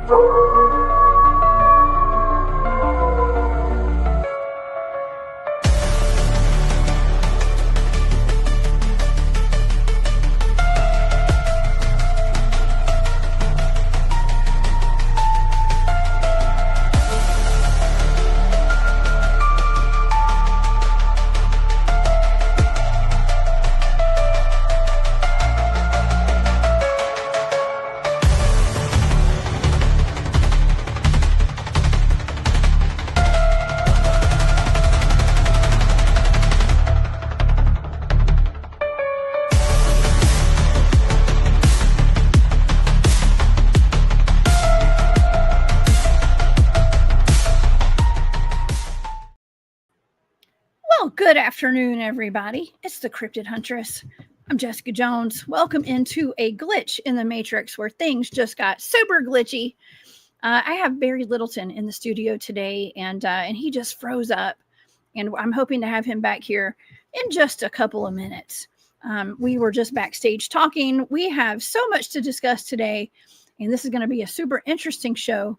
Well, good afternoon, everybody. It's the Cryptid Huntress. I'm Jessica Jones. Welcome into a glitch in the Matrix where things just got super glitchy. I have Barry Littleton in the studio today, and he just froze up. And I'm hoping to have him back here in just a couple of minutes. We were just backstage talking. We have so much to discuss today, and this is going to be a super interesting show.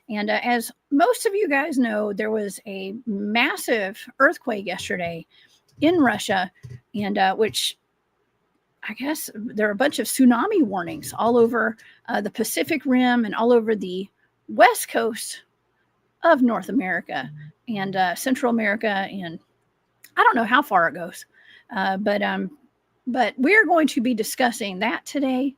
And as most of you guys know, there was a massive earthquake yesterday in Russia, and which I guess there are a bunch of tsunami warnings all over the Pacific Rim and all over the west coast of North America and Central America. And I don't know how far it goes, but we're going to be discussing that today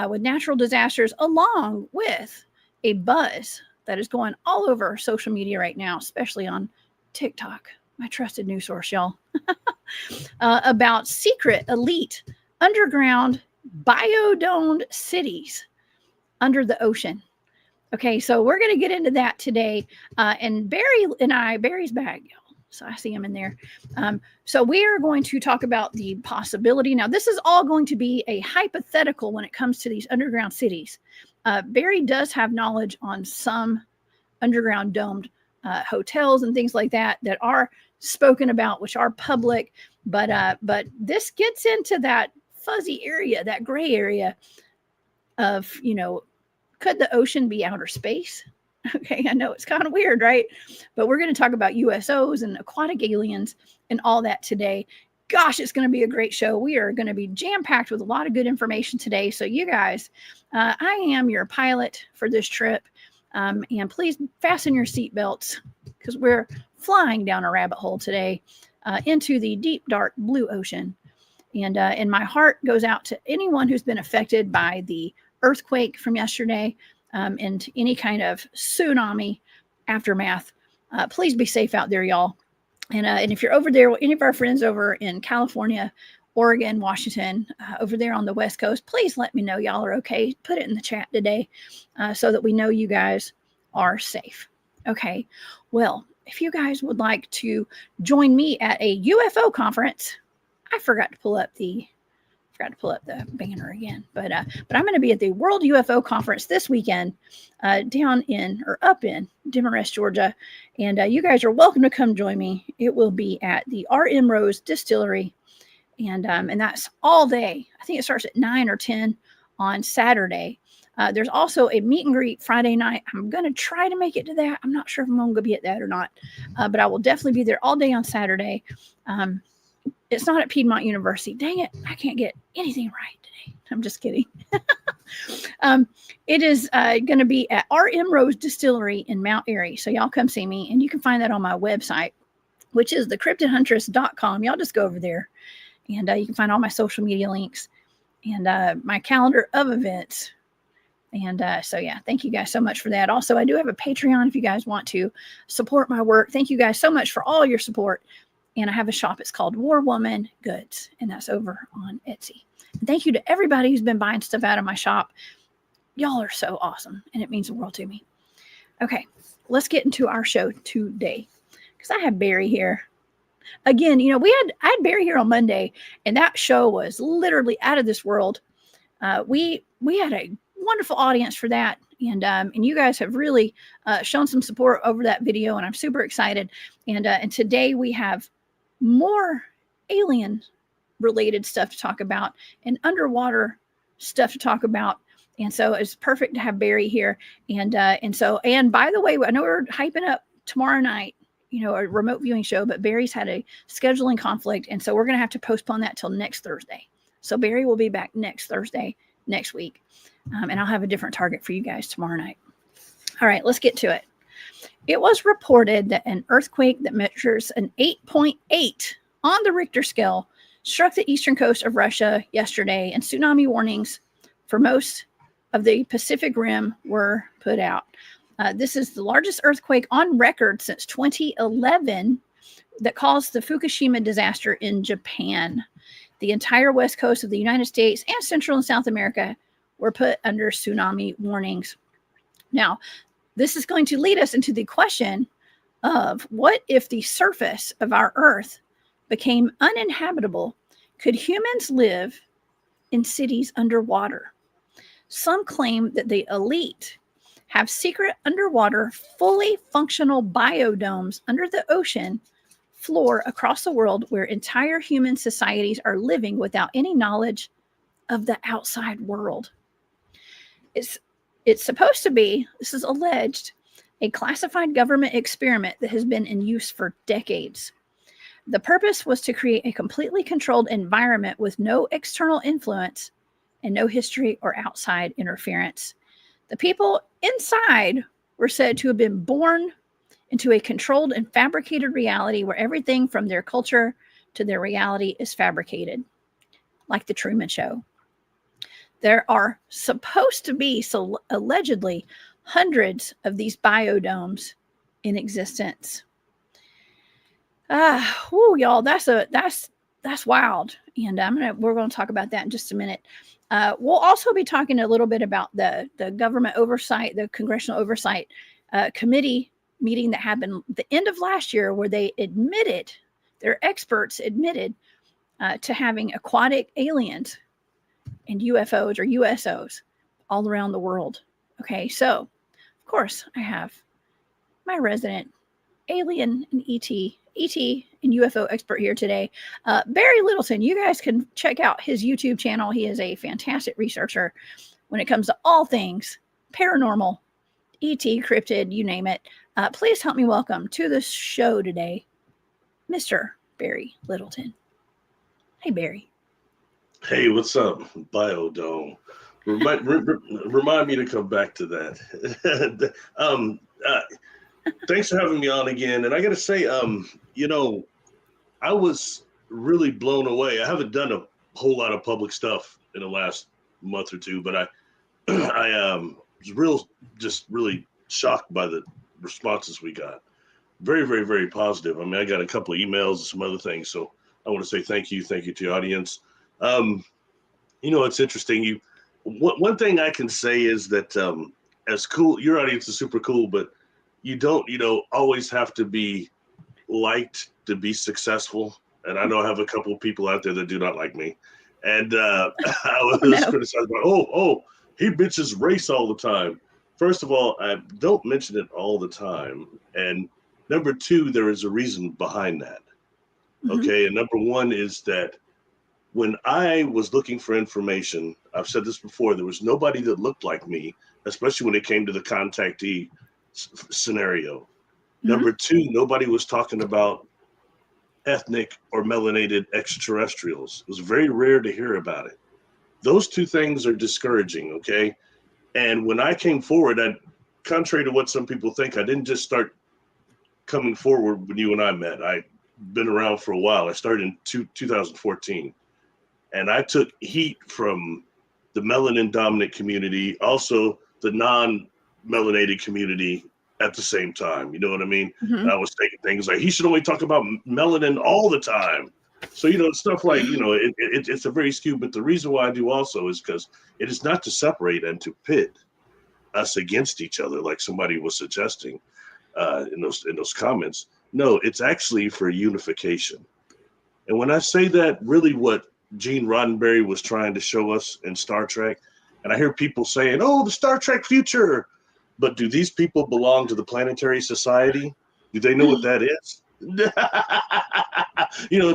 with natural disasters, along with a buzz that is going all over social media right now, especially on TikTok, my trusted news source, y'all, about secret, elite, underground, biodomed cities under the ocean. Okay, so we're going to get into that today. And Barry's back, y'all. So I see him in there. So we are going to talk about the possibility. Now, this is all going to be a hypothetical when it comes to these underground cities. Barry does have knowledge on some underground domed hotels and things like that are spoken about, which are public. But this gets into that fuzzy area, that gray area of, could the ocean be outer space? Okay, I know it's kind of weird, right? But we're going to talk about USOs and aquatic aliens and all that today. Gosh, it's going to be a great show. We are going to be jam-packed with a lot of good information today. So you guys, I am your pilot for this trip. And please fasten your seatbelts because we're flying down a rabbit hole today into the deep, dark blue ocean. And my heart goes out to anyone who's been affected by the earthquake from yesterday and any kind of tsunami aftermath. Please be safe out there, y'all. And if you're over there, any of our friends over in California, Oregon, Washington, over there on the West Coast, please let me know y'all are okay. Put it in the chat today so that we know you guys are safe. Okay. Well, if you guys would like to join me at a UFO conference, I forgot to pull up the banner again, but I'm going to be at the World UFO Conference this weekend up in Demarest, Georgia. And you guys are welcome to come join me. It will be at the RM Rose Distillery. And that's all day. I think it starts at 9 or 10 on Saturday. There's also a meet and greet Friday night. I'm going to try to make it to that. I'm not sure if I'm going to be at that or not, but I will definitely be there all day on Saturday. It's not at Piedmont University. Dang it. I can't get anything right today. I'm just kidding. It is going to be at RM Rose Distillery in Mount Airy. So y'all come see me. And you can find that on my website, which is thecryptidhuntress.com. Y'all just go over there. And you can find all my social media links and my calendar of events. And so, yeah, thank you guys so much for that. Also, I do have a Patreon if you guys want to support my work. Thank you guys so much for all your support. And I have a shop. It's called War Woman Goods, and that's over on Etsy. And thank you to everybody who's been buying stuff out of my shop. Y'all are so awesome, and it means the world to me. Okay, let's get into our show today because I have Barry here. Again, I had Barry here on Monday, and that show was literally out of this world. We had a wonderful audience for that, and you guys have really shown some support over that video, and I'm super excited. And today we have more alien related stuff to talk about and underwater stuff to talk about. And so it's perfect to have Barry here. And by the way, I know we're hyping up tomorrow night, a remote viewing show, but Barry's had a scheduling conflict. And so we're going to have to postpone that till next Thursday. So Barry will be back next Thursday, next week. And I'll have a different target for you guys tomorrow night. All right, let's get to it. It was reported that an earthquake that measures an 8.8 on the Richter scale struck the eastern coast of Russia yesterday, and tsunami warnings for most of the Pacific Rim were put out. This is the largest earthquake on record since 2011 that caused the Fukushima disaster in Japan. The entire west coast of the United States and Central and South America were put under tsunami warnings. Now, this is going to lead us into the question of what if the surface of our Earth became uninhabitable? Could humans live in cities underwater? Some claim that the elite have secret underwater, fully functional biodomes under the ocean floor across the world where entire human societies are living without any knowledge of the outside world. It's supposed to be, this is alleged, a classified government experiment that has been in use for decades. The purpose was to create a completely controlled environment with no external influence and no history or outside interference. The people inside were said to have been born into a controlled and fabricated reality where everything from their culture to their reality is fabricated, like the Truman Show. There are supposed to be, so allegedly, hundreds of these biodomes in existence. Y'all, that's wild. And we're going to talk about that in just a minute. We'll also be talking a little bit about the government oversight, the Congressional Oversight Committee meeting that happened at the end of last year, where they admitted, their experts admitted to having aquatic aliens and UFOs or USOs all around the world. Okay, so of course I have my resident alien and ET and UFO expert here today, Barry Littleton. You guys can check out his YouTube channel. He is a fantastic researcher when it comes to all things paranormal, ET, cryptid, you name it. Please help me welcome to the show today, Mr. Barry Littleton. Hey, Barry. Hey, what's up, Biodome? Remind me to come back to that. Thanks for having me on again. And I got to say, I was really blown away. I haven't done a whole lot of public stuff in the last month or two, but I was really shocked by the responses we got. Very, very, very positive. I mean, I got a couple of emails and some other things. So I want to say thank you to your audience. It's interesting. One thing I can say is that as cool, your audience is super cool, but you don't, always have to be liked to be successful. And I know I have a couple of people out there that do not like me. And I was criticized about, he bitches race all the time. First of all, I don't mention it all the time. And number two, there is a reason behind that. Mm-hmm. Okay. And number one is that when I was looking for information, I've said this before, there was nobody that looked like me, especially when it came to the contactee scenario. Mm-hmm. Number two, nobody was talking about ethnic or melanated extraterrestrials. It was very rare to hear about it. Those two things are discouraging, okay? And when I came forward, contrary to what some people think, I didn't just start coming forward when you and I met. I've been around for a while. I started in 2014. And I took heat from the melanin dominant community, also the non-melanated community at the same time. You know what I mean? Mm-hmm. And I was taking things like, he should only talk about melanin all the time. So, stuff like, it's a very skewed, but the reason why I do also is because it is not to separate and to pit us against each other, like somebody was suggesting in those comments. No, it's actually for unification. And when I say that, really what Gene Roddenberry was trying to show us in Star Trek, and I hear people saying, the Star Trek future, but do these people belong to the Planetary Society? Do they know what that is?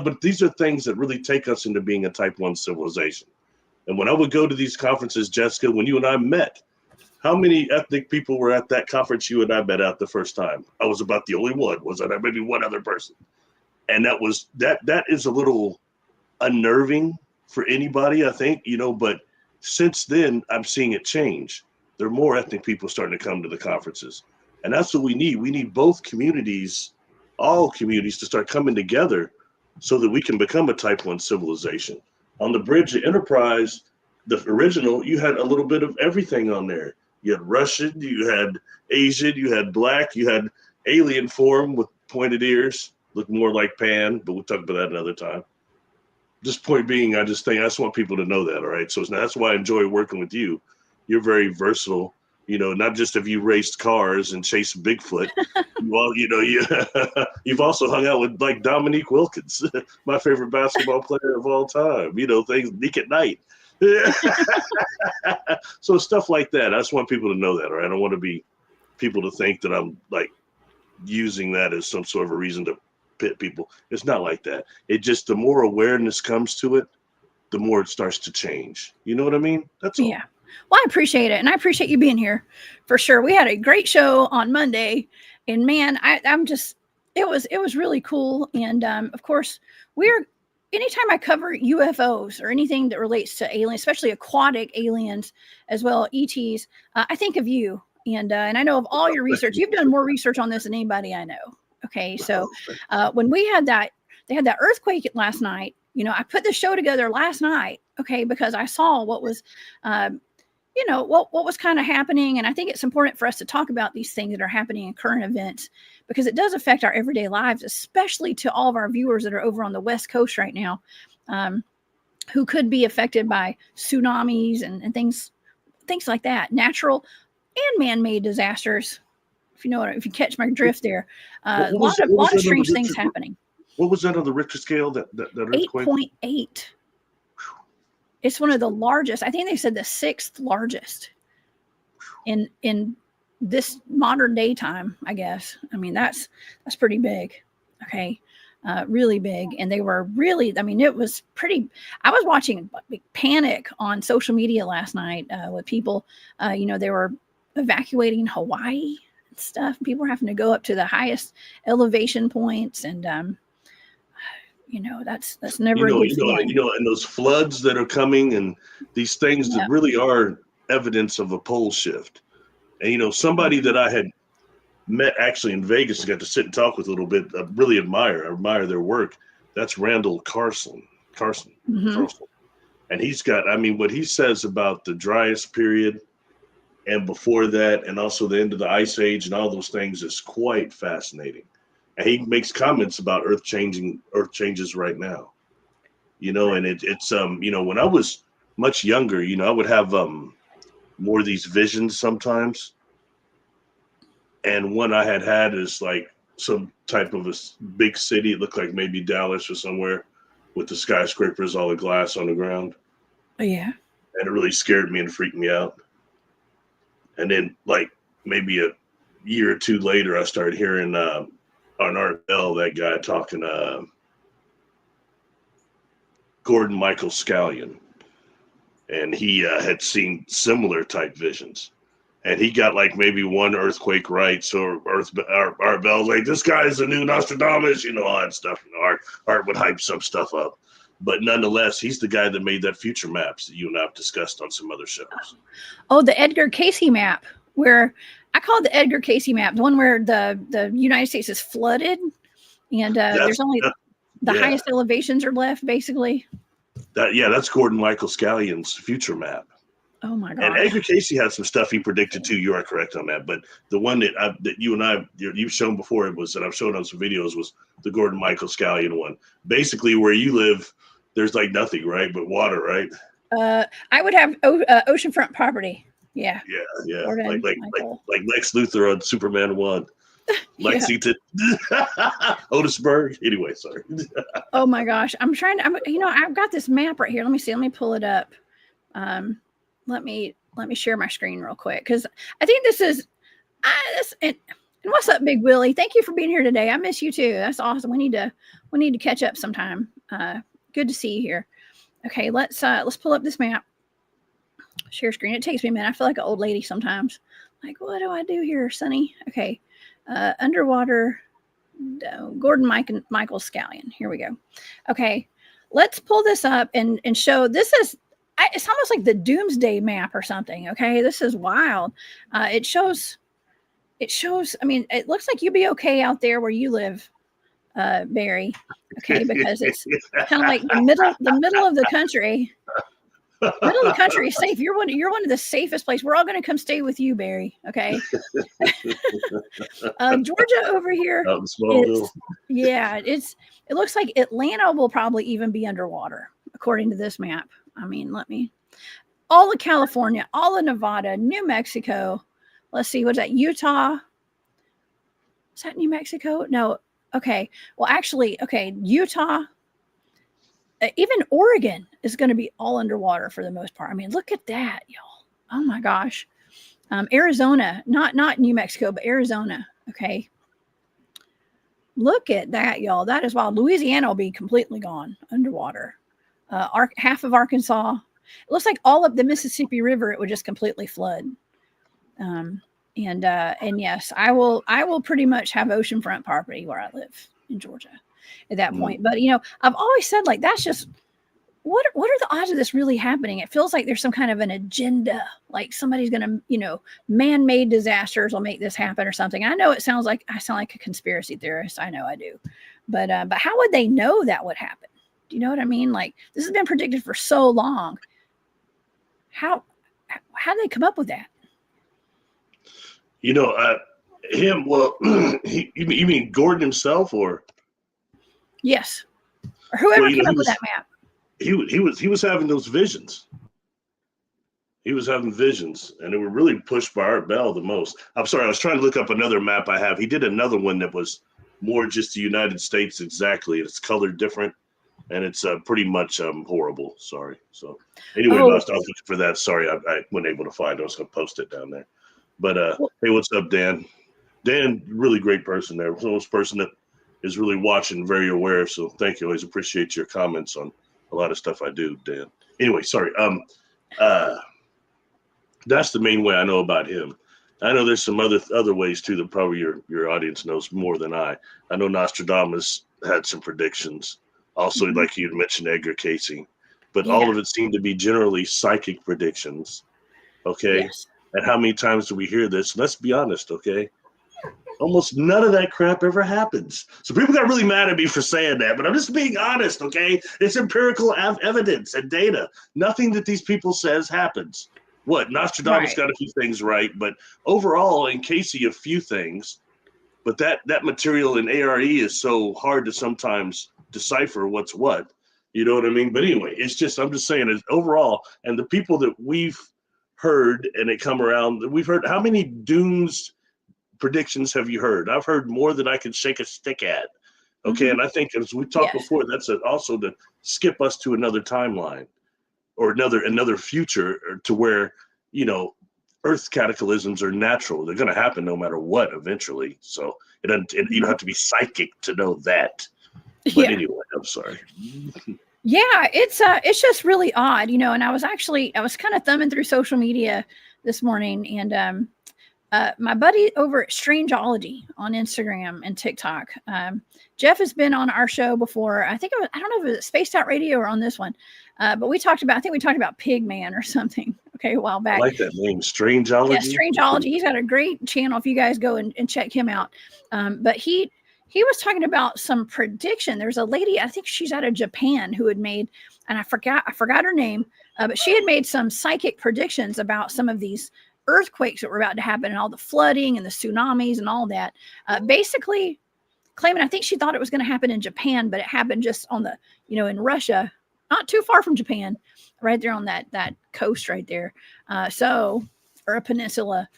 But these are things that really take us into being a type 1 civilization. And when I would go to these conferences, Jessica, when you and I met, how many ethnic people were at that conference you and I met at the first time? I was about the only one. Was I maybe one other person? And that is a little unnerving for anybody, I think, but since then I'm seeing it change. There are more ethnic people starting to come to the conferences. And that's what we need. We need both communities, all communities, to start coming together so that we can become a type 1 civilization. On the Bridge of Enterprise, the original, you had a little bit of everything on there. You had Russian, you had Asian, you had Black, you had alien form with pointed ears, looked more like Pan, but we'll talk about that another time. Just point being, I just want people to know that, all right? So that's why I enjoy working with you. You're very versatile. Not just have you raced cars and chased Bigfoot. You've also hung out with like Dominique Wilkins, my favorite basketball player of all time. Things Nick at Night. So stuff like that. I just want people to know that, all right? I don't want people to think that I'm like using that as some sort of a reason to pit people. It's not like that. It just, the more awareness comes to it, the more it starts to change. You know what I mean? That's all. Yeah. Well, I appreciate it. And I appreciate you being here for sure. We had a great show on Monday, and man, it was really cool. And of course, anytime I cover UFOs or anything that relates to aliens, especially aquatic aliens as well, ETs, I think of you. And I know of all your research, you've done more research on this than anybody I know. Okay. So when they had that earthquake last night, I put the show together last night. Okay. Because I saw what was, what was kind of happening. And I think it's important for us to talk about these things that are happening in current events, because it does affect our everyday lives, especially to all of our viewers that are over on the West Coast right now, who could be affected by tsunamis and things like that, natural and man-made disasters. If you catch my drift there, a lot of strange things happening. What was that on the Richter scale? That earthquake? 8.8. It's one of the largest. I think they said the 6th largest in this modern day time, I guess. I mean, that's pretty big. Okay. Really big. And they were really, it was pretty, I was watching panic on social media last night with people, they were evacuating Hawaii and stuff. People were having to go up to the highest elevation points. And, that's never a good feeling. And those floods that are coming and these things that really are evidence of a pole shift. And, somebody that I had met actually in Vegas and got to sit and talk with a little bit, I really admire their work. That's Randall Carson. Mm-hmm. And he's got, what he says about the Dryas period and before that, and also the end of the Ice Age and all those things is quite fascinating. And he makes comments about earth changes right now, and it's when I was much younger, I would have more of these visions sometimes. And one I had is like some type of a big city. It looked like maybe Dallas or somewhere with the skyscrapers, all the glass on the ground. Oh, yeah. And it really scared me and freaked me out. And then like maybe a year or two later, I started hearing on Art Bell, that guy talking Gordon Michael Scallion. And he had seen similar type visions. And he got like maybe one earthquake right. So Art Bell's like, this guy's the new Nostradamus, all that stuff. Art would hype some stuff up. But nonetheless, he's the guy that made that future maps that you and I have discussed on some other shows. Oh, the Edgar Cayce map, where I call it the Edgar Cayce map, the one where the United States is flooded and there's only the highest elevations are left, basically. That's Gordon Michael Scallion's future map. Oh my God! And Edgar Cayce had some stuff he predicted too. You are correct on that. But the one that you and you've shown before that I've shown on some videos was the Gordon Michael Scallion one. Basically, where you live, there's like nothing, right? But water, right? I would have oceanfront property. Yeah. Yeah. Like Lex Luthor on Superman 1. Lexington, Otisburg. Anyway, sorry. Oh my gosh. I've got this map right here. Let me see. Let me pull it up. Let me share my screen real quick, because I think this is and what's up, Big Willie? Thank you for being here today. I miss you too. That's awesome. We need to catch up sometime. Good to see you here. Okay, let's pull up this map. Share screen. It takes me a minute. I feel like an old lady sometimes. Like, what do I do here, Sonny? Okay. Underwater. Gordon Michael Scallion. Here we go. Okay. Let's pull this up and show. This is, it's almost like the doomsday map or something. Okay. This is wild. It shows, I mean, it looks like you'd be okay out there where you live, Barry. Okay. Because it's kind of like the middle of the country. Middle of the country is safe. You're one of the safest places. We're all going to come stay with you, Barry. Okay. Georgia over here. Out in Smallville. It looks like Atlanta will probably even be underwater, according to this map. I mean, all of California, all of Nevada, New Mexico. Let's see, what's that? Utah. Is that New Mexico? No. Okay. Well, actually, okay. Utah. Even Oregon is going to be all underwater for the most part. I mean, look at that, y'all. Oh my gosh. Arizona, not New Mexico, but Arizona. Okay. Look at that, y'all. That is wild. Louisiana will be completely gone underwater. Half of Arkansas. It looks like all of the Mississippi River, it would just completely flood. And yes, I will pretty much have oceanfront property where I live in Georgia at that point. But I've always said, like, that's just what are the odds of this really happening? It feels like there's some kind of an agenda, like somebody's gonna, man-made disasters will make this happen or something. I know I sound like a conspiracy theorist. I know I do, but how would they know that would happen? Do you know what I mean? Like, this has been predicted for so long. How did they come up with that? Him. Well, you mean Gordon himself, or? Yes, or whoever came up with that map. He was having those visions. He was having visions, and they were really pushed by Art Bell the most. I'm sorry, I was trying to look up another map I have. He did another one that was more just the United States exactly. It's colored different, and it's pretty much horrible. Sorry. So anyway, I was looking for that. Sorry, I wasn't able to find it. I was going to post it down there. But hey, what's up, Dan? Dan, really great person there. Someone person that is really watching, very aware. So thank you. Always appreciate your comments on a lot of stuff I do, Dan. Anyway, sorry. That's the main way I know about him. I know there's some other ways too that probably your audience knows more than I. I know Nostradamus had some predictions. Also, like you mentioned, Edgar Casey. But all of it seemed to be generally psychic predictions. Okay. Yes. And how many times do we hear this? Let's be honest, okay? Almost none of that crap ever happens. So people got really mad at me for saying that, but I'm just being honest, okay? It's empirical evidence and data. Nothing that these people says happens. What? Nostradamus got a few things right, but overall, in Casey, a few things. But that material in ARE is so hard to sometimes decipher what's what. You know what I mean? But anyway, it's just, I'm just saying, overall, and the people that we've heard and they come around, we've heard, how many dooms predictions have you heard? I've heard more than I can shake a stick at. Okay. And I think, as we talked before, that's also to skip us to another timeline or another future to where, Earth cataclysms are natural. They're going to happen no matter what eventually. So you don't have to be psychic to know that. But anyway, I'm sorry. Yeah, it's just really odd, and I was kind of thumbing through social media this morning, and my buddy over at Strangeology on Instagram and TikTok, Jeff has been on our show before. I don't know if it was Spaced Out Radio or on this one, but I think we talked about Pigman or something. Okay, a while back. I like that name, Strangeology. Yeah, Strangeology. He's got a great channel if you guys go and check him out. But he was talking about some prediction. There's a lady, I think she's out of Japan, who had made, and I forgot her name, but she had made some psychic predictions about some of these earthquakes that were about to happen and all the flooding and the tsunamis and all that. Basically claiming, I think she thought it was going to happen in Japan, but it happened just on the, in Russia, not too far from Japan, right there on that coast right there. Or a peninsula.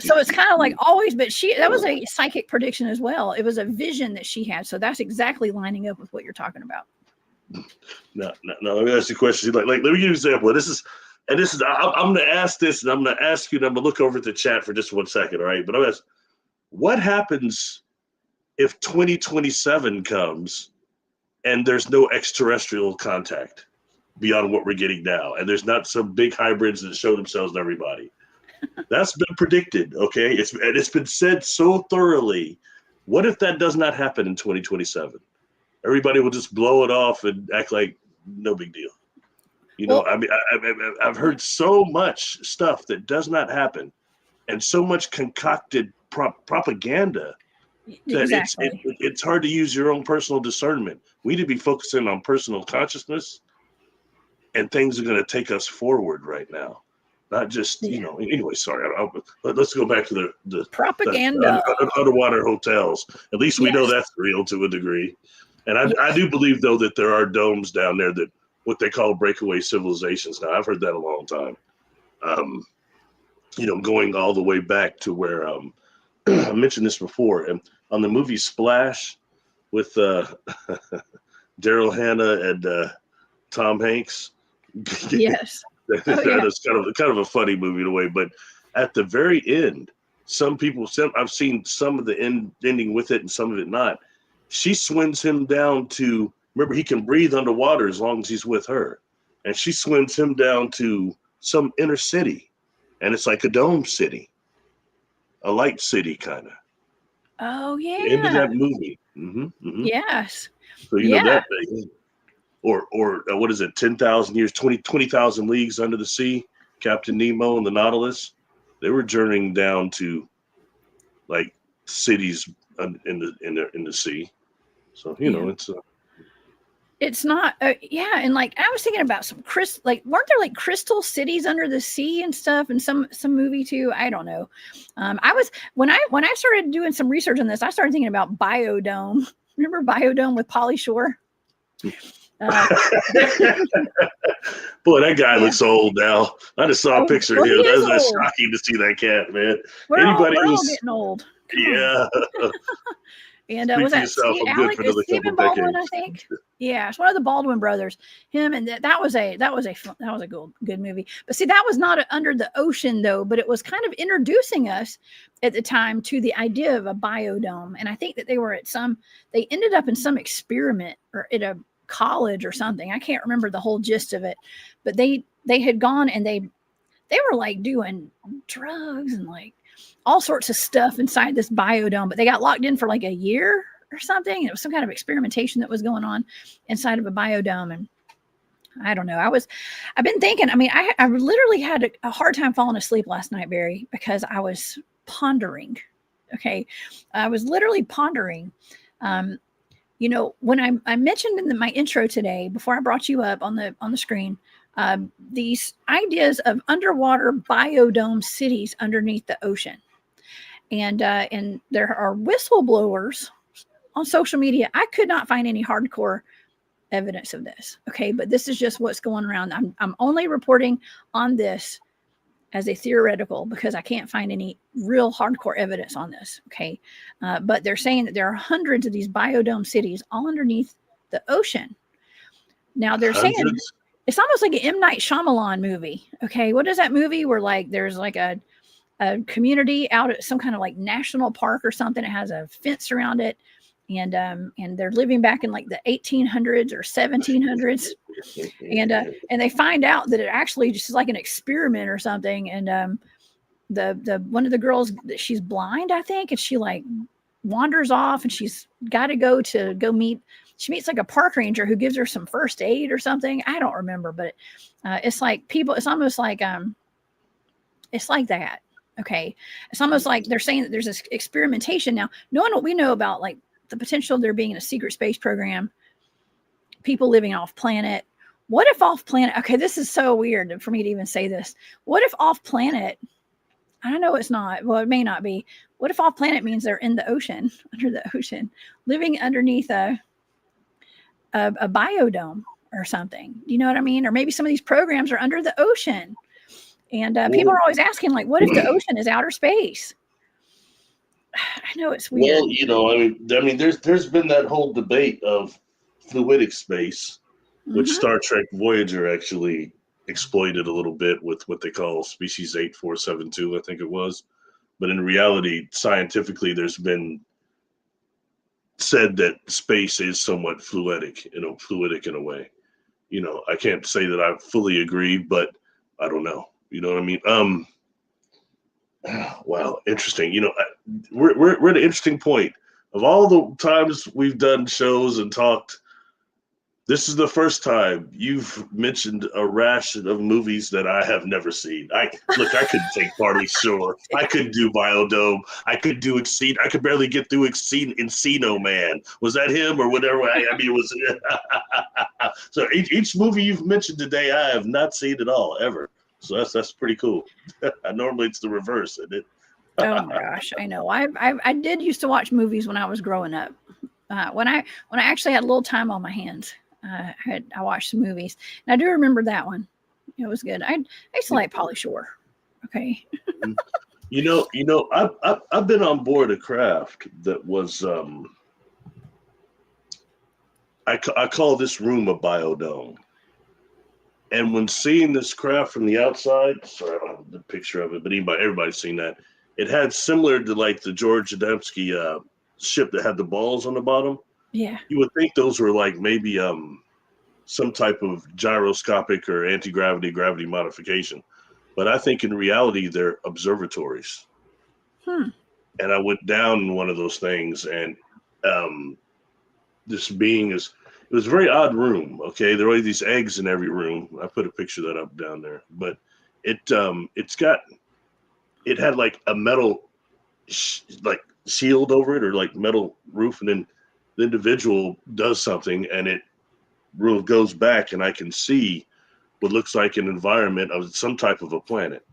So it's kind of like always, but that was a psychic prediction as well. It was a vision that she had. So that's exactly lining up with what you're talking about. No. Let me ask you a question. Like let me give you an example. This is, I'm going to ask this, and I'm going to ask you, and I'm going to look over at the chat for just 1 second. All right. But I'm going to ask, what happens if 2027 comes and there's no extraterrestrial contact? beyond what we're getting now. And there's not some big hybrids that show themselves to everybody. That's been predicted, okay? It's been said so thoroughly. What if that does not happen in 2027? Everybody will just blow it off and act like no big deal. You know, I mean, I've heard so much stuff that does not happen, and so much concocted propaganda that it's hard to use your own personal discernment. We need to be focusing on personal consciousness, and things are going to take us forward right now. Not just, you know, anyway, sorry. Let's go back to the propaganda. The underwater hotels. At least we know that's real to a degree. And I do believe, though, that there are domes down there that what they call breakaway civilizations. Now, I've heard that a long time. You know, going all the way back to where I mentioned this before. And on the movie Splash with Daryl Hannah and Tom Hanks. Yes. That is kind of a funny movie in a way, but at the very end, I've seen some of the ending with it and some of it not. She swims him down to, remember, he can breathe underwater as long as he's with her, and she swims him down to some inner city, and it's like a dome city, a light city kind of. Oh yeah. The end of that movie. Yes. So you know that thing. Or what is it, 10,000 years, 20,000 leagues under the sea, Captain Nemo and the Nautilus, they were journeying down to like cities in the sea. So, you know, it's not, and like I was thinking about some weren't there like crystal cities under the sea and stuff, and some movie too? I don't know. When I started doing some research on this, I started thinking about Biodome. Remember Biodome with Pauly Shore? Boy, that guy looks old now. I just saw a picture of him. That's shocking to see that cat, man. We're all getting old. Yeah. And was that Stephen Baldwin? I think. Yeah, it's one of the Baldwin brothers. Him, and that was a good movie. But see, that was not under the ocean though. But it was kind of introducing us at the time to the idea of a biodome. And I think that they ended up in some experiment or at a college or something. I can't remember the whole gist of it. But they had gone and they were like doing drugs and like all sorts of stuff inside this biodome, but they got locked in for like a year or something. It was some kind of experimentation that was going on inside of a biodome. And I don't know. I've been thinking, I mean, I literally had a hard time falling asleep last night, Barry, because I was pondering. Okay. I was literally pondering, you know, when I mentioned in my intro today, before I brought you up on the screen, these ideas of underwater biodome cities underneath the ocean. And there are whistleblowers on social media. I could not find any hardcore evidence of this. Okay. But this is just what's going around. I'm only reporting on this as a theoretical because I can't find any real hardcore evidence on this. Okay. But they're saying that there are hundreds of these biodome cities all underneath the ocean. Now they're saying it's almost like an M. Night Shyamalan movie. Okay. What is that movie where like there's like a community out at some kind of like national park or something? It has a fence around it. And they're living back in like the 1800s or 1700s. And they find out that it actually just is like an experiment or something. And the one of the girls, she's blind, I think. And she like wanders off and she's got to go meet. She meets like a park ranger who gives her some first aid or something. I don't remember, but it's like it's almost like, it's like that. Okay. It's almost like they're saying that there's this experimentation now, knowing what we know about like the potential of there being a secret space program, people living off planet. What if off planet? Okay. This is so weird for me to even say this. What if off planet? I know it's not. Well, it may not be. What if off planet means they're in the ocean, under the ocean, living underneath a biodome or something? You know what I mean? Or maybe some of these programs are under the ocean. And people are always asking, like, what if the ocean is outer space? I know it's weird. Well, you know, I mean, there's been that whole debate of fluidic space, which Star Trek Voyager actually exploited a little bit with what they call species 8472, I think it was. But in reality, scientifically, there's been said that space is somewhat fluidic in a way. I can't say that I fully agree, but I don't know. You know what I mean? Wow, interesting. We're at an interesting point. Of all the times we've done shows and talked, this is the first time you've mentioned a rash of movies that I have never seen. I couldn't take Party Shore. I couldn't do Biodome. I could do Exceed. I could barely get through Encino Man. Was that him or whatever? I mean, it was. So each movie you've mentioned today, I have not seen at all ever. So that's pretty cool. Normally it's the reverse, isn't it? Oh my gosh, I know. I did used to watch movies when I was growing up. When I actually had a little time on my hands, I watched some movies, and I do remember that one. It was good. I used to like Pauly Shore. Okay. I've been on board a craft that was I call this room a biodome. And when seeing this craft from the outside, sorry, I don't have the picture of it, but everybody's seen that. It had similar to like the George Adamski ship that had the balls on the bottom. Yeah. You would think those were like maybe some type of gyroscopic or gravity modification. But I think in reality, they're observatories. And I went down in one of those things, and this being it was a very odd room. Okay, there were these eggs in every room. I put a picture of that up down there, but it had like a metal like shield over it, or like metal roof, and then the individual does something, and it goes back, and I can see what looks like an environment of some type of a planet.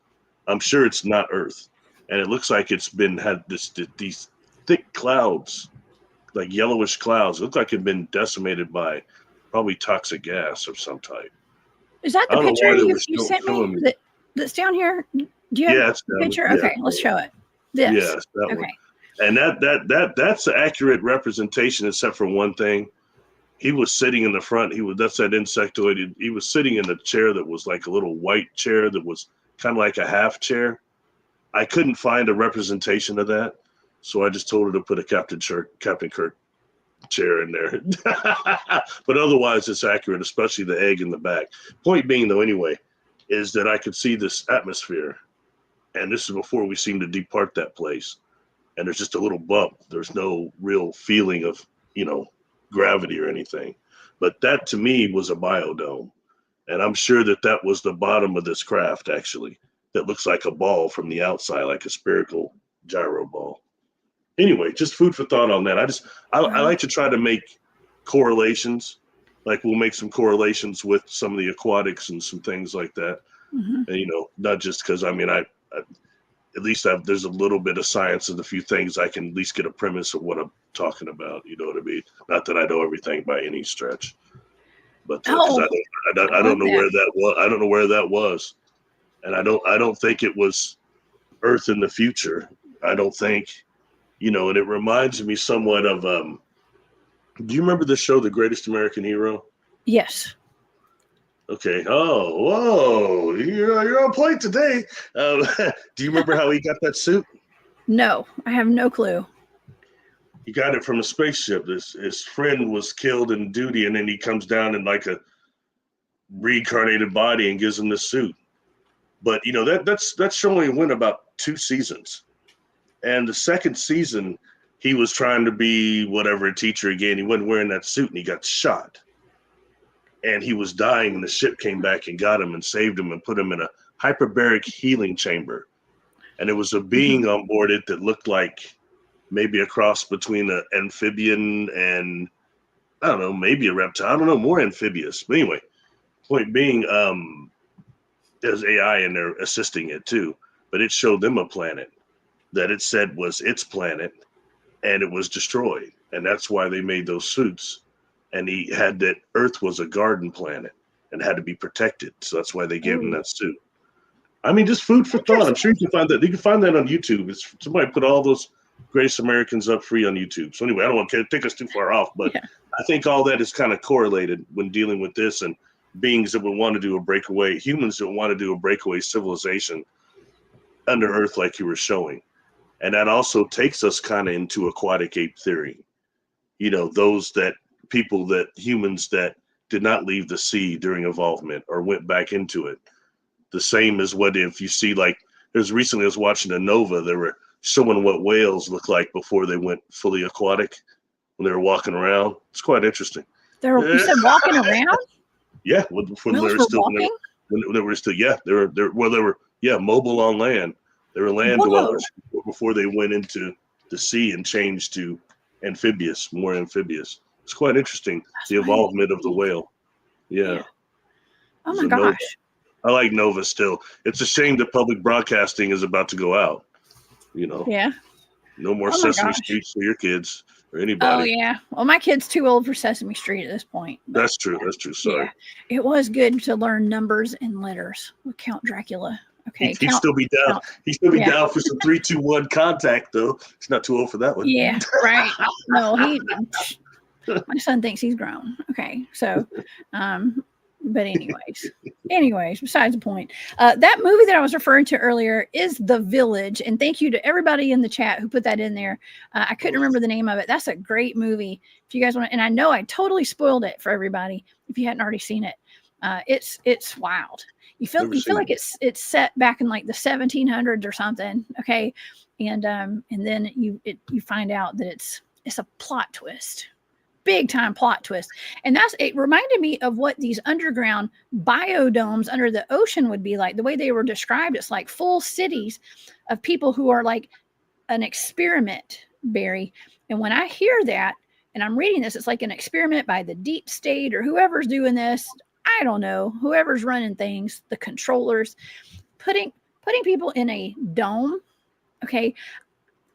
I'm sure it's not Earth, and it looks like it's had these thick clouds, like yellowish clouds. It looked like it'd been decimated by probably toxic gas of some type. Is that the picture you sent me that's down here? Do you have the picture? Yeah, okay, let's show it. This. Yes, that one. And that's the accurate representation, except for one thing. He was sitting in the front. That's that insectoid. He was sitting in a chair that was like a little white chair that was kind of like a half chair. I couldn't find a representation of that, so I just told her to put a Captain Kirk chair in there. But otherwise, it's accurate, especially the egg in the back. Point being, though, anyway, is that I could see this atmosphere, and this is before we seemed to depart that place. And there's just a little bump. There's no real feeling of, gravity or anything. But that to me was a biodome. And I'm sure that was the bottom of this craft, actually, that looks like a ball from the outside, like a spherical gyro ball. Anyway, just food for thought on that. I like to try to make correlations. Like we'll make some correlations with some of the aquatics and some things like that. Mm-hmm. And, not just because, at least there's a little bit of science in a few things. I can at least get a premise of what I'm talking about. You know what I mean? Not that I know everything by any stretch, but I don't know where that was. I don't know where that was, and I don't think it was Earth in the future. I don't think, and it reminds me somewhat of. Do you remember the show, The Greatest American Hero? Yes. Okay. Oh, whoa! You're on point today. Do you remember how he got that suit? No, I have no clue. He got it from a spaceship. His friend was killed in duty, and then he comes down in like a reincarnated body and gives him this suit. But that show only went about 2 seasons, and the second season he was trying to be whatever, a teacher again. He wasn't wearing that suit, and he got shot. And he was dying, and the ship came back and got him and saved him and put him in a hyperbaric healing chamber. And it was a being on board it that looked like maybe a cross between an amphibian and, I don't know, maybe a reptile. I don't know, more amphibious. But anyway, point being, there's AI in there assisting it too. But it showed them a planet that it said was its planet, and it was destroyed. And that's why they made those suits. And he had that Earth was a garden planet and had to be protected. So that's why they gave him that suit. Just food for thought. I'm sure you can find that. You can find that on YouTube. Somebody put all those Greatest Americans up free on YouTube. So anyway, I don't want to take us too far off, but I think all that is kind of correlated when dealing with this, and beings that would want to do a breakaway, humans that want to do a breakaway civilization under Earth like you were showing. And that also takes us kind of into aquatic ape theory. Humans that did not leave the sea during evolvement or went back into it. The same as what if you see, like, there's recently I was watching a Nova, they were showing what whales look like before they went fully aquatic when they were walking around. It's quite interesting. You said walking around? Yeah, when they Whales were were still walking? when they were still they were mobile on land. They were land Whoa. dwellers before they went into the sea and changed to more amphibious. It's quite interesting. That's The evolvement of the whale. Yeah. Oh It's my a Nova. gosh. I like Nova still. It's a shame that public broadcasting is about to go out. You know. Yeah. No more Oh my Sesame gosh. Street for your kids or Oh anybody. yeah. Well, my kid's too old for Sesame Street at this point. But, That's true. That's true. Sorry. Yeah. It was good to learn numbers and letters with Count Dracula. Okay. He'd still be down. Count. He'd still be down for some 3, 2, 1 contact though. He's not too old for that one. Yeah. Right. No, my son thinks he's grown. Okay. So, but anyways, besides the point, that movie that I was referring to earlier is The Village. And thank you to everybody in the chat who put that in there. I couldn't remember the name of it. That's a great movie. If you guys want to, and I know I totally spoiled it for everybody if you hadn't already seen it. It's wild. You feel like it's set back in like the 1700s or something. Okay. And then you find out that it's a plot twist. Big time plot twist. And it reminded me of what these underground biodomes under the ocean would be like. The way they were described, it's like full cities of people who are like an experiment, Barry. And when I hear that and I'm reading this, it's like an experiment by the deep state or whoever's doing this. I don't know, whoever's running things, the controllers, putting people in a dome. Okay.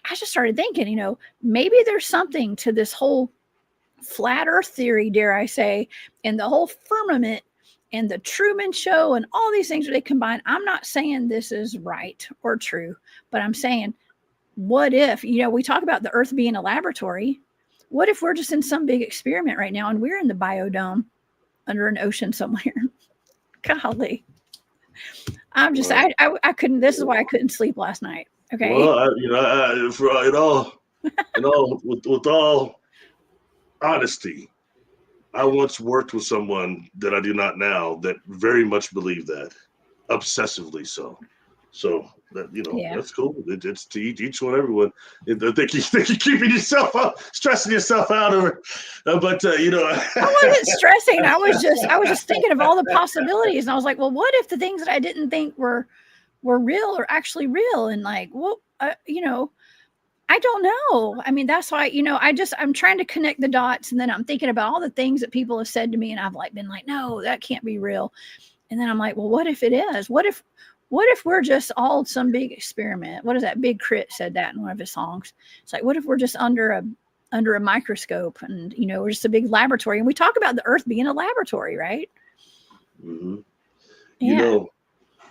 I just started thinking, maybe there's something to this whole flat earth theory, dare I say, and the whole firmament and the Truman Show and all these things that they combine. I'm not saying this is right or true, but I'm saying, what if, we talk about the earth being a laboratory. What if we're just in some big experiment right now and we're in the biodome under an ocean somewhere? Golly. I'm just, I couldn't, this is why I couldn't sleep last night. Okay. Well, with all honesty, I once worked with someone that I do not now that very much believed that, obsessively so. So that that's cool. It's to each one, everyone. I think you're keeping yourself up, stressing yourself out over. I wasn't stressing. I was just thinking of all the possibilities, and I was like, well, what if the things that I didn't think were real are actually real? And like, well, I don't know. I mean, that's why, I'm trying to connect the dots, and then I'm thinking about all the things that people have said to me, and I've been like, no, that can't be real. And then I'm like, well, what if it is? What if we're just all some big experiment? What is that? Big Crit said that in one of his songs. It's like, what if we're just under a microscope and, we're just a big laboratory? And we talk about the earth being a laboratory, right? Mm-hmm. Yeah.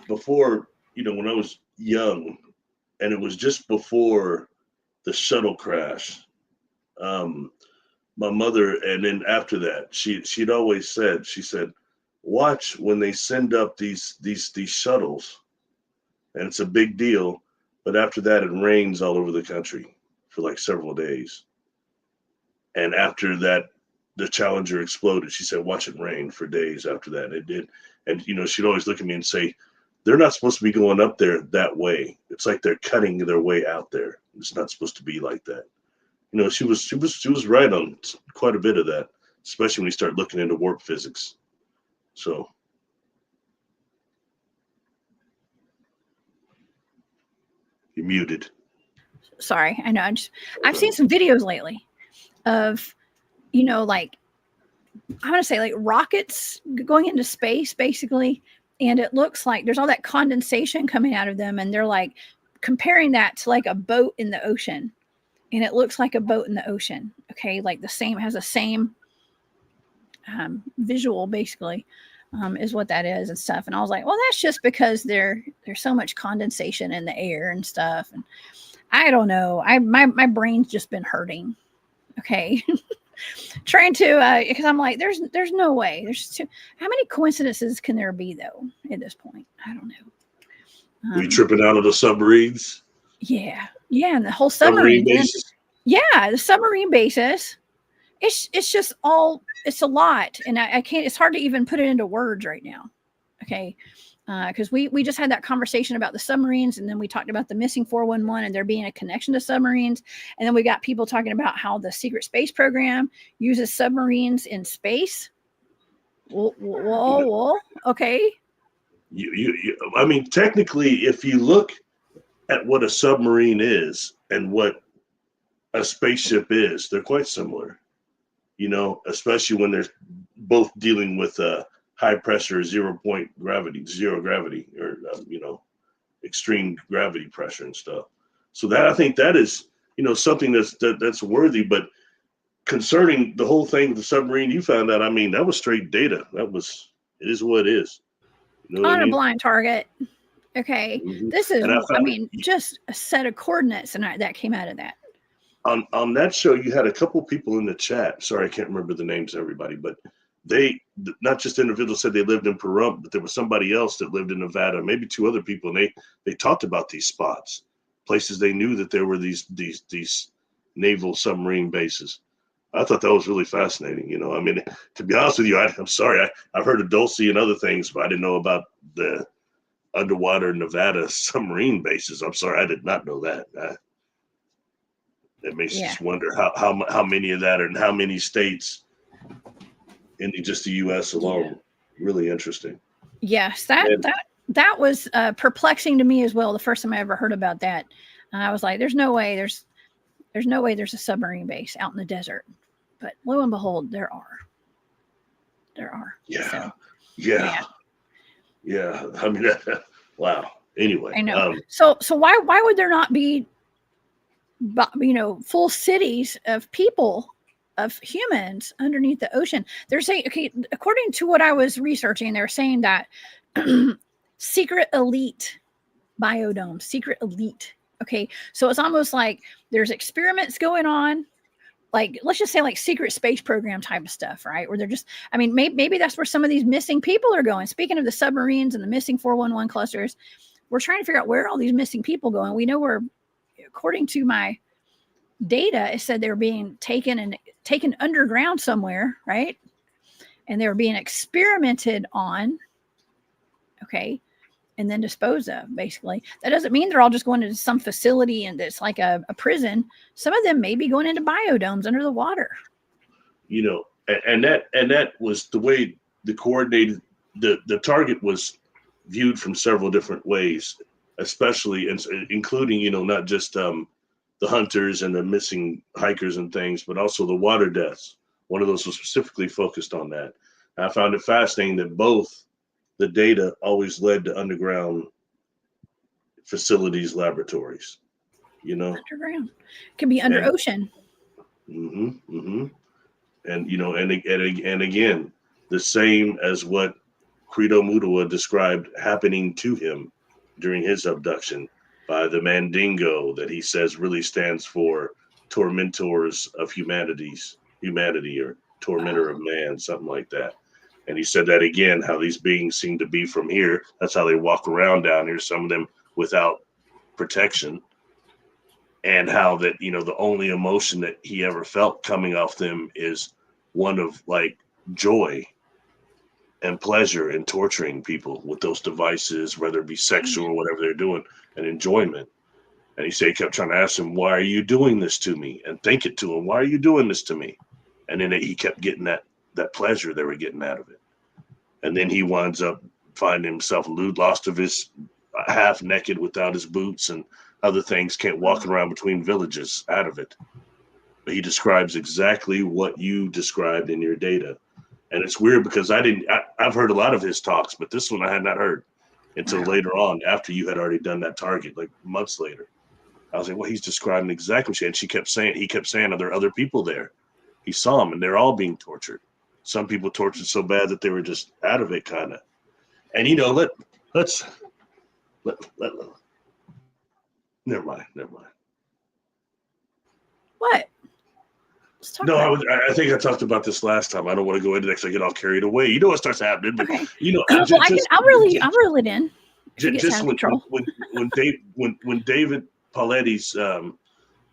Before, when I was young, and it was just before the shuttle crash, my mother, and then after that, she'd always said, watch when they send up these shuttles, and it's a big deal, but after that it rains all over the country for like several days. And after that, the Challenger exploded. She said, watch it rain for days after that. And it did. And she'd always look at me and say, they're not supposed to be going up there that way. It's like they're cutting their way out there. It's not supposed to be like that. She was right on quite a bit of that, especially when you start looking into warp physics. So you're muted. Sorry, I know. I've seen some videos lately of, like, I'm going to say like rockets going into space, basically. And it looks like there's all that condensation coming out of them. And they're like comparing that to like a boat in the ocean. And it looks like a boat in the ocean. Okay. Like has the same visual, basically, is what that is and stuff. And I was like, well, that's just because there's so much condensation in the air and stuff. And I don't know. My brain's just been hurting. Okay. Trying to, because I'm like, there's no way. How many coincidences can there be though at this point? I don't know. Were you tripping out of the submarines? Yeah. And the whole submarine bases. Yeah, the submarine bases. it's just all, it's a lot, and I can't, it's hard to even put it into words right now. Okay. Because we just had that conversation about the submarines, and then we talked about the missing 411 and there being a connection to submarines, and then we got people talking about how the secret space program uses submarines in space. Whoa, okay. I mean, technically, if you look at what a submarine is and what a spaceship is, they're quite similar. You know, especially when they're both dealing with high pressure, zero gravity, or you know, extreme gravity pressure and stuff. So that, I think that is, you know, something that's worthy. But concerning the whole thing with the submarine, you found out, I mean, that was straight data. It is what it is. You know what On I a mean? blind target. Okay. Mm-hmm. This is, And I mean, just a set of coordinates, and that came out of that. On that show, you had a couple people in the chat. Sorry, I can't remember the names of everybody, but they, not just individuals, said they lived in Pahrump, but there was somebody else that lived in Nevada, maybe two other people, and they talked about these spots, places they knew that there were these naval submarine bases. I thought that was really fascinating. You know, I mean, to be honest with you, I'm sorry, I've heard of Dulce and other things, but I didn't know about the underwater Nevada submarine bases. I'm sorry, I did not know that. It makes you just wonder how many of that are in how many states in just the U.S. alone. Yeah. Really interesting. Yes, that was perplexing to me as well. The first time I ever heard about that, I was like, "There's no way. There's no way there's a submarine base out in the desert." But lo and behold, there are. Yeah. So, yeah. I mean, wow. Anyway, I know. So why would there not be, you know, full cities of people, of humans underneath the ocean? They're saying, okay, according to what I was researching, they're saying that secret elite biodomes, secret elite. Okay, so it's almost like there's experiments going on, like, let's just say like secret space program type of stuff, right? Where they're just, I mean, maybe that's where some of these missing people are going. Speaking of the submarines and the missing 411 clusters, we're trying to figure out where all these missing people going. We know we're, according to my data, it said they were being taken underground somewhere, right? And they were being experimented on, okay, and then disposed of, basically. That doesn't mean they're all just going into some facility and it's like a prison. Some of them may be going into biodomes under the water. You know, and that was the way the coordinated, the target was viewed from several different ways, especially including, you know, not just the hunters and the missing hikers and things, but also the water deaths. One of those was specifically focused on that. And I found it fascinating that both the data always led to underground facilities, laboratories, you know. Underground. It can be under ocean. Mm-hmm, mm-hmm. And, you know, and again, the same as what Credo Mutua described happening to him during his abduction by the Mandingo, that he says really stands for tormentors of humanity, or tormentor of man, something like that. And he said that again, how these beings seem to be from here. That's how they walk around down here, some of them without protection. And how that, you know, the only emotion that he ever felt coming off them is one of like joy and pleasure in torturing people with those devices, whether it be sexual or whatever they're doing, and enjoyment. And he said, he kept trying to ask him, why are you doing this to me? And think it to him, why are you doing this to me? And then he kept getting that pleasure they were getting out of it. And then he winds up finding himself lost of his half naked without his boots and other things, can't walk around between villages out of it. But he describes exactly what you described in your data. And it's weird because I've heard a lot of his talks, but this one I had not heard until later on, after you had already done that target, like months later. I was like, well, he's describing exactly. And he kept saying, are there other people there? He saw them and they're all being tortured. Some people tortured so bad that they were just out of it, kind of. And, you know, let's never mind. What? No, I think I talked about this last time. I don't want to go into it because I get all carried away. You know what starts happening, but you know, I'll reel it in. Just when David Pauletti's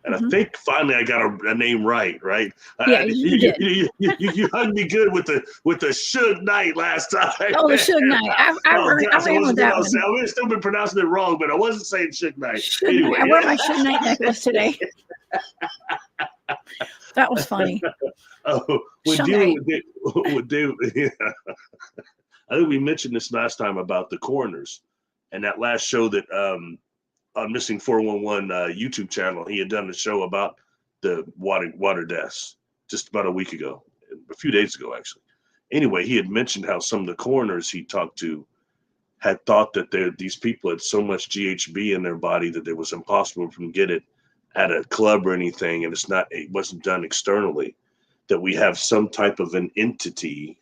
And I think finally I got a name right. Yeah, you did. You hugged me good with the Suge Knight last time. Oh, the Suge Knight. I ran with that one. I would have still been pronouncing it wrong, but I wasn't saying Suge Knight. Anyway, I wear my Suge Knight necklace today. That was funny. When dealing with David, yeah. I think we mentioned this last time about the coroners and that last show that on Missing 411 YouTube channel, he had done a show about the water deaths just about a week ago, a few days ago, actually. Anyway, he had mentioned how some of the coroners he talked to had thought that these people had so much GHB in their body that it was impossible for them to get it at a club or anything, and it wasn't done externally, that we have some type of an entity,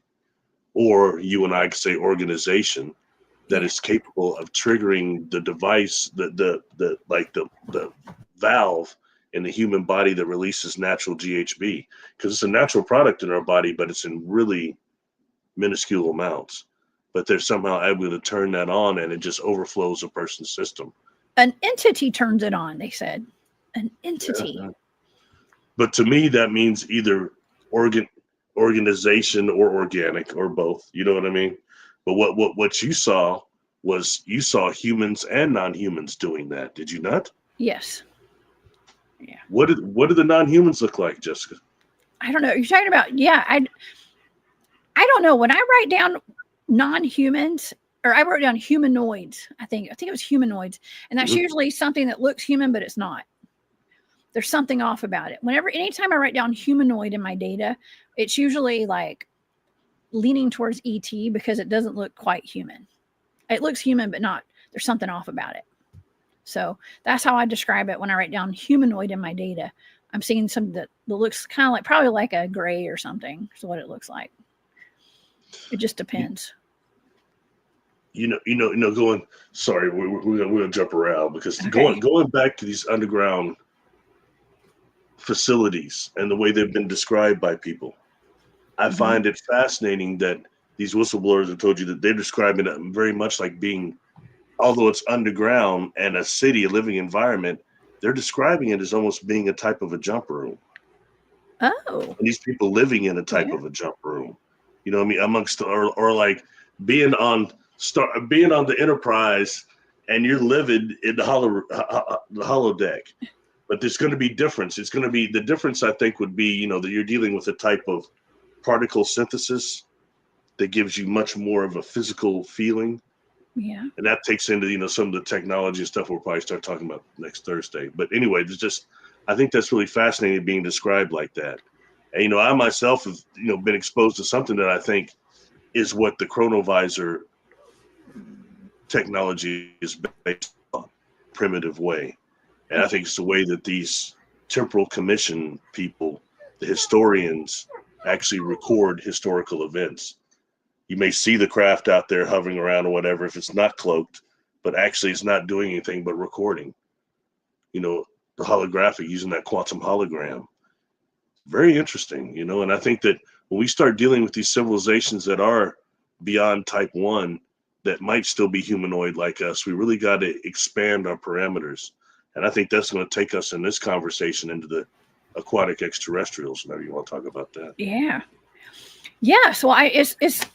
or you and I could say organization, that is capable of triggering the device, the valve in the human body that releases natural GHB, because it's a natural product in our body, but it's in really minuscule amounts. But they're somehow able to turn that on, and it just overflows a person's system. An entity turns it on, they said. An entity. Yeah. But to me, that means either organization or organic or both. You know what I mean? But what you saw was humans and non-humans doing that. Did you not? Yes. Yeah. What did the non-humans look like, Jessica? I don't know. You're talking about, yeah. I don't know. When I write down non-humans, or I wrote down humanoids, I think it was humanoids, and that's usually something that looks human, but it's not. There's something off about it. Anytime I write down humanoid in my data, it's usually like leaning towards ET, because it doesn't look quite human. It looks human, but not. There's something off about it. So that's how I describe it when I write down humanoid in my data. I'm seeing something that looks kind of like, probably like a gray or something. Is what it looks like. It just depends. Going. Sorry, we're gonna jump around, because Okay. going back to these underground facilities and the way they've been described by people, I find it fascinating that these whistleblowers have told you that they're describing it very much like being, although it's underground and a city, a living environment, they're describing it as almost being a type of a jump room. Oh. And these people living in a type of a jump room. You know what I mean? Amongst, or like being on the Enterprise, and you're living in the holodeck. But there's going to be difference. It's going to be, the difference, I think, would be, that you're dealing with a type of particle synthesis that gives you much more of a physical feeling. Yeah. And that takes into, some of the technology and stuff we'll probably start talking about next Thursday. But anyway, I think that's really fascinating being described like that. And, I myself have, been exposed to something that I think is what the chronovisor technology is based on, primitive way. And I think it's the way that these temporal commission people, the historians, actually record historical events. You may see the craft out there hovering around or whatever, if it's not cloaked, but actually it's not doing anything but recording. The holographic, using that quantum hologram. Very interesting, and I think that when we start dealing with these civilizations that are beyond type 1, that might still be humanoid like us, we really got to expand our parameters. And I think that's going to take us in this conversation into the aquatic extraterrestrials. Maybe you want to talk about that. Yeah. Yeah. So it's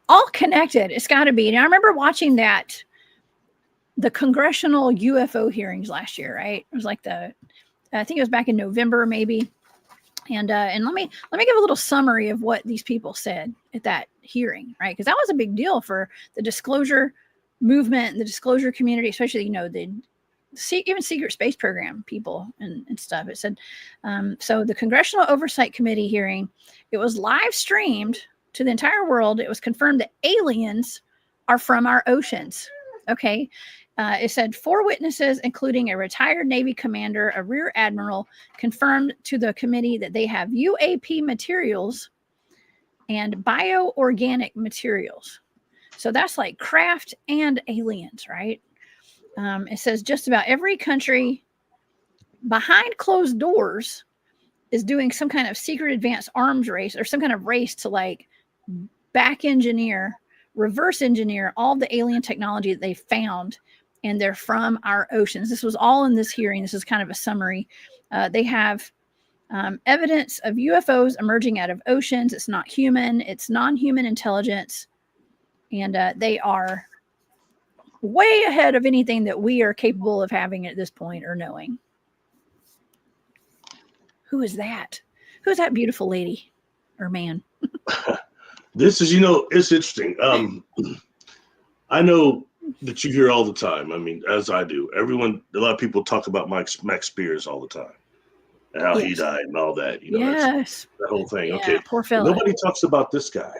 all connected. It's got to be. And I remember watching the congressional UFO hearings last year, right? It was like I think it was back in November, maybe. And let me give a little summary of what these people said at that hearing, right? Because that was a big deal for the disclosure movement and the disclosure community, especially, even secret space program people and stuff. It said, so the Congressional Oversight Committee hearing, it was live streamed to the entire world. It was confirmed that aliens are from our oceans. Okay. It said 4 witnesses, including a retired Navy commander, a rear admiral, confirmed to the committee that they have UAP materials and bioorganic materials. So that's like craft and aliens, right? It says just about every country behind closed doors is doing some kind of secret advanced arms race, or some kind of race to like reverse engineer all the alien technology that they found, and they're from our oceans. This was all in this hearing. This is kind of a summary. They have evidence of UFOs emerging out of oceans. It's not human. It's non-human intelligence. And they are way ahead of anything that we are capable of having at this point or knowing. Who is that? Who's that beautiful lady or man? This is, it's interesting. I know that you hear all the time. I mean, as I do, a lot of people talk about Max Spears all the time and how he died and all that. Yes. That whole thing. Yeah, Okay. poor fella. Nobody talks about this guy.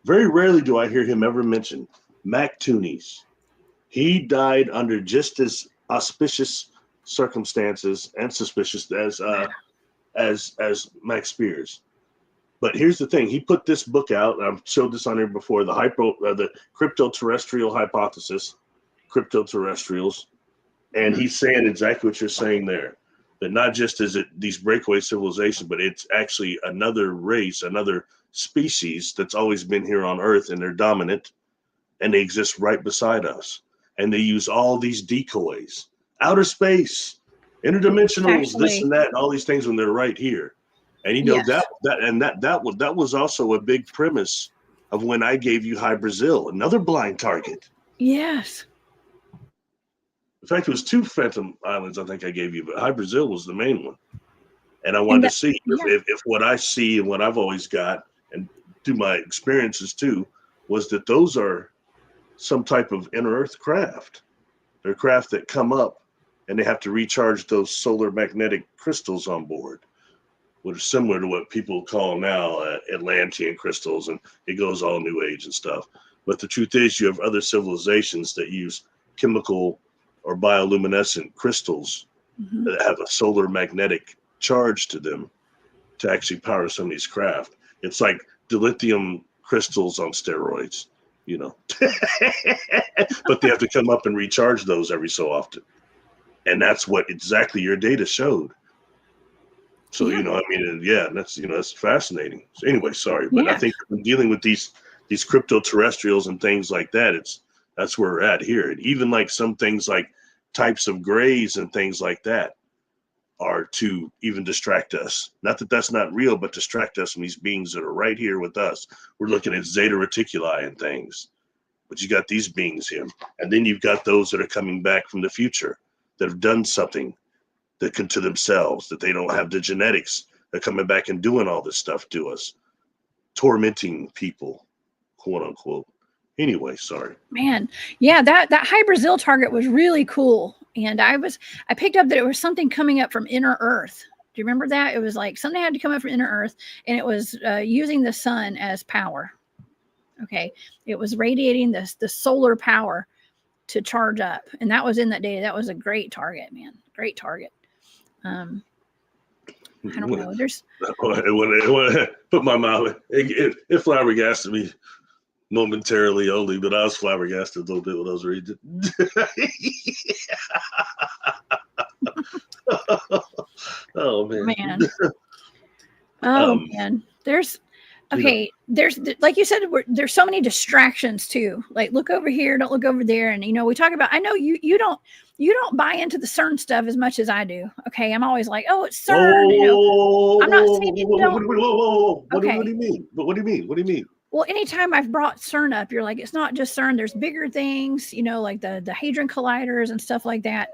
Very rarely do I hear him ever mentioned. Mac Toonies. He died under just as auspicious circumstances and suspicious as Max Spears. But here's the thing: he put this book out, and I've showed this on here before. The crypto-terrestrial hypothesis, crypto-terrestrials, and he's saying exactly what you're saying there. That not just is it these breakaway civilizations, but it's actually another race, another species that's always been here on Earth, and they're dominant, and they exist right beside us, and they use all these decoys, outer space, interdimensionals, this and that, and all these things when they're right here. And that was also a big premise of when I gave you High Brazil, another blind target. Yes. In fact, it was 2 Phantom Islands I think I gave you, but High Brazil was the main one. And I wanted to see if what I see and what I've always got, and through my experiences too, was that those are some type of inner Earth craft. They're craft that come up and they have to recharge those solar magnetic crystals on board, which are similar to what people call now Atlantean crystals, and it goes all New Age and stuff. But the truth is, you have other civilizations that use chemical or bioluminescent crystals that have a solar magnetic charge to them to actually power some of these craft. It's like dilithium crystals on steroids, but they have to come up and recharge those every so often. And that's what exactly your data showed. So, that's fascinating. So anyway, sorry, but I think when dealing with these crypto-terrestrials and things like that, that's where we're at here. And even like some things like types of grays and things like that are to even distract us. Not that that's not real, but distract us from these beings that are right here with us. We're looking at Zeta Reticuli and things, but you got these beings here. And then you've got those that are coming back from the future that have done something that can to themselves, that they don't have the genetics. They're coming back and doing all this stuff to us, tormenting people, quote unquote. Anyway, sorry. Man, yeah, that High Brazil target was really cool. And I picked up that it was something coming up from inner Earth. Do you remember that? It was like something had to come up from inner Earth, and it was using the sun as power. Okay. It was radiating the solar power to charge up. And that was in that data. That was a great target, man. Great target. I don't know. There's put my mouth. It flabbergasted me momentarily only, but I was flabbergasted a little bit when I was reading it. Oh man. Man. There's like you said, there's so many distractions too. Like look over here, don't look over there. And we talk about, I know you don't buy into the CERN stuff as much as I do. Okay. I'm always like, oh, it's CERN. I'm not saying you don't. What do you mean? But what do you mean? Well, anytime I've brought CERN up, you're like, it's not just CERN. There's bigger things, like the Hadron Colliders and stuff like that.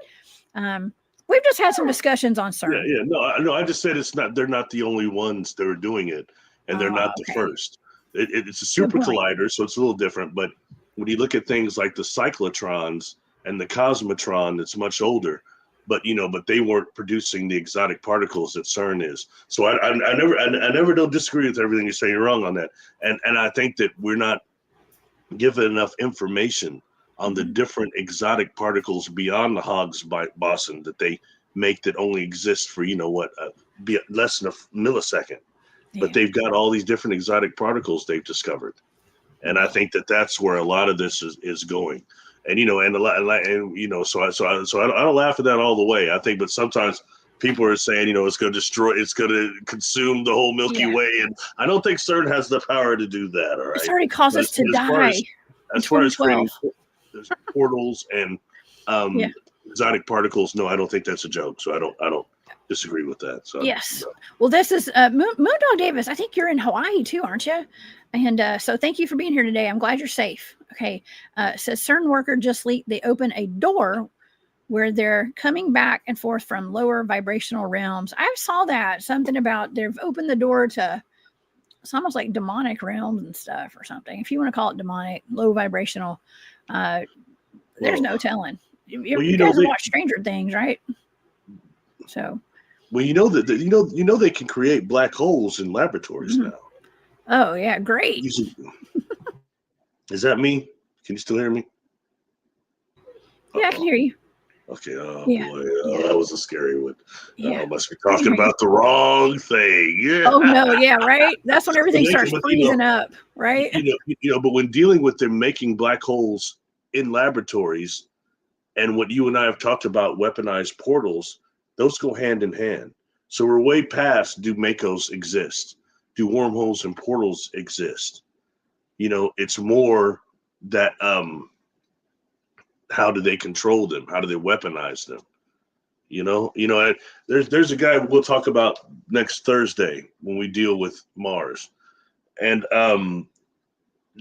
We've just had some discussions on CERN. Yeah. No, I just said they're not the only ones that are doing it, and they're not the first. It's a super collider, so it's a little different. But when you look at things like the cyclotrons and the cosmotron, it's much older. But they weren't producing the exotic particles that CERN is. So I never don't disagree with everything you say. You're wrong on that, and I think that we're not given enough information on the different exotic particles beyond the Higgs boson that they make that only exist for less than a millisecond. Yeah. But they've got all these different exotic particles they've discovered, and I think that that's where a lot of this is going. And so I don't laugh at that all the way. I think, but sometimes people are saying, it's going to consume the whole Milky Way, and I don't think CERN has the power to do that. All right, it's already caused us to die. As far as creating portals and exotic particles, no, I don't think that's a joke. So I don't disagree with that. So yes. Well, this is Moondog Davis. I think you're in Hawaii too, aren't you? And so thank you for being here today. I'm glad you're safe. Okay. It says CERN worker just leaked they open a door where they're coming back and forth from lower vibrational realms. I saw that something about they've opened the door to it's almost like demonic realms and stuff or something. If you want to call it demonic, low vibrational, there's no telling. You guys have watched Stranger Things, right? So. Well, you know that you know they can create black holes in laboratories now. Oh yeah, great. Is that me? Can you still hear me? Yeah, I can hear you. Okay. Oh boy, that was a scary one. Yeah. Must be talking about the wrong thing. Yeah. Oh no, yeah, right. That's when everything starts freezing up, right? But when dealing with them making black holes in laboratories, and what you and I have talked about, weaponized portals, those go hand in hand. So we're way past do MACOs exist? Do wormholes and portals exist? It's more that how do they control them? How do they weaponize them? There's a guy we'll talk about next Thursday when we deal with Mars. And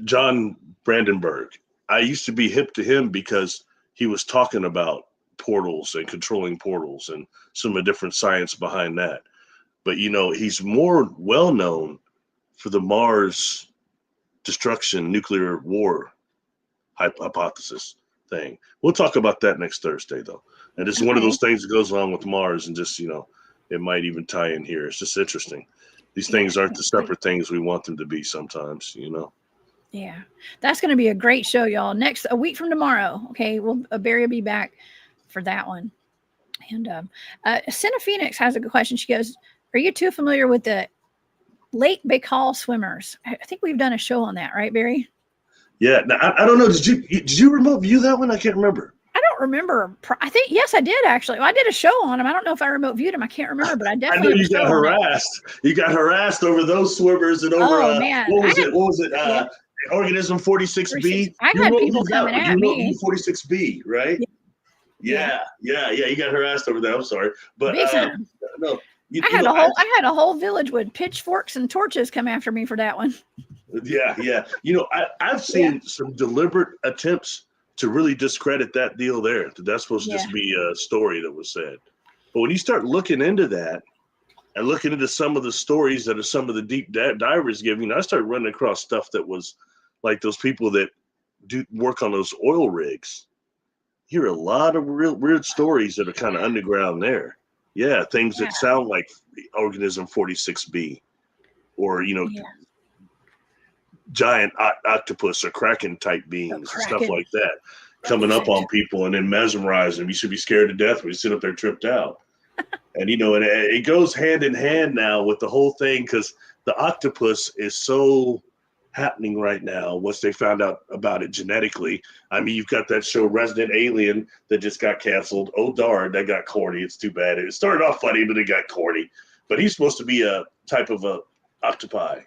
John Brandenburg, I used to be hip to him because he was talking about portals and controlling portals and some of the different science behind that. But, he's more well-known for the Mars destruction, nuclear war hypothesis thing. We'll talk about that next Thursday, though. And it's one of those things that goes along with Mars and just, it might even tie in here. It's just interesting. These things aren't the separate things we want them to be sometimes, Yeah, that's going to be a great show, y'all. A week from tomorrow. Okay, Barry will be back for that one. And Senna Phoenix has a good question. She goes, "Are you too familiar with the Lake Baikal swimmers?" I think we've done a show on that, right, Barry? Yeah. Now, I don't know. Did you remote view that one? I can't remember. I don't remember. I think yes, I did actually. Well, I did a show on them. I don't know if I remote viewed them. I can't remember, but I definitely. I know you got harassed. You got harassed over those swimmers and over. Oh man, what was it? Yeah. Organism 46B. I had people coming at me. 46B, right? Yeah. You got harassed over that. I'm sorry, but no. I had a whole village with pitchforks and torches come after me for that one. Yeah. I've seen some deliberate attempts to really discredit that deal there. That's supposed to just be a story that was said. But when you start looking into that and looking into some of the stories that are some of the deep divers giving, I started running across stuff that was like those people that do work on those oil rigs. You hear a lot of real weird stories that are kind of underground there. Yeah, things that sound like organism 46B or, giant octopus or kraken type beings and stuff like that coming up on people and then mesmerizing them. You should be scared to death when you sit up there tripped out. And, and it goes hand in hand now with the whole thing because the octopus is so happening right now once they found out about it genetically. I mean, you've got that show Resident Alien that just got canceled. Oh, darn, that got corny. It's too bad. It started off funny, but it got corny. But he's supposed to be a type of a octopi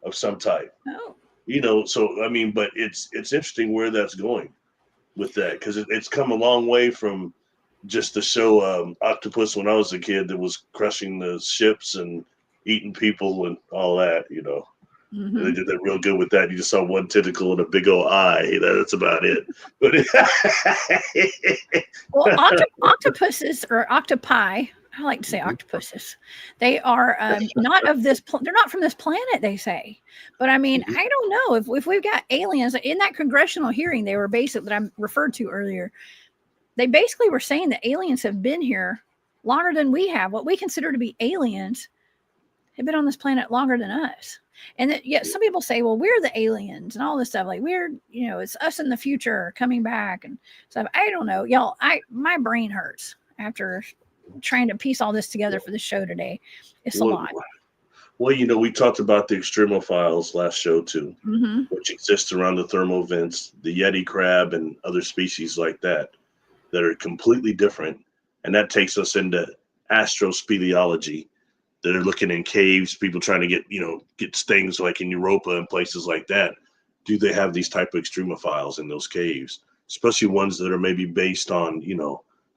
of some type. Oh. So, I mean, but it's interesting where that's going with that because it's come a long way from just the show Octopus when I was a kid that was crushing the ships and eating people and all that, Mm-hmm. They did that real good with that. You just saw one tentacle and a big old eye. That's about it. But well, octopuses or octopi, I like to say octopuses. They are not of this. They're not from this planet, they say. But I mean, I don't know if we've got aliens in that congressional hearing. They were basically that I referred to earlier. They basically were saying that aliens have been here longer than we have. What we consider to be aliens have been on this planet longer than us. And that, some people say, well, we're the aliens and all this stuff. Like it's us in the future coming back and stuff. I don't know, y'all. My brain hurts after trying to piece all this together for the show today. It's a lot. Well, we talked about the extremophiles last show too, which exists around the thermal vents, the Yeti crab and other species like that are completely different. And that takes us into astrospeleology. That are looking in caves, people trying to get things like in Europa and places like that. Do they have these type of extremophiles in those caves, especially ones that are maybe based on,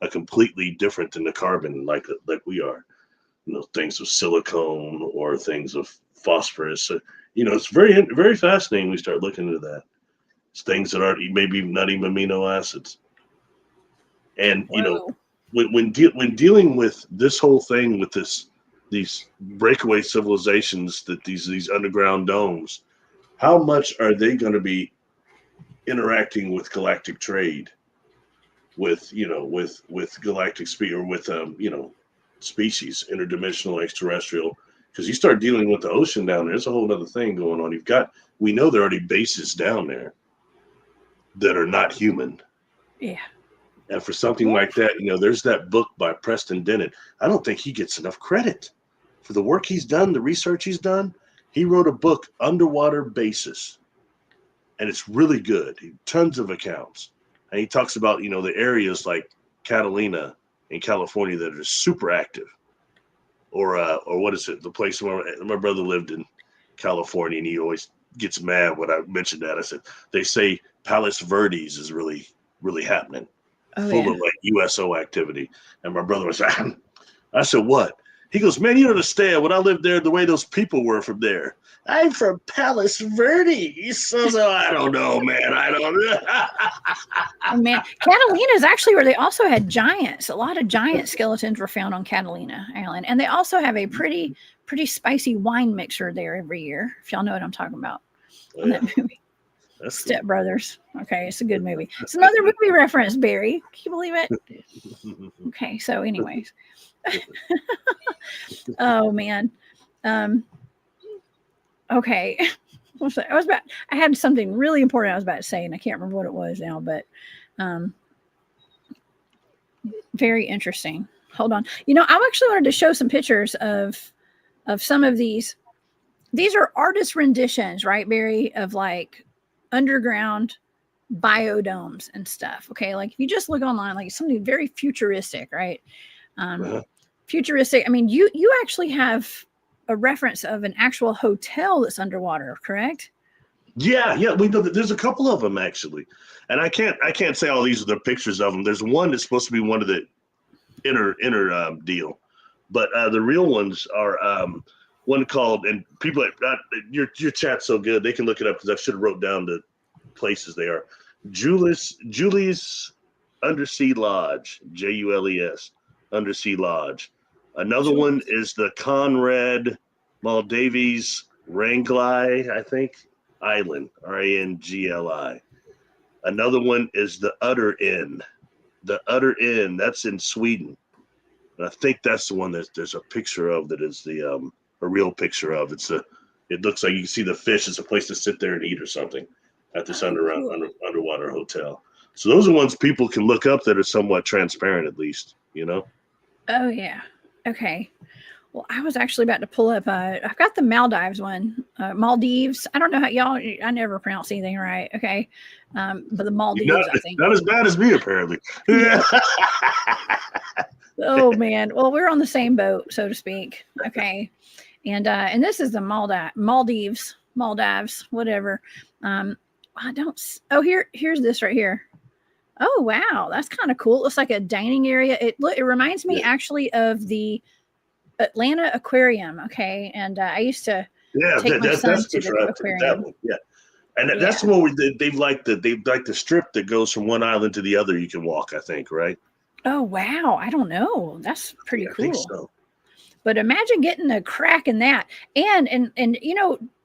a completely different than the carbon like we are? things of silicone or things of phosphorus. So, it's very, very fascinating. We start looking into that. It's things that aren't maybe not even amino acids. And Whoa. when dealing with this whole thing with these breakaway civilizations, that these underground domes, how much are they going to be interacting with galactic trade, with galactic speed, or with species, interdimensional, extraterrestrial? Because you start dealing with the ocean down there, there's a whole other thing going on. We know there are already bases down there that are not human. Yeah. And for something like that, there's that book by Preston Dennett. I don't think he gets enough credit for the work he's done, the research he's done. He wrote a book, Underwater Bases, and it's really good. Tons of accounts. And he talks about, the areas like Catalina in California that are super active. Or what is it? The place where my brother lived in California, and he always gets mad when I mentioned that. I said, they say Palos Verdes is really, really happening. Full of like USO activity. And my brother was like, I said, what? He goes, man, you don't understand. When I lived there, the way those people were from there. I'm from Palos Verdes. So I don't know, man. I don't know. Oh, man, Catalina is actually where they also had giants. A lot of giant skeletons were found on Catalina Island. And they also have a pretty spicy wine mixer there every year, if y'all know what I'm talking about. On that movie. That's Step cool. Brothers. Okay, it's a good movie. It's another movie reference, Barry. Can you believe it? Okay, so anyways. Oh man. Okay. I had something really important I was about to say, and I can't remember what it was now, but very interesting. Hold on. I actually wanted to show some pictures of some of these. These are artist renditions, right, Barry, of like underground biodomes and stuff. Okay, like if you just look online, like something very futuristic, right? Futuristic. I mean, you actually have a reference of an actual hotel that's underwater, correct? Yeah, we know that there's a couple of them actually, and I can't say all these are the pictures of them. There's one that's supposed to be one of the inner deal, but the real ones are one called, and people your chat's so good they can look it up because I should have wrote down the places they are. Julie's Undersea Lodge, Jules Undersea Lodge. Another one is the Conrad Maldives Rangli, I think, Island, Rangli. Another one is the Utter Inn. The Utter Inn, that's in Sweden. And I think that's the one that there's a picture of that is a real picture of. It looks like you can see the fish. It's a place to sit there and eat or something at this underwater hotel. So those are ones people can look up that are somewhat transparent, at least, Oh yeah. Okay. Well, I was actually about to pull up. I've got the Maldives one, Maldives. I don't know how y'all. I never pronounce anything right. Okay, but the Maldives, I think. Not as bad as me, apparently. Yeah. Oh man. Well, we're on the same boat, so to speak. Okay, and this is the Maldives, whatever. I don't. Oh, here's this right here. Oh wow, that's kind of cool. It looks like a dining area. It reminds me actually of the Atlanta Aquarium. Okay, and I used to take my son to the aquarium. That one, yeah, and that's the one where they've like the strip that goes from one island to the other. You can walk, I think, right? Oh wow, I don't know. That's pretty cool. I think so. But imagine getting a crack in that. And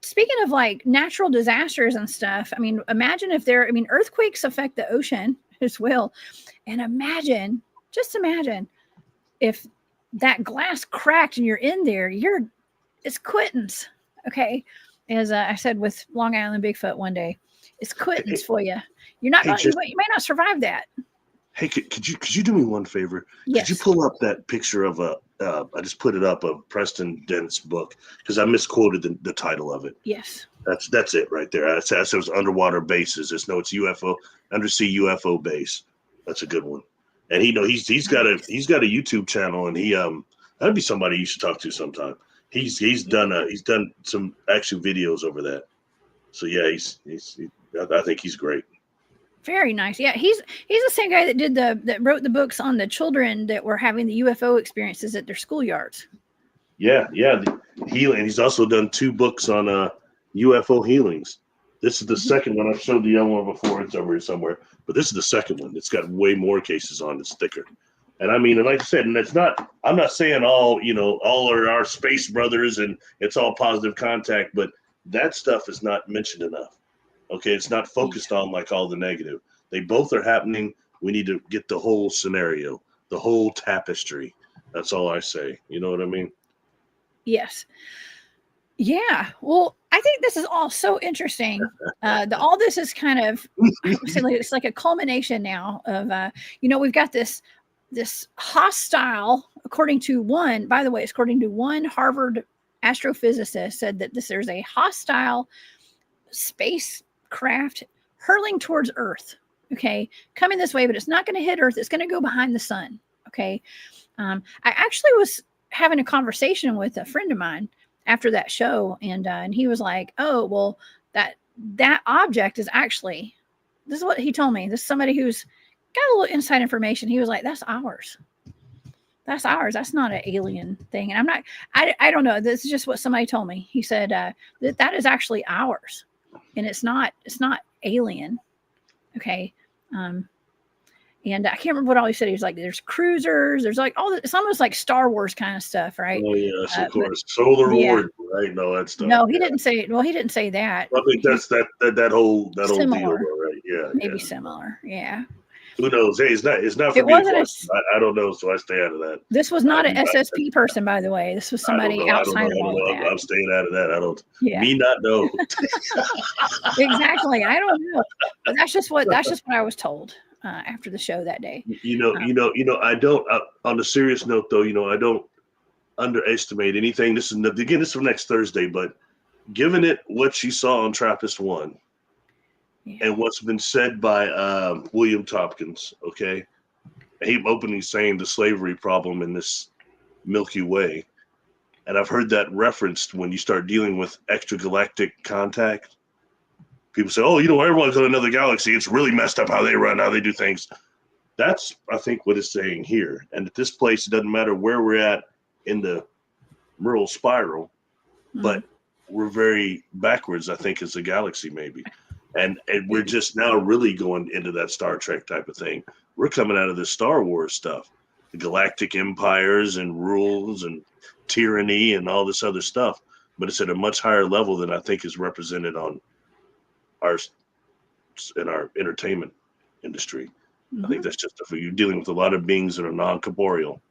speaking of like natural disasters and stuff, I mean, imagine if earthquakes affect the ocean as well. And just imagine if that glass cracked and you're in there, it's quittance. Okay. As I said with Long Island Bigfoot one day, it's quittance for you. You're not, you may not survive that. Hey, could you do me one favor? Yes. Could you pull up that picture of I just put it up, of Preston Dennett's book, because I misquoted the title of it. Yes. That's it right there. I said it was underwater bases. It's UFO, undersea UFO base. That's a good one. And he's got a YouTube channel, and that'd be somebody you should talk to sometime. He's done some action videos over that. So yeah, I think he's great. Very nice. Yeah, he's the same guy that wrote the books on the children that were having the UFO experiences at their schoolyards. Yeah, the healing. He's also done 2 books on UFO healings. This is the second one. I've showed the other one before. It's over here somewhere. But this is the second one. It's got way more cases on. It's thicker. And I mean, and like I said, and it's not, I'm not saying all are our space brothers and it's all positive contact, but that stuff is not mentioned enough. Okay. It's not focused on like all the negative. They both are happening. We need to get the whole scenario, the whole tapestry. That's all I say. You know what I mean? Yes. Yeah. Well, I think this is all so interesting. All this is kind of, it's like a culmination now of, we've got this hostile, according to one Harvard astrophysicist said that there's a hostile spacecraft hurling towards Earth. Okay. Coming this way, but it's not going to hit Earth. It's going to go behind the sun. Okay. I actually was having a conversation with a friend of mine after that show, and he was like, "Oh, well, that object is actually." This is what he told me. This is somebody who's got a little inside information. He was like, "That's ours. That's ours. That's not an alien thing." And I don't know. This is just what somebody told me. He said that is actually ours, and it's not alien. Okay. And I can't remember what all he said. He was like, "There's cruisers. There's like all. It's almost like Star Wars kind of stuff, right?" Oh yes, of course. Solar War, right? No, that stuff. No, he didn't say. Well, he didn't say that. I think that's that whole similar. deal, right? Yeah, maybe similar. Yeah. Who knows? Hey, it's not for me. I don't know, so I stay out of that. This was not an SSP person, by the way. This was somebody outside of all of that. I'm staying out of that. I don't. Yeah. Me not know. Exactly. I don't know. But that's just what I was told after the show that day. I don't. On a serious note, though, I don't underestimate anything. This is for next Thursday, but given it what she saw on TRAPPIST-1. Yeah. And what's been said by William Tompkins, okay? He openly saying the slavery problem in this Milky Way. And I've heard that referenced when you start dealing with extragalactic contact. People say, oh, everyone's in another galaxy. It's really messed up how they run, how they do things. That's, I think, what it's saying here. And at this place, it doesn't matter where we're at in the Merle spiral, but we're very backwards, I think, as a galaxy, maybe. And we're just now really going into that Star Trek type of thing. We're coming out of the Star Wars stuff, the galactic empires and rules and tyranny and all this other stuff. But it's at a much higher level than I think is represented in our entertainment industry. I think that's just you're dealing with a lot of beings that are non-corporeal,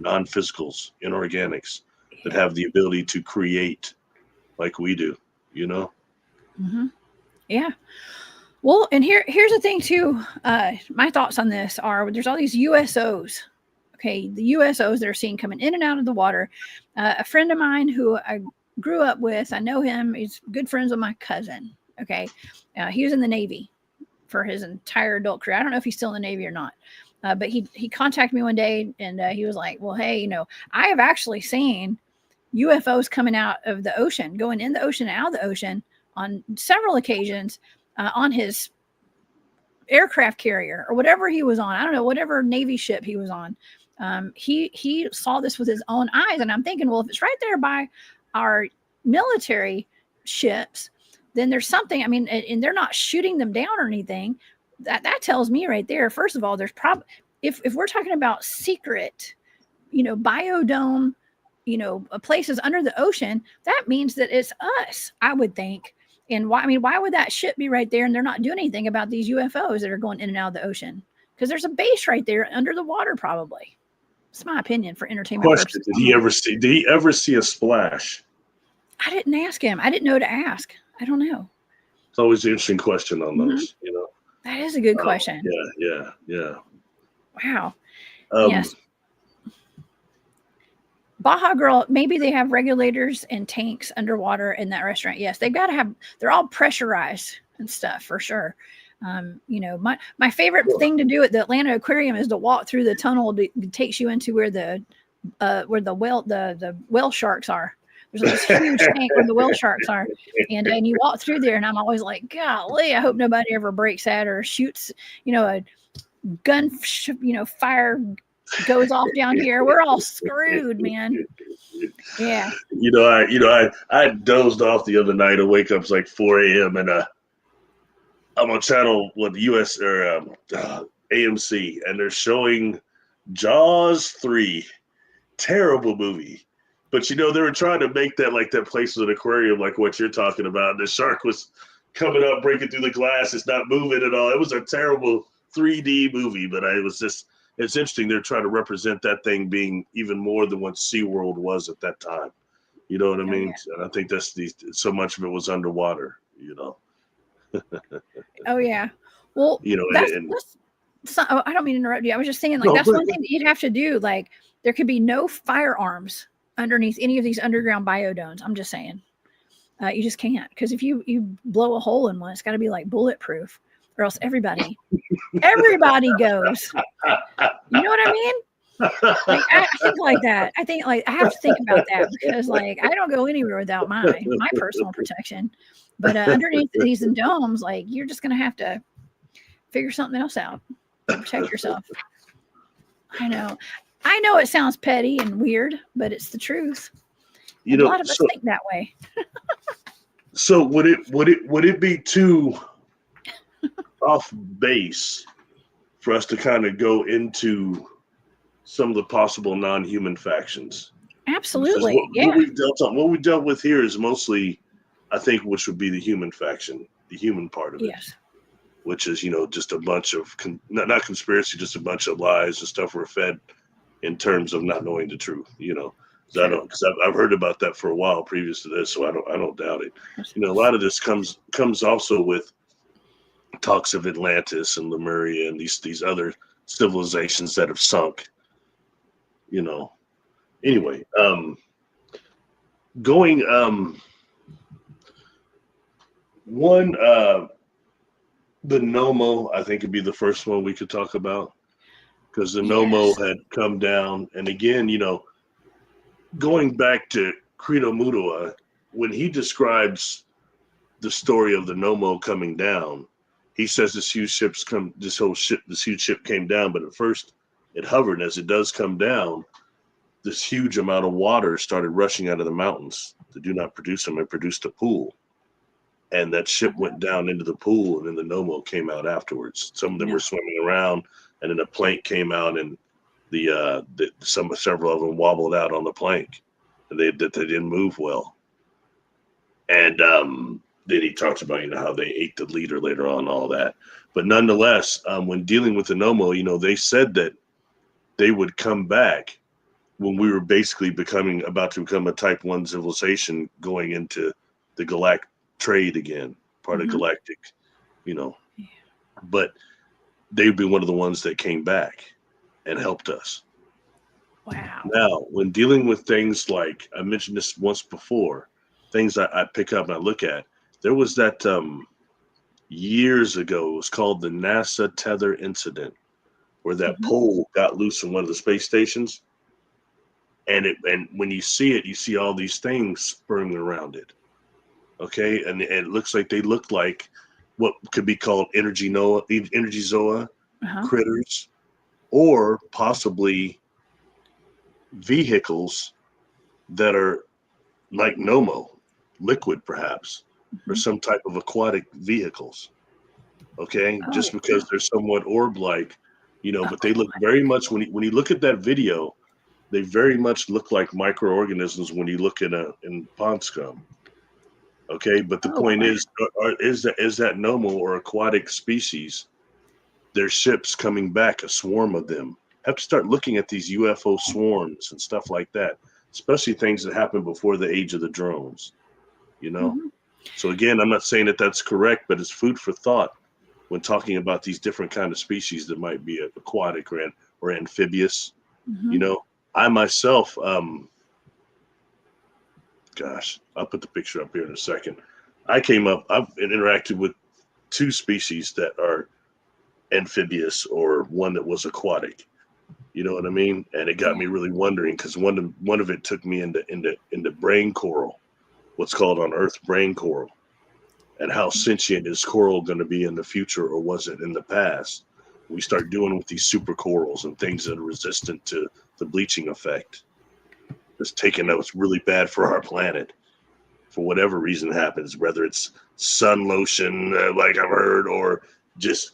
non-physicals, inorganics that have the ability to create like we do, Mm-hmm. Yeah. Well, and here's the thing too. My thoughts on this are there's all these USOs. Okay. The USOs that are seen coming in and out of the water. A friend of mine who I grew up with, I know him. He's good friends with my cousin. Okay. He was in the Navy for his entire adult career. I don't know if he's still in the Navy or not. But he contacted me one day and he was like, well, hey, I have actually seen UFOs coming out of the ocean, going in the ocean and out of the ocean on several occasions on his aircraft carrier or whatever he was on. I don't know, whatever Navy ship he was on. He saw this with his own eyes. And I'm thinking, well, if it's right there by our military ships, then there's something, and they're not shooting them down or anything. That tells me right there, first of all, there's probably, if we're talking about secret, biodome, places under the ocean, that means that it's us, I would think. And why would that ship be right there and they're not doing anything about these UFOs that are going in and out of the ocean? Because there's a base right there under the water, probably. It's my opinion for entertainment purposes. Did he ever see a splash? I didn't ask him. I didn't know to ask. I don't know. It's always an interesting question on those, That is a good question. Yeah. Wow. Yes. Baja Girl, maybe they have regulators and tanks underwater in that restaurant. Yes, they've got to have, they're all pressurized and stuff for sure. My favorite thing to do at the Atlanta Aquarium is to walk through the tunnel that takes you into where the whale sharks are. There's this huge tank where the whale sharks are, and you walk through there, and I'm always like, golly, I hope nobody ever breaks that or shoots, a gun, fire goes off down here, we're all screwed, man. Yeah. I dozed off the other night. I wake up, it's like 4 a.m. and I'm on channel with US or AMC, and they're showing Jaws 3. Terrible movie. But they were trying to make that like that place with an aquarium, like what you're talking about. The shark was coming up, breaking through the glass. It's not moving at all. It was a terrible 3D movie, but it's interesting. They're trying to represent that thing being even more than what SeaWorld was at that time. You know what I mean? Yeah. And I think so much of it was underwater, Oh yeah. Well, I don't mean to interrupt you. I was just saying, like, that's one thing that you'd have to do. Like, there could be no firearms underneath any of these underground biodomes. I'm just saying. You just can't, because if you blow a hole in one, it's got to be like bulletproof, or else everybody goes. You know what I mean? Like, I think like that. I think like I have to think about that, because like I don't go anywhere without my personal protection. But underneath these domes, like, you're just gonna have to figure something else out to protect yourself. I know it sounds petty and weird, but it's the truth. A lot of us think that way. So would it be too off base for us to kind of go into some of the possible non-human factions? Absolutely. What we've dealt with here is mostly, I think, which would be the human faction, the human part of it. Yes. Which is, just a bunch of, not conspiracy, just a bunch of lies and stuff we're fed in terms of not knowing the truth, because I've heard about that for a while previous to this, so I don't doubt it. A lot of this comes also with talks of Atlantis and Lemuria and these other civilizations that have sunk. Anyway, the Nomo, I think, would be the first one we could talk about, because the Nomo had come down. And again, going back to Credo Mutua, when he describes the story of the Nomo coming down, he says this huge ship came down, but at first it hovered. And as it does come down, this huge amount of water started rushing out of the mountains that do not produce them and produced a pool. And that ship went down into the pool, and then the Nomo came out afterwards. Some of them were swimming around, and then a plank came out, and several of them wobbled out on the plank, and they didn't move well. And then he talks about how they ate the leader later on, all that. But nonetheless, when dealing with the Nomo, they said that they would come back when we were basically about to become a Type 1 civilization, going into the galactic trade again, part of galactic, but they'd be one of the ones that came back and helped us. Wow. Now, when dealing with things like, I mentioned this once before, things I pick up and I look at, there was that years ago, it was called the NASA tether incident, where that pole got loose from one of the space stations. And when you see it, you see all these things spurring around it. Okay, and it looks like they look like what could be called energy zoa critters, or possibly vehicles that are like Nomo, liquid perhaps, or some type of aquatic vehicles. Okay, just because they're somewhat orb-like, but they look very much, when you look at that video, they very much look like microorganisms when you look in pond scum. Okay, but the point is that Nomo or aquatic species, their ships coming back, a swarm of them. Have to start looking at these UFO swarms and stuff like that, especially things that happened before the age of the drones. So again, I'm not saying that that's correct, but it's food for thought when talking about these different kind of species that might be aquatic or amphibious. I myself, gosh, I'll put the picture up here in a second. I've interacted with 2 species that are amphibious, or one that was aquatic. You know what I mean? And it got me really wondering, because one of it took me into brain coral, what's called on Earth brain coral, and how sentient is coral going to be in the future, or was it in the past? We start doing with these super corals and things that are resistant to the bleaching effect. It's taking out what's really bad for our planet for whatever reason happens, whether it's sun lotion, like I've heard, or just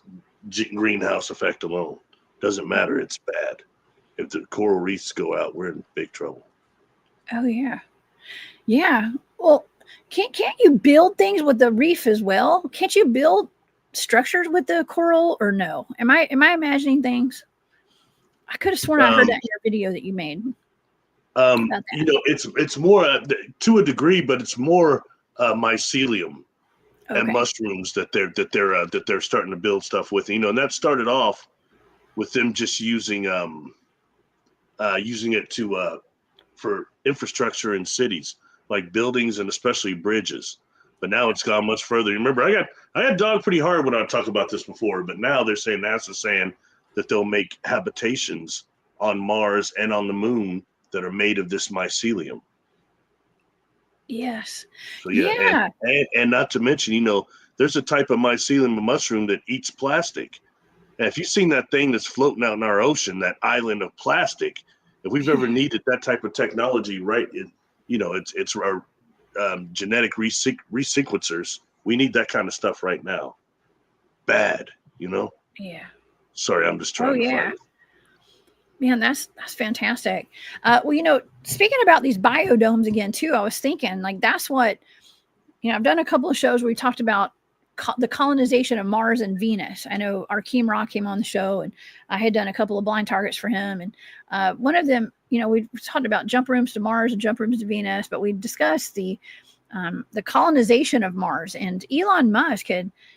greenhouse effect alone. Doesn't matter. It's bad. If the coral reefs go out, we're in big trouble. Oh yeah. Yeah. Well, can't you build things with the reef as well? Can't you build structures with the coral, or no? Am I imagining things? I could have sworn I heard that in your video that you made. You know, it's more to a degree, but it's more mycelium and mushrooms that they're starting to build stuff with. You know, and that started off with them just using it to for infrastructure in cities, like buildings and especially bridges. But now it's gone much further. Remember, I got dogged pretty hard when I talked about this before, but now they're saying NASA's saying that they'll make habitations on Mars and on the moon that are made of this mycelium. Yes. So yeah. And not to mention, you know, there's a type of mycelium mushroom that eats plastic. And if you've seen that thing that's floating out in our ocean, that island of plastic, if we've ever needed that type of technology, right? You know, it's our genetic resequencers. We need that kind of stuff right now. Bad, you know? Yeah. Sorry, I'm just trying to find it. Man, that's fantastic. Well, you know, speaking about these biodomes again, too, I was thinking, like, that's what, you know, I've done a couple of shows where we talked about the colonization of Mars and Venus. I know Arkeem Ra came on the show, and I had done a couple of blind targets for him. And one of them, you know, we talked about jump rooms to Mars and jump rooms to Venus, but we discussed the colonization of Mars. And Elon Musk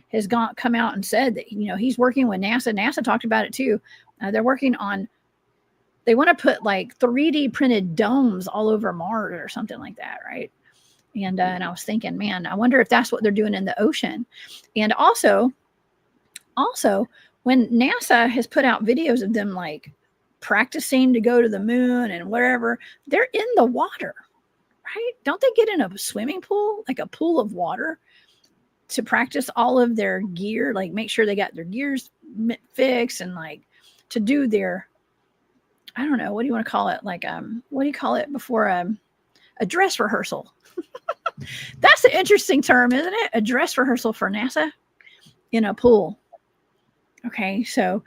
has come out and said that, you know, he's working with NASA. NASA talked about it too. They're working on, they want to put like 3D printed domes all over Mars or something like that, right? And I was thinking, man, I wonder if that's what they're doing in the ocean. And also, when NASA has put out videos of them like practicing to go to the moon and wherever, they're in the water, right? Don't they get in a swimming pool, like a pool of water, to practice all of their gear, like make sure they got their gears fixed, and like to do their, I don't know, what do you want to call it? Like, what do you call it before a dress rehearsal? That's an interesting term, isn't it? A dress rehearsal for NASA in a pool. Okay, so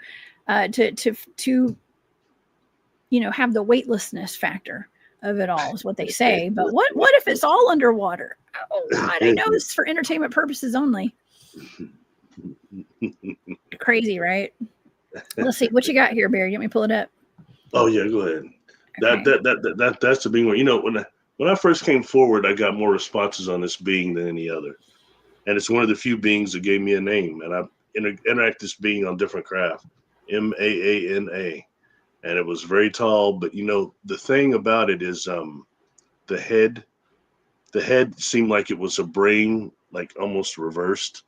to you know, have the weightlessness factor of it all is what they say. But what if it's all underwater? Oh God, I know this is for entertainment purposes only. Crazy, right? Let's see what you got here, Barry. You want me to pull it up? Oh yeah, go ahead. Okay. That's the being where, you know, when I first came forward, I got more responses on this being than any other, and it's one of the few beings that gave me a name, and I interact this being on different craft, MAANA, and it was very tall. But you know, the thing about it is, the head seemed like it was a brain, like almost reversed,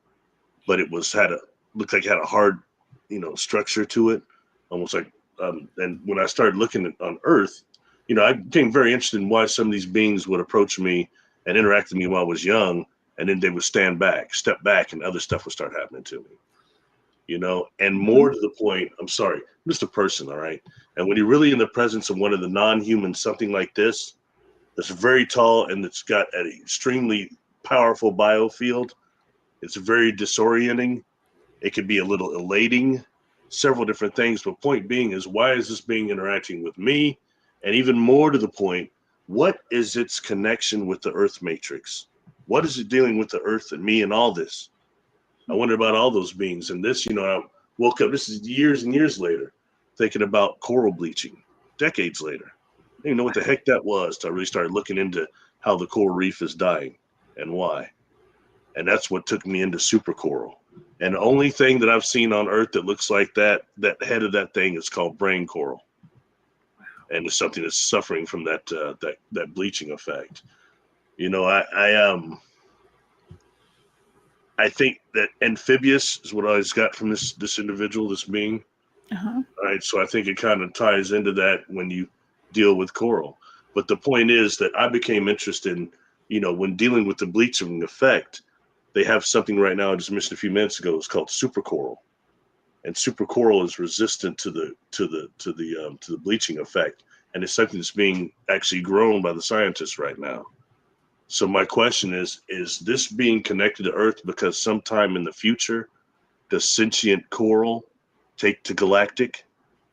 but it looked like it had a hard, you know, structure to it, almost like. And when I started looking on Earth, you know, I became very interested in why some of these beings would approach me and interact with me while I was young, and then they would step back, and other stuff would start happening to me. You know, and more to the point, I'm sorry, I'm just a person, all right? And when you're really in the presence of one of the non-humans, something like this, that's very tall and it's got an extremely powerful biofield, it's very disorienting. It could be a little elating, several different things. But point being is, why is this being interacting with me? And even more to the point, what is its connection with the Earth matrix? What is it dealing with the Earth and me and all this? I wonder about all those beings. And this, you know, I woke up, this is years and years later, thinking about coral bleaching, decades later. I didn't know what the heck that was till I really started looking into how the coral reef is dying and why. And that's what took me into super coral. And the only thing that I've seen on Earth that looks like that head of that thing is called brain coral. And it's something that's suffering from that bleaching effect. You know, I think that amphibious is what I always got from this individual, this being. Uh-huh. All right, so I think it kind of ties into that when you deal with coral. But the point is that I became interested in, you know, when dealing with the bleaching effect, they have something right now I just mentioned a few minutes ago. It's called super coral. and supercoral is resistant to the bleaching effect, and it's something that's being actually grown by the scientists right now. So my question is this being connected to Earth because sometime in the future, does sentient coral take to galactic,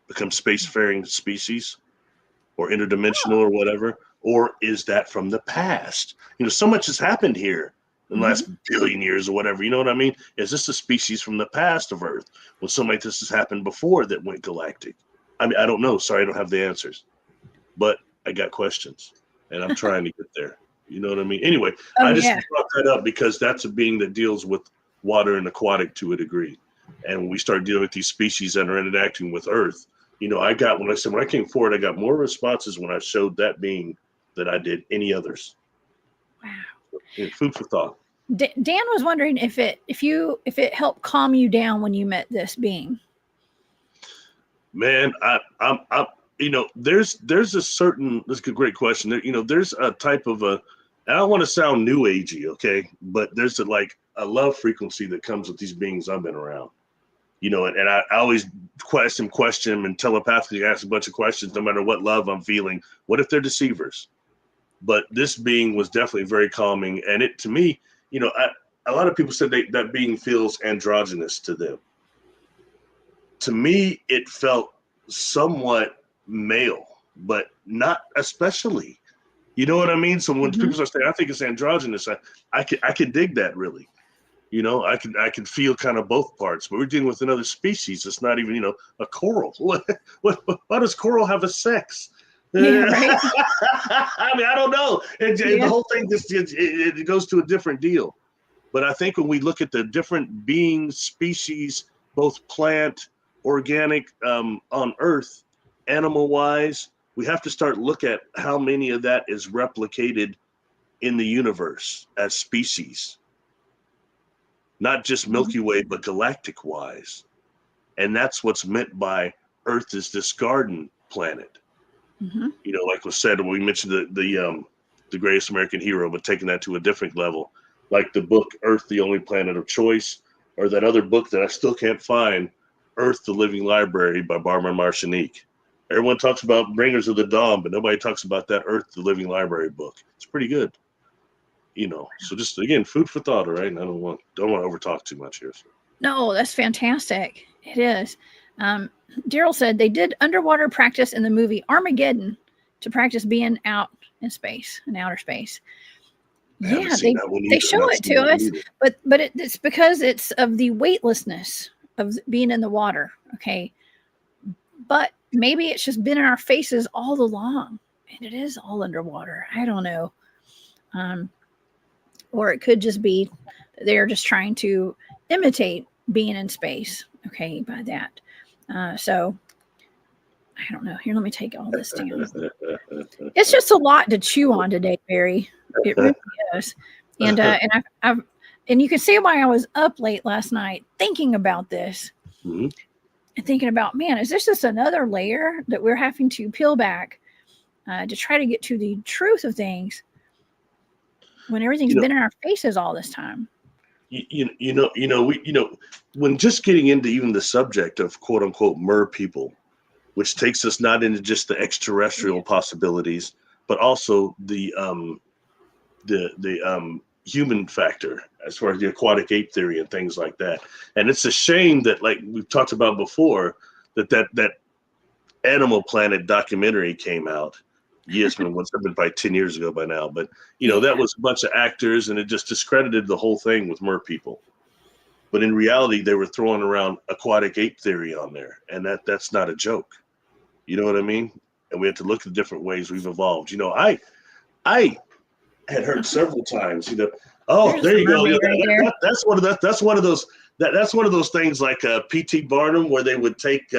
become spacefaring species, or interdimensional or whatever? Or is that from the past? So much has happened here in the last billion years or whatever. You know what I mean? Is this a species from the past of Earth when something like this has happened before that went galactic? I mean, I don't know. Sorry, I don't have the answers. But I got questions, and I'm trying to get there. You know what I mean? Anyway, I just brought that up because that's a being that deals with water and aquatic to a degree. And when we start dealing with these species that are interacting with Earth, when I came forward, I got more responses when I showed that being than I did any others. Wow. Food for thought. Dan was wondering if it helped calm you down when you met this being. Man, I'm there's a certain, that's a great question. There's a type of I don't want to sound new agey, okay, but there's a love frequency that comes with these beings I've been around. And I always question them and telepathically ask a bunch of questions, no matter what love I'm feeling. What if they're deceivers? But this being was definitely very calming. And it, to me, a lot of people said that being feels androgynous to them. To me, it felt somewhat male, but not especially. You know what I mean? So when people start saying, I think it's androgynous, I can dig that, really. I can feel kind of both parts, but we're dealing with another species. It's not even, a coral. Why does coral have a sex? Yeah, right? I mean, I don't know. The whole thing just it goes to a different deal. But I think when we look at the different beings, species, both plant, organic, on Earth, animal-wise, we have to start look at how many of that is replicated in the universe as species. Not just Milky Way, but galactic wise. And that's what's meant by Earth is this garden planet. Like was said, we mentioned the greatest American hero, but taking that to a different level, like the book Earth, the Only Planet of Choice, or that other book that I still can't find, Earth, the Living Library by Barbara Martinique. Everyone talks about Bringers of the Dawn, but nobody talks about that Earth, the Living Library book. It's pretty good. So just again, food for thought, all right? And I don't want to overtalk too much here. So. No, that's fantastic. It is. Daryl said they did underwater practice in the movie Armageddon to practice being out in space, in outer space. Yeah, they show it to us, but it's because it's of the weightlessness of being in the water. Okay, but maybe it's just been in our faces all along, and it is all underwater. I don't know. Or it could just be they're just trying to imitate being in space. Okay, by that. So I don't know. Here, let me take all this down. It's just a lot to chew on today, Barry. It really is. And and you can see why I was up late last night thinking about this. And thinking about, man, is this just another layer that we're having to peel back to try to get to the truth of things when everything's been in our faces all this time? When just getting into even the subject of quote unquote mer people, which takes us not into just the extraterrestrial possibilities, but also the human factor as far as the aquatic ape theory and things like that. And it's a shame that, like we've talked about before, that Animal Planet documentary came out. Yes, been probably 10 years ago by now, but that was a bunch of actors, and it just discredited the whole thing with mer people. But in reality, they were throwing around aquatic ape theory on there, and that's not a joke. You know what I mean? And we have to look at different ways we've evolved. I had heard several times. Oh, there you go. That's one of those things like P.T. Barnum, where they would take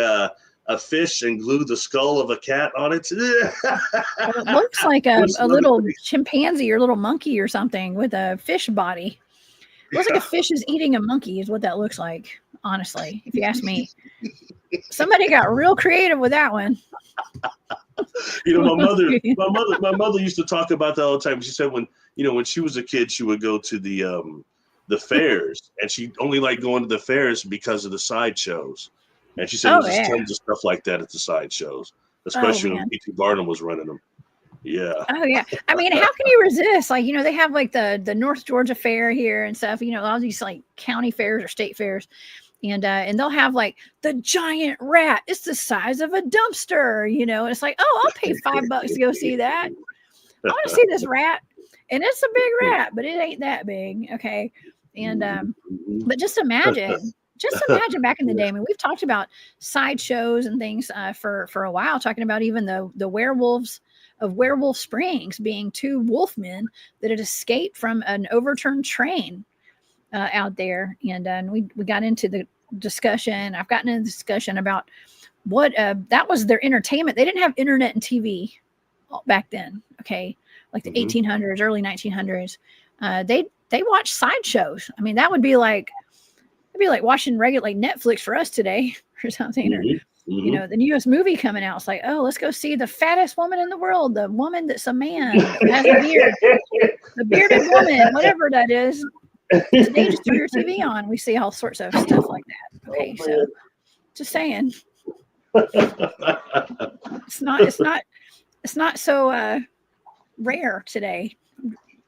a fish and glue the skull of a cat on it. It looks like a little chimpanzee or little monkey or something with a fish body. It looks like a fish is eating a monkey is what that looks like, honestly, if you ask me. Somebody got real creative with that one. My mother used to talk about that all the time. She said when she was a kid, she would go to the fairs, and she only liked going to the fairs because of the sideshows. And she said it Oh was just yeah. tons of stuff like that at the sideshows, Oh especially when man. P.T. Barnum was running them. Yeah. Oh yeah. I mean, how can you resist? Like, they have like the North Georgia Fair here and stuff, all these like county fairs or state fairs. And they'll have like the giant rat. It's the size of a dumpster, and it's like, oh, I'll pay $5 to go see that. I want to see this rat. And it's a big rat, but it ain't that big. Okay. And but just imagine back in the day. I mean, we've talked about sideshows and things for a while, talking about even the werewolves of Werewolf Springs being two wolfmen that had escaped from an overturned train out there. And we got into the discussion. I've gotten into the discussion about what that was their entertainment. They didn't have internet and TV back then. Okay. Like the 1800s, early 1900s. They watched sideshows. I mean, that would be like, it'd be like watching regular like Netflix for us today or something. Or the newest movie coming out. It's like, oh, let's go see the fattest woman in the world, the woman that's a man that has a beard, the bearded woman, whatever that is. Today, just turn your TV on. We see all sorts of stuff like that. Okay, so just saying, it's not so rare today.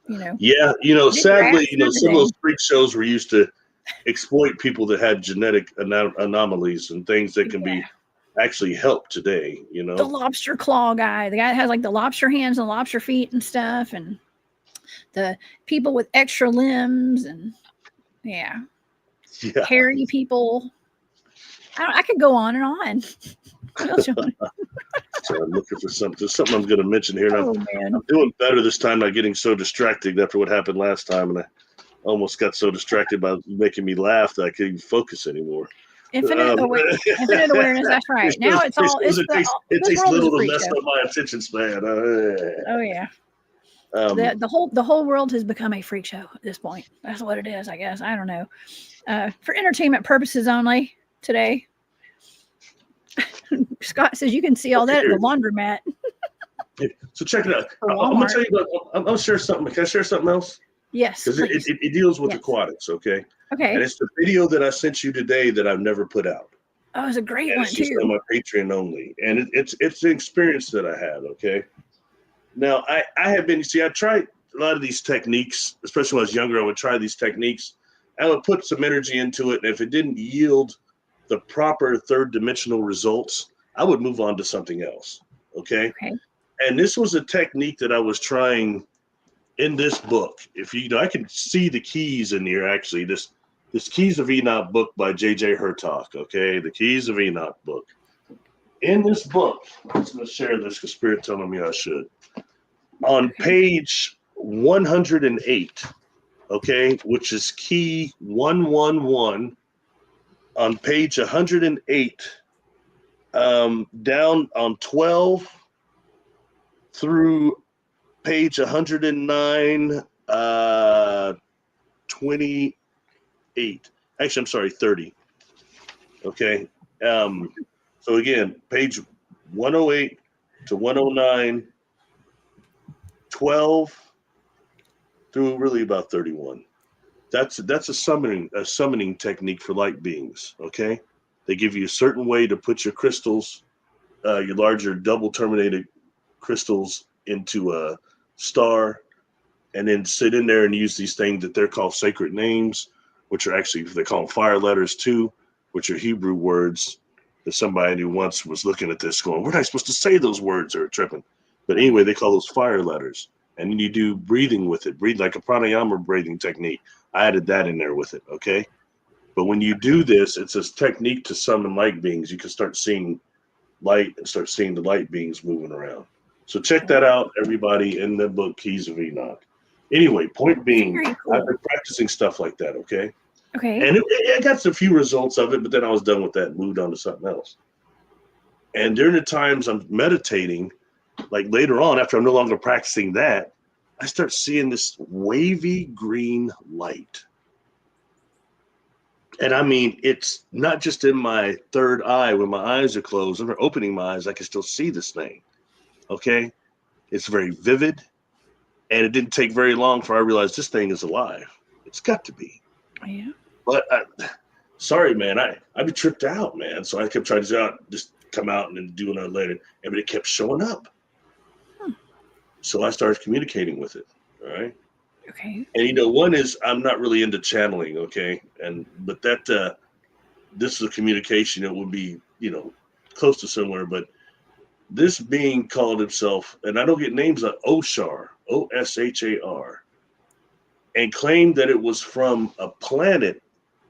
Yeah, sadly, some of those freak shows were used to exploit people that had genetic anomalies and things that can be actually helped today. The lobster claw guy, the guy that has like the lobster hands and lobster feet and stuff, and the people with extra limbs and hairy people. I could go on and on. What else you want? So I'm looking for something. There's something I'm going to mention here. And I'm doing better this time, not getting so distracted after what happened last time, and I almost got so distracted by making me laugh that I couldn't even focus anymore. Infinite awareness. That's right. Now it takes little to mess up my attention span. Oh yeah. The whole world has become a freak show at this point. That's what it is, I guess. I don't know. For entertainment purposes only today. Scott says you can see all that at the laundromat. So check it out. I'm gonna tell you about. I'm gonna share something. Can I share something else? Yes, because it deals with aquatics. Okay. Okay. And it's the video that I sent you today that I've never put out. Oh, it's a great one it's just too. on my Patreon only, and it's the experience that I had. Okay. Now I have been. See, I tried a lot of these techniques, especially when I was younger. I would try these techniques. I would put some energy into it, and if it didn't yield the proper third dimensional results, I would move on to something else. Okay. And this was a technique that I was trying in this book. If I can see the keys in here, actually, this Keys of Enoch book by J.J. Hertog. Okay. The Keys of Enoch book. In this book, I'm just going to share this because Spirit telling me I should. On page 108, okay, which is key 111, on page 108, down on 12 through page 109, 28. Actually, I'm sorry, 30. Okay. So again, page 108 to 109, 12 through really about 31. That's a summoning technique for light beings. Okay, they give you a certain way to put your crystals, your larger double terminated crystals, into a star, and then sit in there and use these things that they're called sacred names, which are actually, they call them fire letters too, which are Hebrew words. That somebody who once was looking at this going, we're not supposed to say those words or tripping. But anyway, they call those fire letters. And then you do breathing with it, breathe like a pranayama breathing technique. I added that in there with it, okay? But when you do this, it's a technique to summon light beings. You can start seeing light and start seeing the light beings moving around. So check that out, everybody, in the book Keys of Enoch. Anyway, point being, cool. I've been practicing stuff like that, okay? Okay. And I got a few results of it, but then I was done with that and moved on to something else. And during the times I'm meditating, like later on, after I'm no longer practicing that, I start seeing this wavy green light. And I mean, it's not just in my third eye when my eyes are closed. When I'm opening my eyes, I can still see this thing. Okay? It's very vivid. And it didn't take very long for I realized this thing is alive. It's got to be. Yeah. But sorry, man, I'd be tripped out, man. So I kept trying to just come out and then do another later, but it kept showing up. So I started communicating with it. All right. Okay. And one is I'm not really into channeling, okay, but that this is a communication that would be close to similar, but this being called himself, and I don't get names like Oshar, Oshar, and claimed that it was from a planet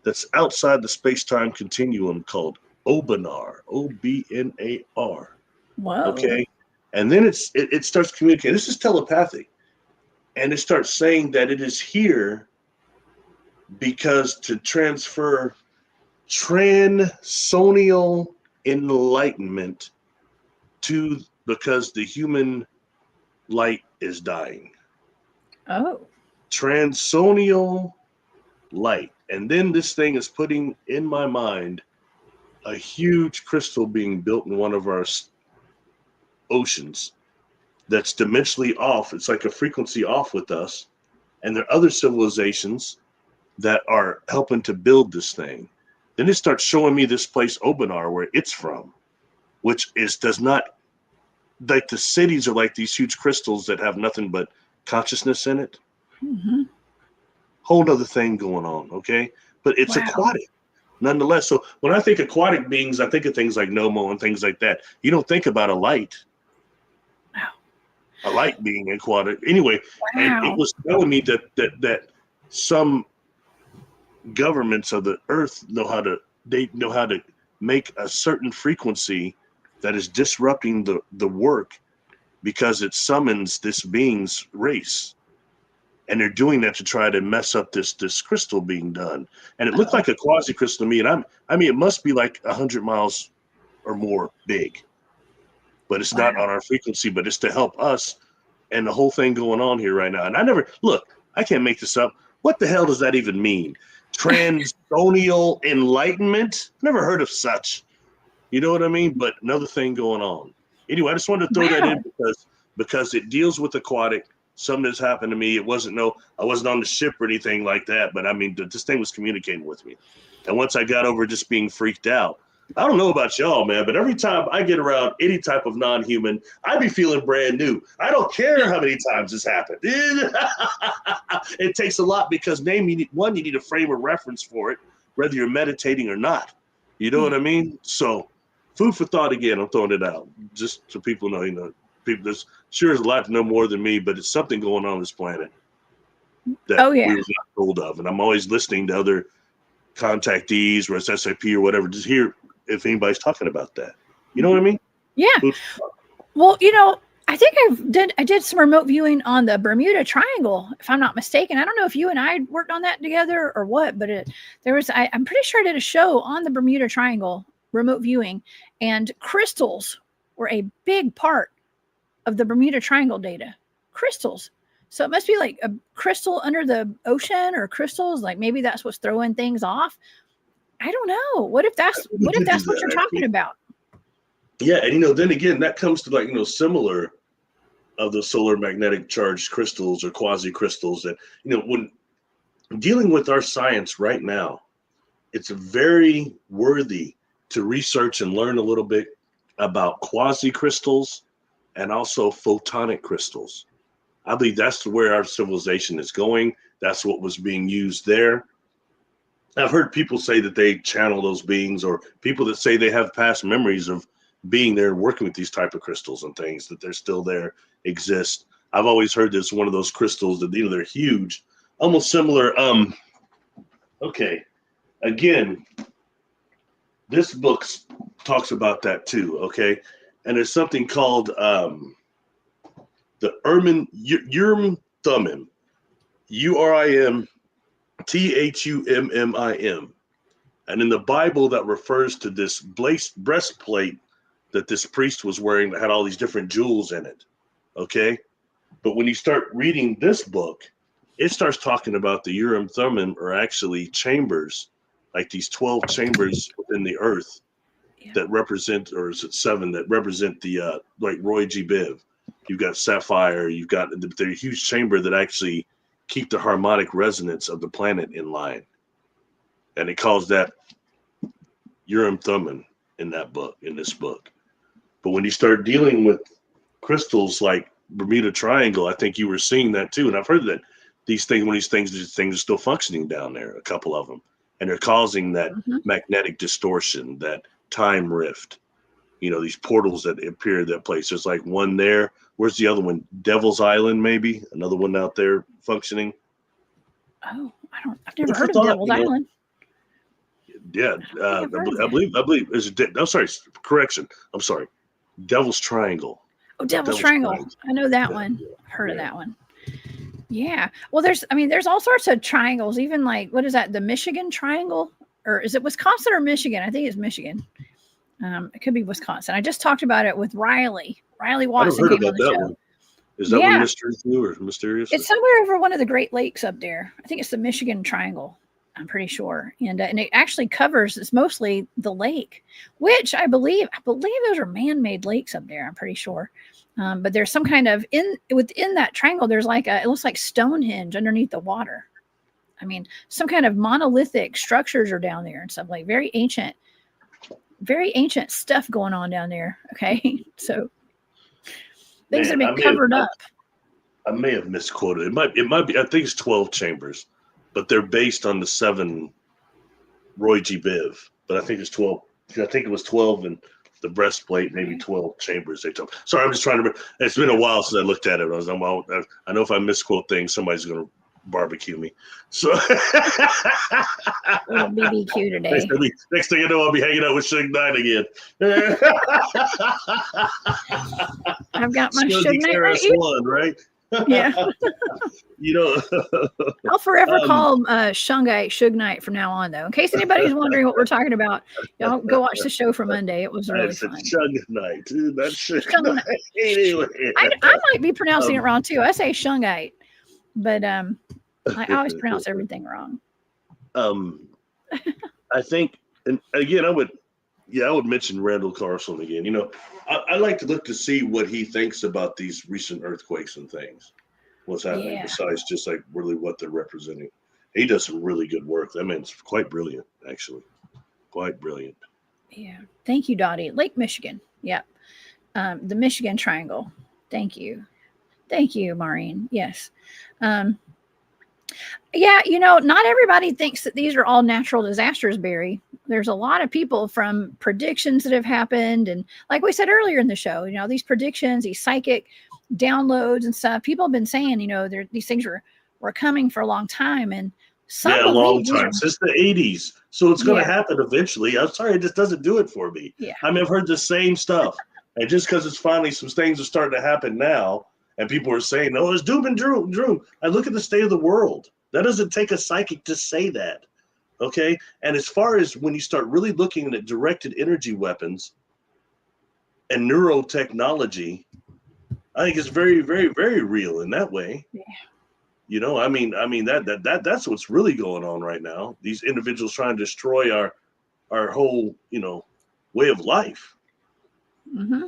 that's outside the space-time continuum called Obanar, Obnar. Whoa. Okay, and then it starts communicating. This is telepathic, and it starts saying that it is here because to transfer transonial enlightenment because the human light is dying. Oh. Transonial light. And then this thing is putting in my mind a huge crystal being built in one of our oceans that's dimensionally off. It's like a frequency off with us. And there are other civilizations that are helping to build this thing. Then it starts showing me this place, Obanar, where it's from, which does not, like the cities are like these huge crystals that have nothing but consciousness in it. Mm-hmm. Whole other thing going on, okay? But it's aquatic, nonetheless. So when I think aquatic beings, I think of things like Nomo and things like that. You don't think about a light. Wow. A light being aquatic. Anyway, and it was telling me that some governments of the earth know how to make a certain frequency that is disrupting the work because it summons this being's race. And they're doing that to try to mess up this crystal being done. And it looked like a quasi crystal to me. And it must be like 100 miles or more big, but it's not on our frequency, but it's to help us and the whole thing going on here right now. And I can't make this up. What the hell does that even mean? Transonial enlightenment? Never heard of such. You know what I mean? But another thing going on. Anyway, I just wanted to throw that in because it deals with aquatic. Something that's happened to me. I wasn't on the ship or anything like that, but this thing was communicating with me. And once I got over just being freaked out, I don't know about y'all, man, but every time I get around any type of non-human, I be feeling brand new. I don't care how many times this happened. It takes a lot because you need a frame of reference for it, whether you're meditating or not. You know what I mean? So food for thought again, I'm throwing it out just so people know, people, there's a lot to know more than me, but it's something going on this planet that we were not told of. And I'm always listening to other contactees, or SAP or whatever, just hear if anybody's talking about that. You know what I mean? Yeah. Well, I think I did some remote viewing on the Bermuda Triangle, if I'm not mistaken. I don't know if you and I worked on that together or what, but I'm pretty sure I did a show on the Bermuda Triangle remote viewing, and crystals were a big part of the Bermuda Triangle data. Crystals. So it must be like a crystal under the ocean, or crystals, like maybe that's what's throwing things off. I don't know. What if that's what you're talking about? Yeah, and then again, that comes to similar of the solar magnetic charged crystals or quasi crystals that when dealing with our science right now, it's very worthy to research and learn a little bit about quasi crystals and also photonic crystals. I believe that's where our civilization is going. That's what was being used there. I've heard people say that they channel those beings, or people that say they have past memories of being there working with these type of crystals and things, that they're still there, exist. I've always heard this one of those crystals that they're huge, almost similar. Okay, again, this book talks about that too. Okay, and there's something called the Urim Thummim, Urim Thummim. And in the Bible, that refers to this breastplate that this priest was wearing that had all these different jewels in it. Okay. But when you start reading this book, it starts talking about the Urim Thummim are actually chambers, like these 12 chambers within the earth that represent, or is it 7 that represent the, like Roy G. Biv. You've got Sapphire, you've got the huge chamber that actually keep the harmonic resonance of the planet in line. And it calls that Urim Thummim in this book. But when you start dealing with crystals like Bermuda Triangle, I think you were seeing that too. And I've heard that these things are still functioning down there, a couple of them, and they're causing that magnetic distortion, that time rift. These portals that appear at that place. There's like one there. Where's the other one? Devil's Island, maybe another one out there functioning. Oh, I've never heard of Devil's Island. Yeah, I believe. I'm sorry. Correction. I'm sorry. Devil's Triangle. Oh, Devil's Triangle. I know that one. I've heard of that one. Yeah. Well, there's all sorts of triangles. Even like, what is that? The Michigan Triangle, or is it Wisconsin or Michigan? I think it's Michigan. It could be Wisconsin. I just talked about it with Riley Watson came on the show. One. Is that one mysterious or mysterious? It's somewhere over one of the Great Lakes up there. I think it's the Michigan Triangle. I'm pretty sure, and it actually covers. It's mostly the lake, which I believe those are man-made lakes up there. I'm pretty sure, but there's some kind of within that triangle. There's like it looks like Stonehenge underneath the water. I mean, some kind of monolithic structures are down there and stuff, like very ancient stuff going on down there. Okay, so things have been covered up. I may have misquoted. It might be. I think it's 12 chambers. But they're based on the 7 Roy G. Biv. But I think it's 12. I think it was 12 in the breastplate, maybe 12 chambers. Sorry, I'm just trying to remember. It's been a while since I looked at it. I know if I misquote things, somebody's going to barbecue me. So little BBQ today. Next thing I know, I'll be hanging out with Suge Knight again. I've got my Suge Knight right here. Right? Yeah. I'll forever call Suge Knight from now on, though. In case anybody's wondering what we're talking about, y'all go watch the show for Monday. It was really fun. Suge Knight, dude. That's Suge Knight. Anyway. I might be pronouncing it wrong too. I say Shungite, but I always pronounce everything wrong. I think, and again, I would mention Randall Carlson again. I like to look to see what he thinks about these recent earthquakes and things. What's happening besides just like really what they're representing. He does some really good work. That man's quite brilliant, actually. Quite brilliant. Yeah. Thank you, Dottie. Lake Michigan. Yep. The Michigan Triangle. Thank you. Thank you, Maureen. Yes. Yeah, not everybody thinks that these are all natural disasters, Barry. There's a lot of people from predictions that have happened. And like we said earlier in the show, these predictions, these psychic downloads and stuff, people have been saying, these things were coming for a long time. And a long time, since the 80s. So it's going to happen eventually. I'm sorry, it just doesn't do it for me. Yeah. I mean, I've heard the same stuff. And just because it's finally some things are starting to happen now, and people are saying, "Oh, it's doom and doom." I look at the state of the world. That doesn't take a psychic to say that, okay? And as far as when you start really looking at directed energy weapons and neurotechnology, I think it's very, very, very real in that way. Yeah. I mean that's what's really going on right now. These individuals trying to destroy our whole, way of life. Mm-hmm.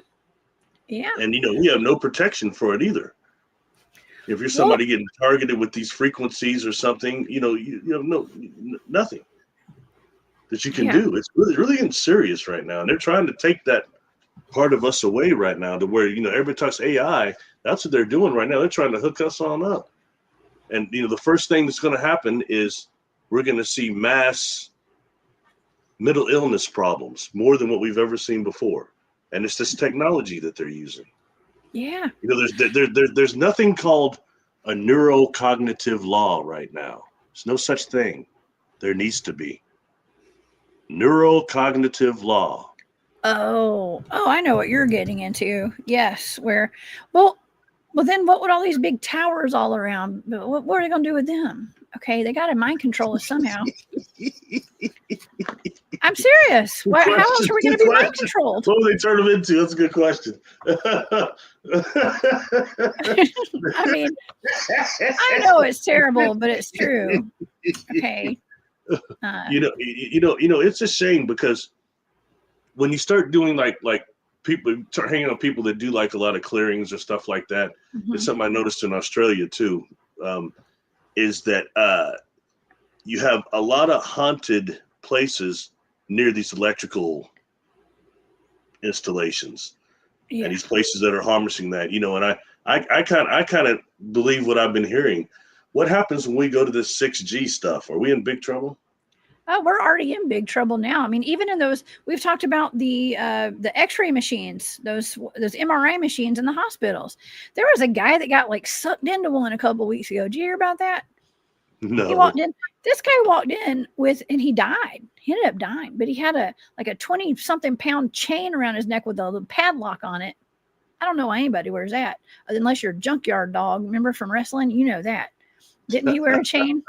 Yeah. And we have no protection for it either. If you're somebody getting targeted with these frequencies or something, you have nothing that you can do. It's really getting serious right now. And they're trying to take that part of us away right now to where, everybody talks AI. That's what they're doing right now. They're trying to hook us on up. And, the first thing that's going to happen is we're going to see mass mental illness problems more than what we've ever seen before. And it's this technology that they're using. Yeah. There's nothing called a neurocognitive law right now. There's no such thing. There needs to be. Neurocognitive law. Oh, I know what you're getting into. Yes. Well, then what would all these big towers all around, what are they going to do with them? Okay, they got to mind control us somehow. I'm serious. How else are we going to be mind controlled? What will they turn them into? That's a good question. I mean, I know it's terrible, but it's true. Okay. It's a shame because when you start doing like people start hanging out people that do like a lot of clearings or stuff like that, it's something I noticed in Australia too. Is that you have a lot of haunted places near these electrical installations Yeah. and these places that are harnessing that, you know, and I kind of believe what I've been hearing. What happens when we go to this 6G stuff? Are we in big trouble? Oh, we're already in big trouble now. I mean, even in those, we've talked about the X-ray machines, those MRI machines in the hospitals. There was a guy that got like sucked into one a couple of weeks ago. Did you hear about that? No. He walked in. This guy walked in and he died. He ended up dying, but he had a 20-something pound chain around his neck with a padlock on it. I don't know why anybody wears that, unless you're a junkyard dog. Remember from wrestling? You know that. Didn't he wear a chain?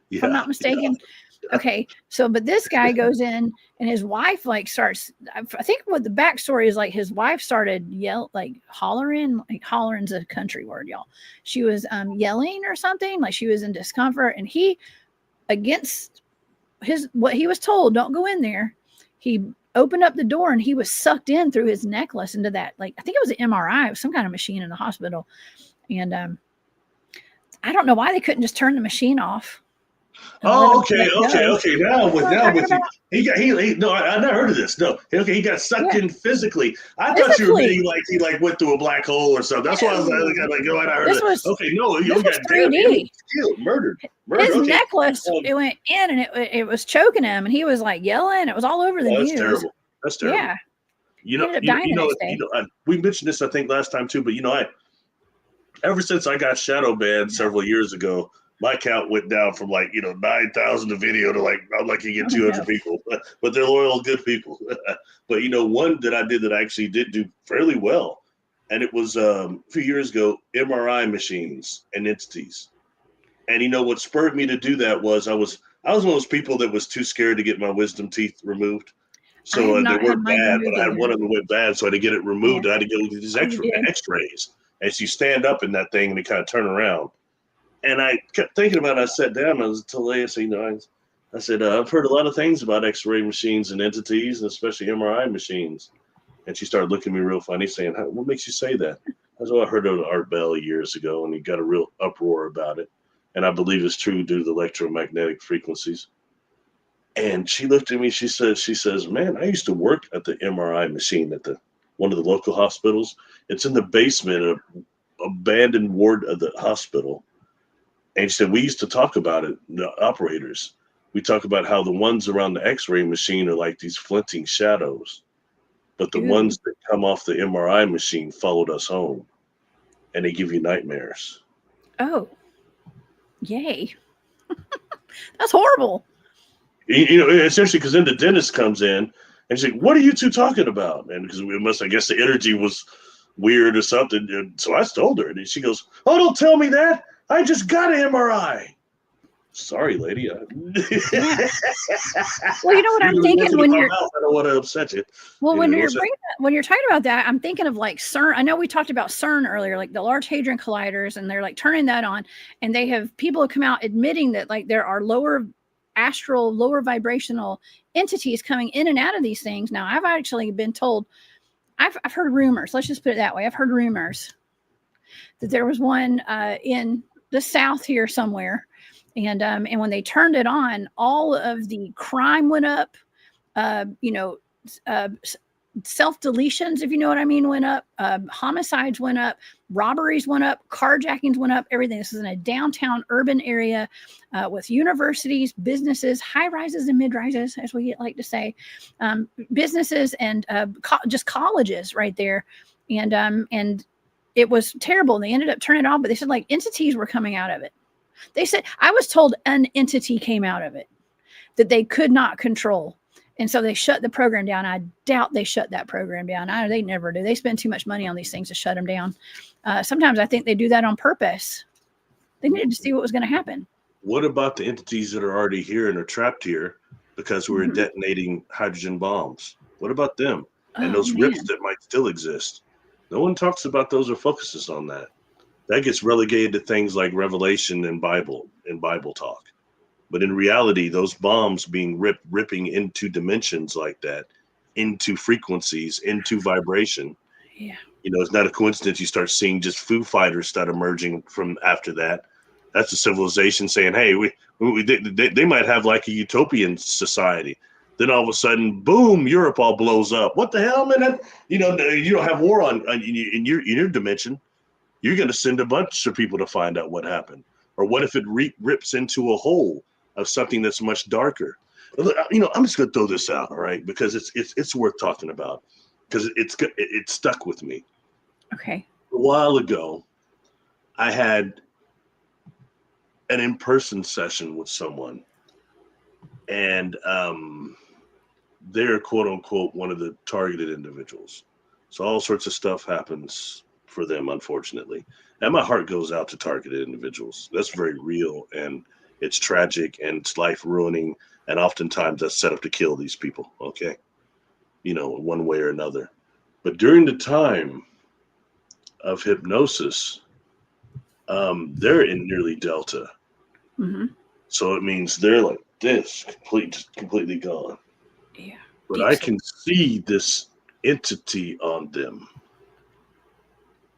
Yeah, if I'm not mistaken. Yeah. Okay, so but this guy goes in and his wife like starts. I think what the backstory is like his wife started hollering. Like hollering's a country word, y'all. She was yelling or something, like she was in discomfort, and he, against what he was told, don't go in there. He opened up the door and he was sucked in through his necklace into that. Like I think it was an MRI, it was some kind of machine in the hospital, and I don't know why they couldn't just turn the machine off. Oh, okay. Now I'm with you. He no, I never heard of this. No, okay, he got sucked in physically. I thought you were meaning like he like went through a black hole or something. That's why I was like, oh, I heard this. Okay, no, you got 3D. Killed, murdered. His necklace, it went in and it was choking him, and he was like yelling. It was all over the news. That's terrible. Yeah. You know, we mentioned this I think last time too, but you know, ever since I got shadow banned several years ago, my count went down from 9,000 a video to I'm lucky to get 200 people, but they're loyal, good people. But you know, one that I did that I actually did do fairly well, and it was a few years ago, MRI machines and entities. And you know what spurred me to do that was I was one of those people that was too scared to get my wisdom teeth removed. So they weren't bad, but I had one of them went bad, so I had to get it removed. I had to get these X-rays, and so you stand up in that thing and they kind of turn around. And I kept thinking about it. I sat down. I was telling Leia, I said, I've heard a lot of things about X-ray machines and entities, and especially MRI machines. And she started looking at me real funny, saying, what makes you say that? I said, well, I heard it on Art Bell years ago, and he got a real uproar about it. And I believe it's true due to the electromagnetic frequencies. And she looked at me. She says, man, I used to work at the MRI machine at one of the local hospitals. It's in the basement of an abandoned ward of the hospital. And she said, we used to talk about it, the operators. We talk about how the ones around the X-ray machine are like these flinting shadows. But the ones that come off the MRI machine followed us home. And they give you nightmares. Oh, yay. That's horrible. You know, essentially, because then the dentist comes in and she's like, what are you two talking about? And because I guess the energy was weird or something. And so I told her, and she goes, oh, don't tell me that. I just got an MRI. Sorry, lady. Well, you know what I'm thinking when you're. I don't want to upset you. Well, when you're talking about that, I'm thinking of like CERN. I know we talked about CERN earlier, like the Large Hadron Colliders, and they're like turning that on, and they have people come out admitting that like there are lower astral, lower vibrational entities coming in and out of these things. Now, I've actually been told, I've heard rumors. Let's just put it that way. I've heard rumors that there was one in the South here somewhere. And when they turned it on, all of the crime went up, self-deletions, if you know what I mean, went up, homicides went up, robberies went up, carjackings went up, everything. This is in a downtown urban area with universities, businesses, high rises and mid rises, as we like to say, businesses and just colleges right there. And it was terrible. They ended up turning it on, but they said like entities were coming out of it. They said, I was told an entity came out of it that they could not control. And so they shut the program down. I doubt they shut that program down. They never do. They spend too much money on these things to shut them down. Sometimes I think they do that on purpose. They needed to see what was going to happen. What about the entities that are already here and are trapped here because we're detonating hydrogen bombs? What about them? And those rifts that might still exist? No one talks about those or focuses on that. That gets relegated to things like Revelation and Bible talk. But in reality, those bombs being ripping into dimensions like that, into frequencies, into vibration. Yeah. You know, it's not a coincidence you start seeing just Foo Fighters start emerging from after that. That's a civilization saying, hey, they might have like a utopian society. Then all of a sudden, boom, Europe all blows up. What the hell, man? You don't have war in your dimension. You're going to send a bunch of people to find out what happened. Or what if it rips into a hole of something that's much darker? I'm just going to throw this out, all right, because it's worth talking about, because it stuck with me. Okay. A while ago, I had an in-person session with someone, and they're quote unquote one of the targeted individuals. So all sorts of stuff happens for them, unfortunately. And my heart goes out to targeted individuals. That's very real, and it's tragic, and it's life ruining. And oftentimes that's set up to kill these people. Okay. One way or another. But during the time of hypnosis, they're in nearly delta. Mm-hmm. So it means they're like this, completely gone. Yeah. But I can see this entity on them.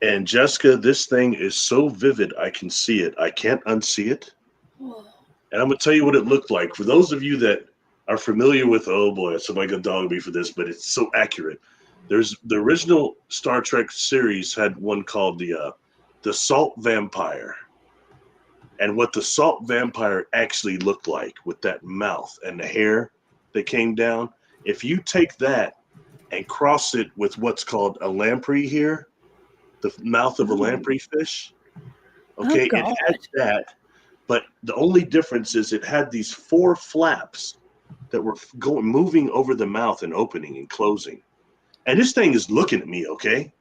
And Jessica, this thing is so vivid, I can see it. I can't unsee it. Whoa. And I'm going to tell you what it looked like. For those of you that are familiar with, oh boy, somebody gonna dog me for this, but it's so accurate. There's the original Star Trek series had one called the Salt Vampire. And what the Salt Vampire actually looked like with that mouth and the hair that came down, if you take that and cross it with what's called a lamprey here, the mouth of a lamprey fish, okay, it had that, but the only difference is it had these 4 flaps that were moving over the mouth and opening and closing. And this thing is looking at me, okay?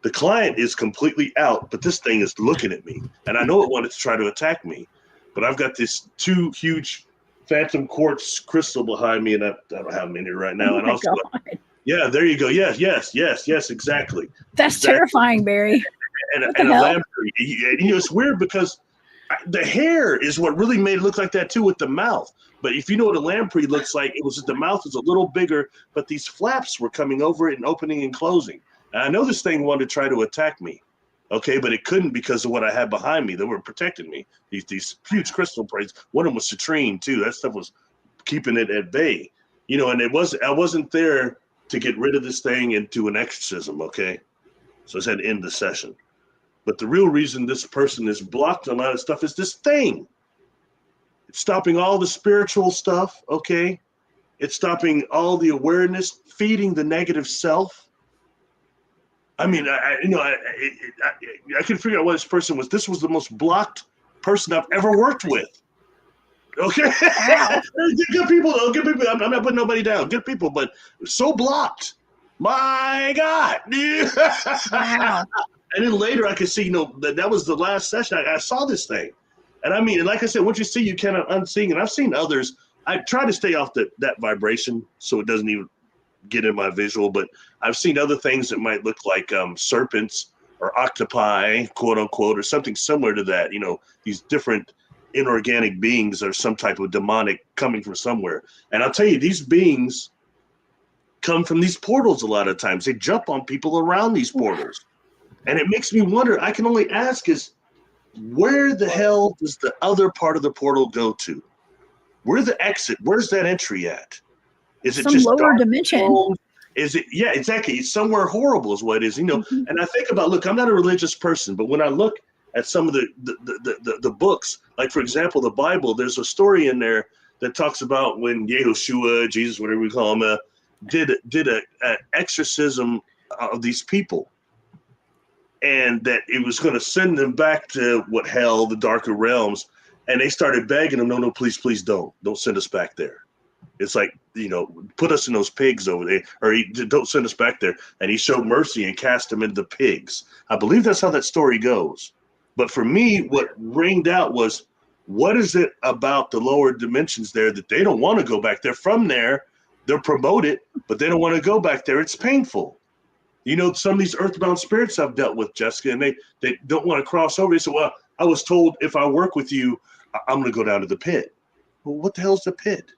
The client is completely out, but this thing is looking at me. And I know it wanted to try to attack me, but I've got this 2 huge phantom quartz crystal behind me, and I don't have them in here right now. Oh, and also, yeah, there you go. Yes, exactly. That's terrifying, Barry. And a lamprey. It's weird because the hair is what really made it look like that too, with the mouth. But if you know what a lamprey looks like, it was the mouth was a little bigger, but these flaps were coming over it and opening and closing. And I know this thing wanted to try to attack me, okay, but it couldn't because of what I had behind me. They were protecting me. These huge crystal plates. One of them was citrine too. That stuff was keeping it at bay. And I wasn't there to get rid of this thing and do an exorcism, okay? So I said end the session. But the real reason this person is blocked a lot of stuff is this thing. It's stopping all the spiritual stuff, okay? It's stopping all the awareness, feeding the negative self. I mean, I can figure out what this person was. This was the most blocked person I've ever worked with. Okay? Wow. Good people, though. Good people. I'm not putting nobody down. Good people, but so blocked. My God. Wow. And then later I could see, that was the last session. I saw this thing. And I mean, like I said, once you see, you cannot unsee. And I've seen others. I try to stay off that vibration so it doesn't even get in my visual. But I've seen other things that might look like serpents or octopi, quote unquote, or something similar to that. These different inorganic beings or some type of demonic coming from somewhere. And I'll tell you, these beings come from these portals a lot of times. They jump on people around these portals. And it makes me wonder, I can only ask is, where the hell does the other part of the portal go to? Where's the exit? Where's that entry at? Is it some just lower dimension? World? Is it? Yeah, exactly. It's somewhere horrible is what it is. Mm-hmm. And I think about, look, I'm not a religious person, but when I look at some of the books, like for example, the Bible, there's a story in there that talks about when Yahushua, Jesus, whatever we call him, did an exorcism of these people. And that it was going to send them back to hell, the darker realms. And they started begging him, no, please don't send us back there. It's like, put us in those pigs over there, or don't send us back there. And he showed mercy and cast them into the pigs. I believe that's how that story goes. But for me, what ringed out was, what is it about the lower dimensions there that they don't want to go back there? From there, they're promoted, but they don't want to go back there. It's painful. Some of these earthbound spirits I've dealt with, Jessica, and they don't want to cross over. They say, well, I was told if I work with you, I'm going to go down to the pit. Well, what the hell's the pit?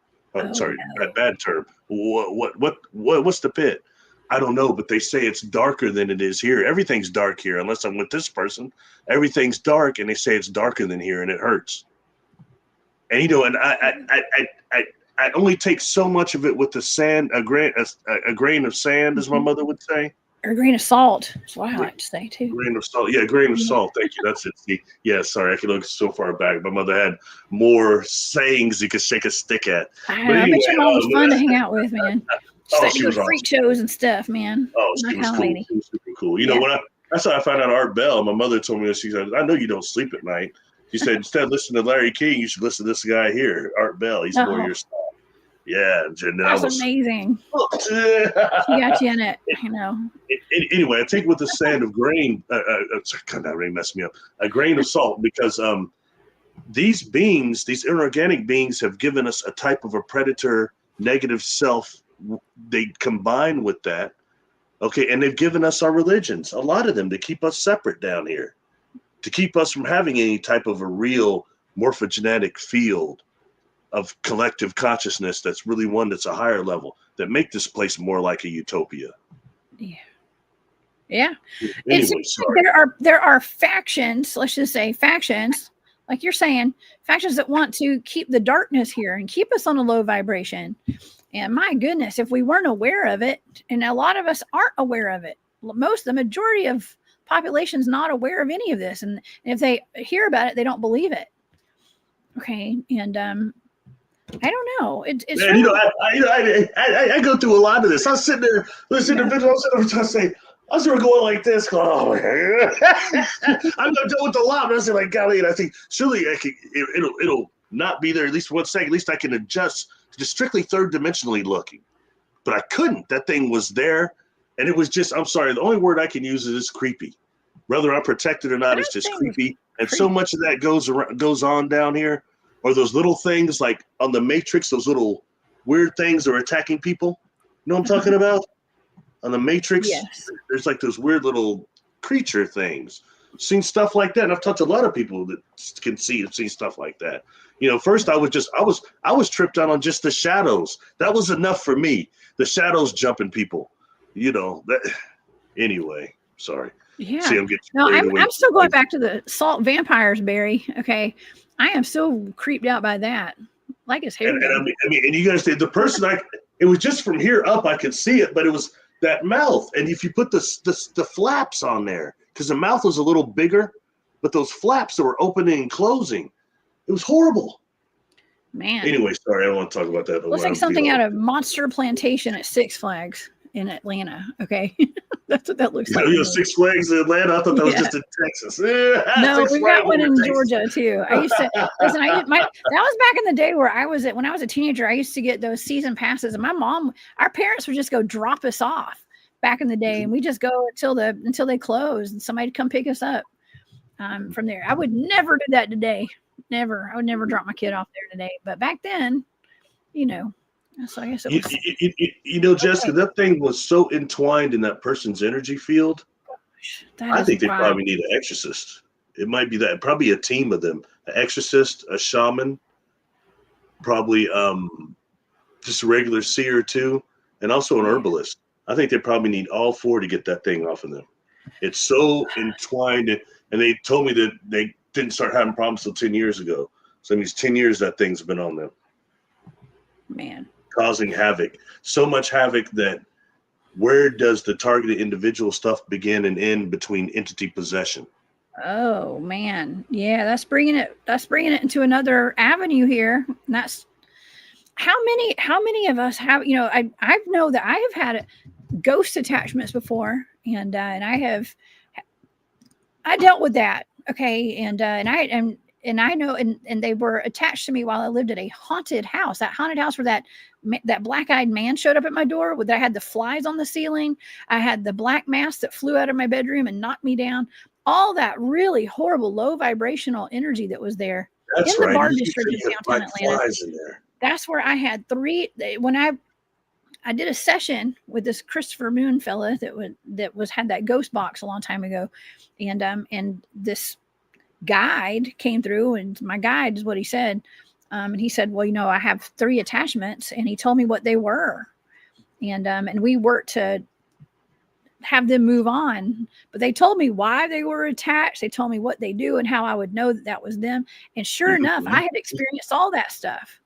Sorry, no. Bad term. What's the pit? I don't know, but they say it's darker than it is here. Everything's dark here, unless I'm with this person. Everything's dark, and they say it's darker than here, and it hurts. And and I only take so much of it with the sand, a grain of sand, as my mother would say. Or a grain of salt. That's what I like to say too. Grain of salt. Yeah, grain of salt. Thank you. That's it. See, yeah, sorry, I can look so far back. My mother had more sayings you could shake a stick at. I bet your mom was fun to hang out with, man. She was freak shows and stuff, man. She was cool. She was super cool. You know, that's how I found out Art Bell. My mother told me, she said, I know you don't sleep at night. She said, instead of listening to Larry King, you should listen to this guy here, Art Bell. He's more your style. Yeah, and that's amazing. She got you in it, you know. Anyway, I take with the sand of grain. God, that really messed me up. A grain of salt, because these beings, these inorganic beings, have given us a type of a predator negative self. They combine with that, okay, and they've given us our religions, a lot of them, to keep us separate down here, to keep us from having any type of a real morphogenetic field of collective consciousness that's really one that's a higher level, that make this place more like a utopia. Yeah. Anyway, sorry. There are factions, let's just say factions, like you're saying, factions that want to keep the darkness here and keep us on a low vibration. And my goodness, if we weren't aware of it, and a lot of us aren't aware of it, the majority of population's not aware of any of this. And if they hear about it, they don't believe it. Okay. And I don't know. It's man, really... I go through a lot of this. I was sitting there listening to videos. I was going like this. Going, oh my God. I'm not done with the lot. I was like, golly, and I think surely it'll not be there at least for 1 second. At least I can adjust to strictly third dimensionally looking. But I couldn't. That thing was there, and it was just. I'm sorry. The only word I can use is creepy. Whether I'm protected or not, it's just creepy. And so much of that goes on down here. Or those little things like on the Matrix, those little weird things that are attacking people. You know what I'm talking about? On the Matrix, yes. There's like those weird little creature things. Seen stuff like that, and I've talked to a lot of people that can see stuff like that. You know, first I was tripped out on just the shadows. That was enough for me. The shadows jumping people. You know that. Anyway, sorry. Yeah. See, I'm still going back to the salt vampires, Barry. Okay. I am so creeped out by that. Like his hair. And I mean, and you guys say the person it was just from here up, I could see it, but it was that mouth. And if you put the flaps on there, because the mouth was a little bigger, but those flaps that were opening and closing, it was horrible. Man. Anyway, sorry, I don't want to talk about that. Looks like something out of Monster Plantation at Six Flags in Atlanta. Okay. That's what that looks like. You know, Six Flags in Atlanta? I thought that was just in Texas. No, we've got one in Georgia too. I used to listen. That was back in the day where when I was a teenager. I used to get those season passes, and our parents would just go drop us off back in the day, and we just go until they closed, and somebody'd come pick us up from there. I would never do that today. Never. I would never drop my kid off there today. But back then, you know. So I guess it was, you know, Jessica, that thing was so entwined in that person's energy field. I think they probably need an exorcist. It might be that, probably a team of them, an exorcist, a shaman, probably just a regular seer too, and also an herbalist. I think they probably need all four to get that thing off of them. It's so entwined, and they told me that they didn't start having problems till 10 years ago. So that means 10 years that thing's been on them. Man. Causing havoc, so much havoc that where does the targeted individual stuff begin and end between entity possession? Oh man, yeah, that's bringing it into another avenue here. And that's how many of us have, you know, I know that I have had ghost attachments before, and I dealt with that. Okay, and I know, and they were attached to me while I lived at a haunted house. That haunted house where that black-eyed man showed up at my door. With I had the flies on the ceiling. I had the black mass that flew out of my bedroom and knocked me down. All that really horrible, low vibrational energy that was there in the bar district in downtown Atlanta. That's where I had three. When I did a session with this Christopher Moon fella that had that ghost box a long time ago, and this guide came through, and my guide is what he said. And he said, well, you know, I have 3 attachments, and he told me what they were. And we worked to have them move on, but they told me why they were attached. They told me what they do and how I would know that was them. And sure enough, I had experienced all that stuff.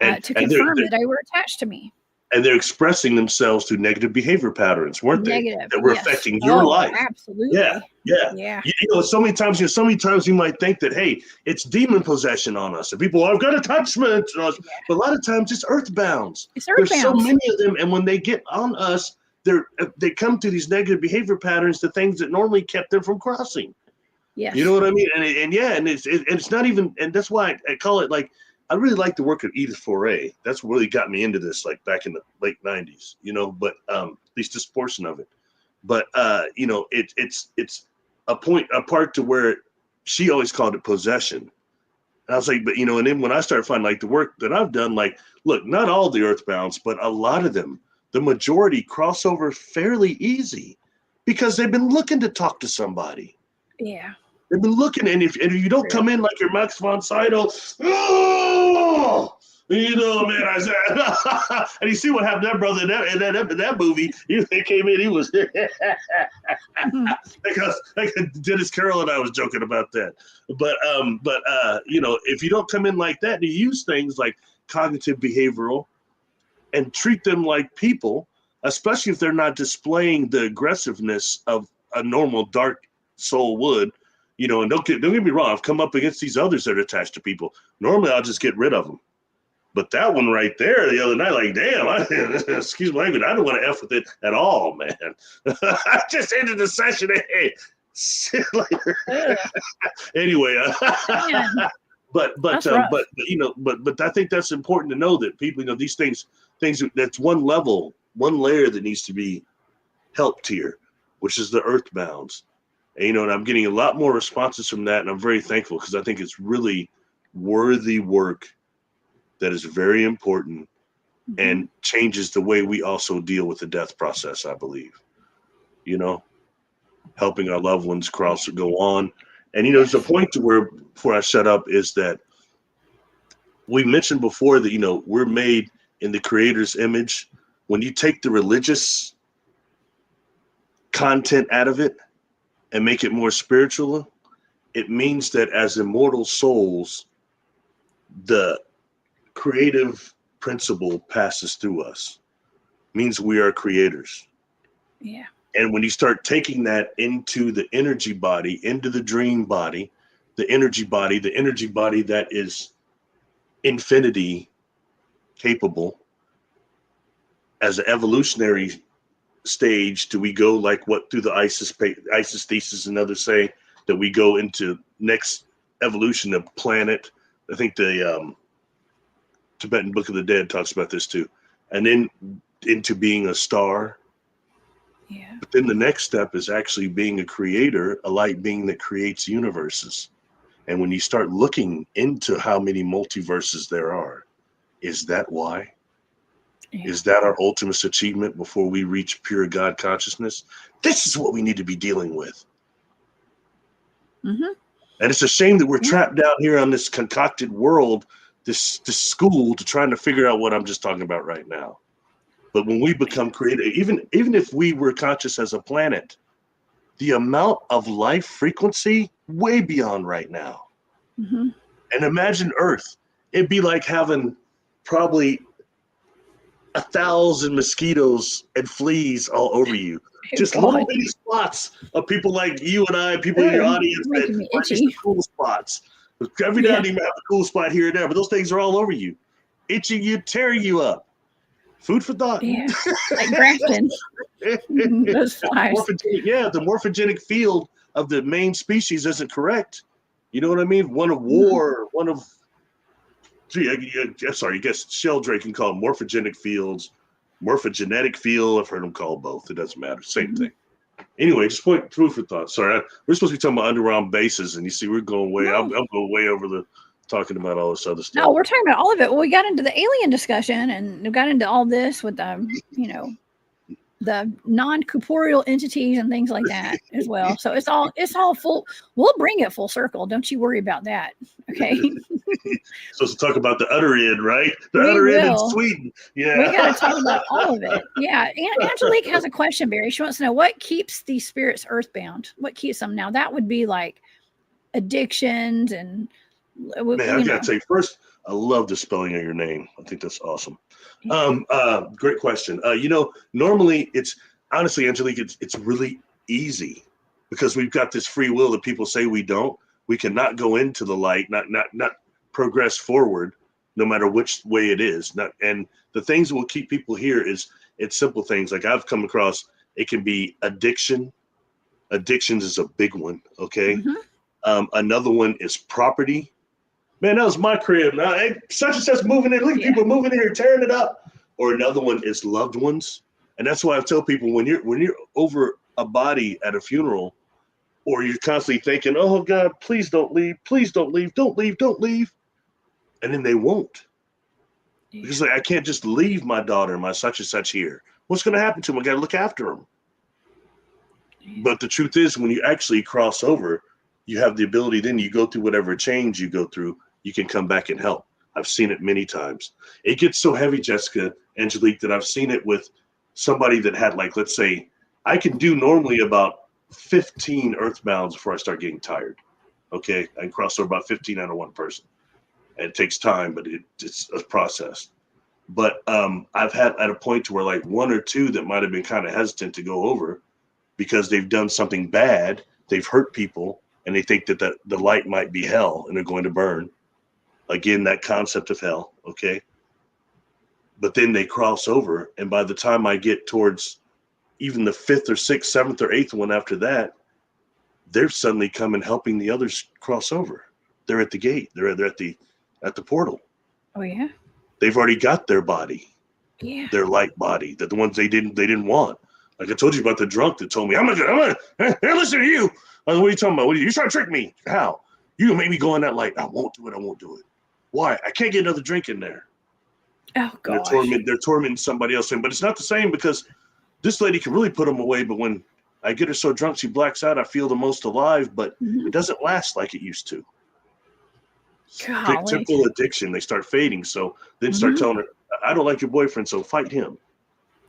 to confirm that they were attached to me. And they're expressing themselves through negative behavior patterns, weren't they? Negative, That were yes. affecting your life. Absolutely. Yeah. So many times you might think that, hey, it's demon possession on us. And people, I've got attachment on us. But a lot of times it's earthbounds. There's so many of them. And when they get on us, they come through these negative behavior patterns to things that normally kept them from crossing. Yes. You know what I mean? And it's not even, and that's why I call it, like, I really like the work of Edith Foray. That's what really got me into this, like back in the late 90s, but at least this portion of it. But it's a part to where she always called it possession. And I was like, but and then when I started finding, like, the work that I've done, like, look, not all the earthbounds, but a lot of them, the majority cross over fairly easy because they've been looking to talk to somebody. Yeah. They've been looking, and if you don't come in like your Max von Sydow, man, I said, and you see what happened to that brother in that movie. He came in, he was because Dennis Carroll and I was joking about that. But if you don't come in like that, you use things like cognitive behavioral and treat them like people, especially if they're not displaying the aggressiveness of a normal dark soul would. And don't get me wrong, I've come up against these others that are attached to people. Normally, I'll just get rid of them. But that one right there the other night, like, damn, excuse my language, I don't want to F with it at all, man. I just ended the session. Hey, see you later. Anyway, but I think that's important to know that people, these things, that's one layer that needs to be helped here, which is the earthbounds. And I'm getting a lot more responses from that, and I'm very thankful because I think it's really worthy work that is very important and changes the way we also deal with the death process, I believe. Helping our loved ones go on. And, there's a point to where, before I shut up, is that we mentioned before that, we're made in the Creator's image. When you take the religious content out of it, and make it more spiritual, it means that as immortal souls, the creative principle passes through us. Means we are creators. Yeah. And when you start taking that into the energy body, into the dream body, the energy body that is infinity capable, as an evolutionary stage, do we go like what through the Isis thesis and others say that we go into next evolution of planet? I think the Tibetan Book of the Dead talks about this too, and then into being a star. Yeah. But then the next step is actually being a creator, a light being that creates universes. And when you start looking into how many multiverses there are, is that why? Yeah. Is that our ultimate achievement before we reach pure God consciousness? This is what we need to be dealing with. Mm-hmm. And it's a shame that we're trapped down here on this concocted world, this school, to trying to figure out what I'm just talking about right now. But when we become creative, even if we were conscious as a planet, the amount of life frequency way beyond right now. Mm-hmm. And imagine Earth. It'd be like having probably 1,000 mosquitoes and fleas all over you. Just little bitty spots of people like you and I, people in your audience that are just the cool spots. Every now and then you have a cool spot here and there, but those things are all over you, itching you, tearing you up. Food for thought. Yeah, like grafting. Those flies. The morphogenic field of the main species isn't correct. You know what I mean? One of war, one of sorry, I guess Sheldrake can call them morphogenic fields, morphogenetic field. I've heard them called both. It doesn't matter. Same thing. Anyway, just food for thought. Sorry, we're supposed to be talking about underground bases, and you see, we're going way. I'm going way over the talking about all this other stuff. No, we're talking about all of it. Well, we got into the alien discussion, and we got into all this with the non-corporeal entities and things like that as well. So it's all full. We'll bring it full circle. Don't you worry about that. Okay. Supposed to talk about the other end, right? The other end in Sweden. Yeah. We got to talk about all of it. Yeah. Angelique has a question, Barry. She wants to know what keeps these spirits earthbound. What keeps them? Now that would be like addictions and. Man, I gotta say first, I love the spelling of your name. I think that's awesome. Yeah. Great question. Normally it's honestly, Angelique, it's really easy because we've got this free will that people say we don't. We cannot go into the light, not progress forward, no matter which way it is. And the things that will keep people here it's simple things. Like I've come across, it can be addiction. Addictions is a big one. Okay. Mm-hmm. Another one is property. Man, that was my crib. Now, hey, such and such moving in. Look at people moving in here, tearing it up. Or another one is loved ones. And that's why I tell people when you're over a body at a funeral, or you're constantly thinking, oh God, please don't leave, don't leave. And then they won't. Yeah. Because like, I can't just leave my daughter, my such and such here. What's going to happen to them? I got to look after them. Yeah. But the truth is, when you actually cross over, you have the ability, then you go through whatever change you go through, you can come back and help. I've seen it many times. It gets so heavy, Jessica, Angelique, that I've seen it with somebody that had, like, let's say, I can do normally about 15 earthbounds before I start getting tired. Okay, I can cross over about 15 out of one person. And it takes time, but it's a process. But I've had at a point to where like one or two that might have been kind of hesitant to go over because they've done something bad, they've hurt people, and they think that the light might be hell and they're going to burn. Again, that concept of hell, okay? But then they cross over, and by the time I get towards even the 5th or 6th, 7th or 8th one after that, they're suddenly coming helping the others cross over. They're at the gate. They're at the portal. Oh yeah. They've already got their body, Yeah. their light body, that the ones they didn't want. Like I told you about the drunk that told me, I'm gonna listen to you. What are you talking about? You trying to trick me? How? You make me go in that light. I won't do it. Why? I can't get another drink in there. Oh gosh. They're tormenting somebody else. But it's not the same because this lady can really put them away. But when I get her so drunk she blacks out, I feel the most alive. But it doesn't last like it used to. Typical addiction. They start fading. So then start telling her, I don't like your boyfriend, so fight him.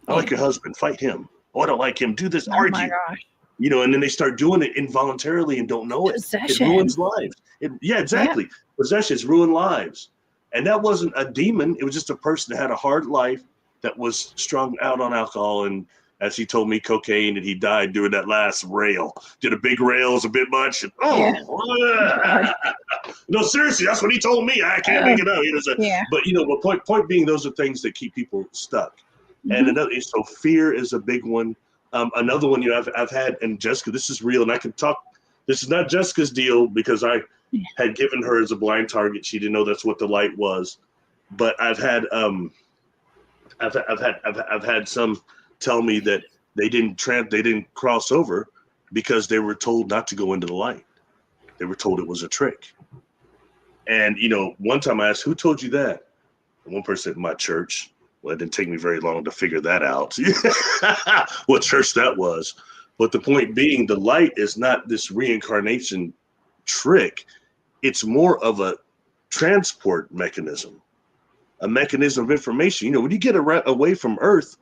I like your husband, fight him. Oh, I don't like him. Do this, argue. My gosh. And then they start doing it involuntarily and don't know it. Possession. It ruins lives. Exactly. Yeah. Possessions ruin lives. And that wasn't a demon. It was just a person that had a hard life that was strung out on alcohol. And as he told me, cocaine, and he died doing that last rail. Did a big rail, was a bit much. And, no, seriously, that's what he told me. I can't make it up. But point being, those are things that keep people stuck. And another, so fear is a big one. Another one, I've had, and Jessica, this is real, and I can talk. This is not Jessica's deal because I had given her as a blind target. She didn't know that's what the light was. But I've had some tell me that they didn't cross over because they were told not to go into the light. They were told it was a trick. And one time I asked, "Who told you that?" And one person said, "My church." Well, it didn't take me very long to figure that out, what church that was. But the point being, the light is not this reincarnation trick. It's more of a transport mechanism, a mechanism of information. When you get away from Earth,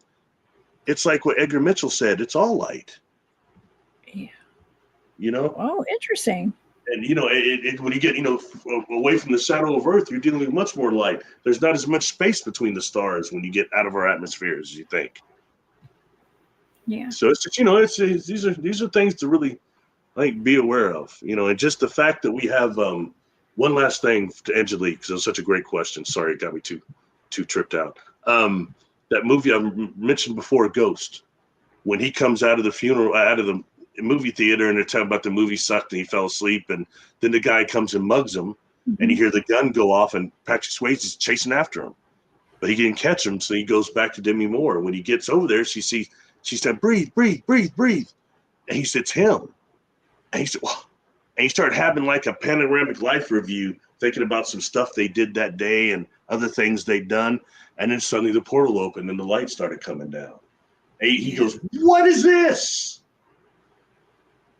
it's like what Edgar Mitchell said, it's all light. Yeah. Oh, interesting. And, when you get, away from the shadow of Earth, you're dealing with much more light. There's not as much space between the stars when you get out of our atmospheres as you think. Yeah. So it's just, these are things to really, be aware of, and just the fact that we have, one last thing to Angelique, because it was such a great question. Sorry, it got me too tripped out. That movie I mentioned before, Ghost, when he comes out of the funeral, out of the movie theater, and they're talking about the movie sucked and he fell asleep, and then the guy comes and mugs him, and you hear the gun go off, and Patrick Swayze's chasing after him, but he didn't catch him, so he goes back to Demi Moore. When he gets over there, she said, breathe, and he said, it's him, and he said, well, and he started having like a panoramic life review, thinking about some stuff they did that day and other things they'd done, and then suddenly the portal opened and the light started coming down, and he goes, what is this?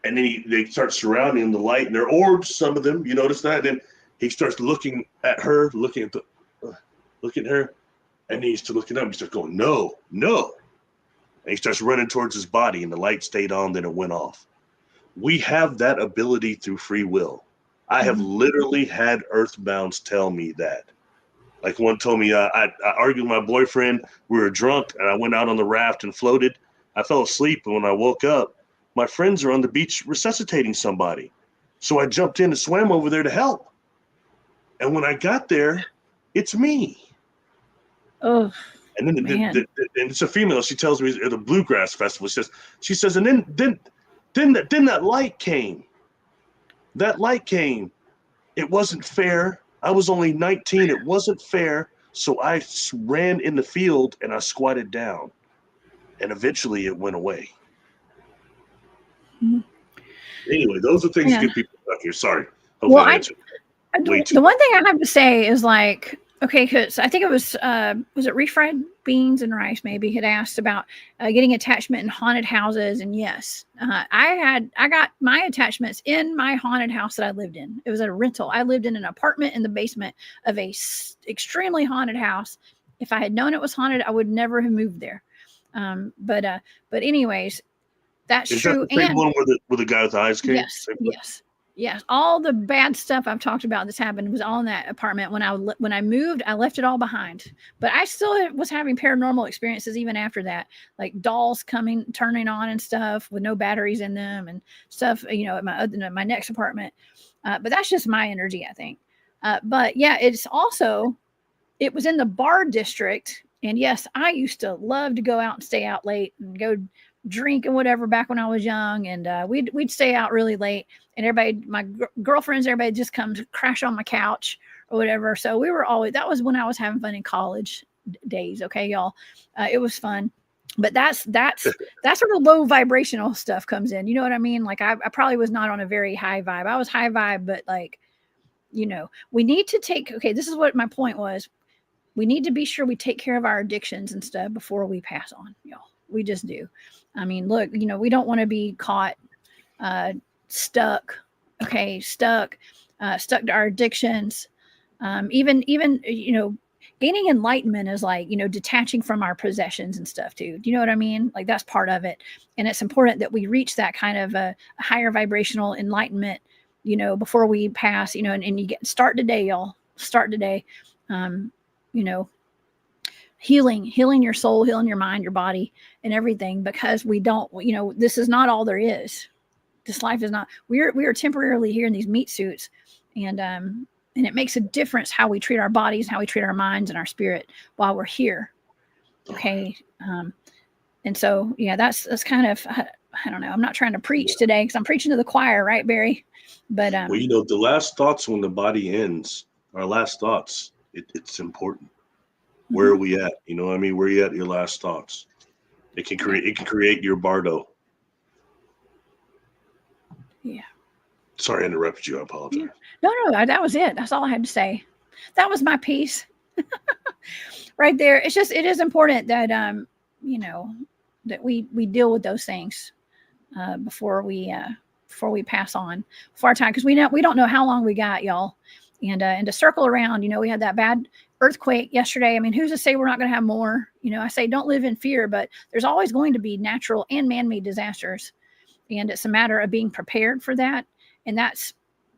And then they start surrounding the light, and they're orbs, some of them. You notice that? And then he starts looking at her, looking at her, and he's looking up. He starts going, no. And he starts running towards his body, and the light stayed on, then it went off. We have that ability through free will. I have literally had earthbounds tell me that. Like one told me, I argued with my boyfriend. We were drunk, and I went out on the raft and floated. I fell asleep, and when I woke up, my friends are on the beach resuscitating somebody. So I jumped in and swam over there to help. And when I got there, it's me. Oh, and then man. and it's a female. She tells me at a bluegrass festival. She says, and then that light came. That light came. It wasn't fair. I was only 19. It wasn't fair. So I ran in the field and I squatted down. And eventually it went away. Mm-hmm. Anyway, those are things that get people stuck here. Sorry. Well, the one thing I have to say is like, okay, because I think it was it refried beans and rice maybe had asked about getting attachment in haunted houses, and yes, I got my attachments in my haunted house that I lived in. It was a rental. I lived in an apartment in the basement of a extremely haunted house. If I had known it was haunted, I would never have moved there. But anyways, that's true. That the same one where the guy with the eyes came? Yes. All the bad stuff I've talked about that's happened was all in that apartment. When I moved, I left it all behind. But I still was having paranormal experiences even after that, like dolls turning on and stuff with no batteries in them and stuff. At my next apartment. But that's just my energy, I think. But yeah, it was in the bar district, and yes, I used to love to go out and stay out late and go drink and whatever back when I was young, and we'd stay out really late, and everybody, my girlfriends, everybody just comes crash on my couch or whatever. So that was when I was having fun in college days. Okay, y'all, it was fun, but that's sort of low vibrational stuff comes in. You know what I mean? Like I probably was not on a very high vibe. I was high vibe, but like, we need to this is what my point was. We need to be sure we take care of our addictions and stuff before we pass on, y'all. We just do. I mean, look, we don't want to be caught stuck to our addictions. Even gaining enlightenment is like, detaching from our possessions and stuff too. Do you know what I mean? Like that's part of it. And it's important that we reach that kind of a higher vibrational enlightenment, before we pass, and you start today, y'all. Start today. Healing your soul, healing your mind, your body, and everything, because we don't, this is not all there is. This life is not, we are temporarily here in these meat suits, and it makes a difference how we treat our bodies, how we treat our minds and our spirit while we're here. Okay. And so, yeah, that's kind of, I don't know. I'm not trying to preach today because I'm preaching to the choir, right, Barry? But, well, the last thoughts when the body ends, our last thoughts, it's important. Where are we at? You know what I mean? Where are you at your last thoughts? It can create your bardo. Yeah. Sorry I interrupted you. I apologize. Yeah. No, that was it. That's all I had to say. That was my piece. Right there. It is important that that we deal with those things before we pass on for our time, because we don't know how long we got, y'all. And to circle around, we had that bad earthquake yesterday. I mean, who's to say we're not going to have more? I say don't live in fear, but there's always going to be natural and man-made disasters. And it's a matter of being prepared for that. And that's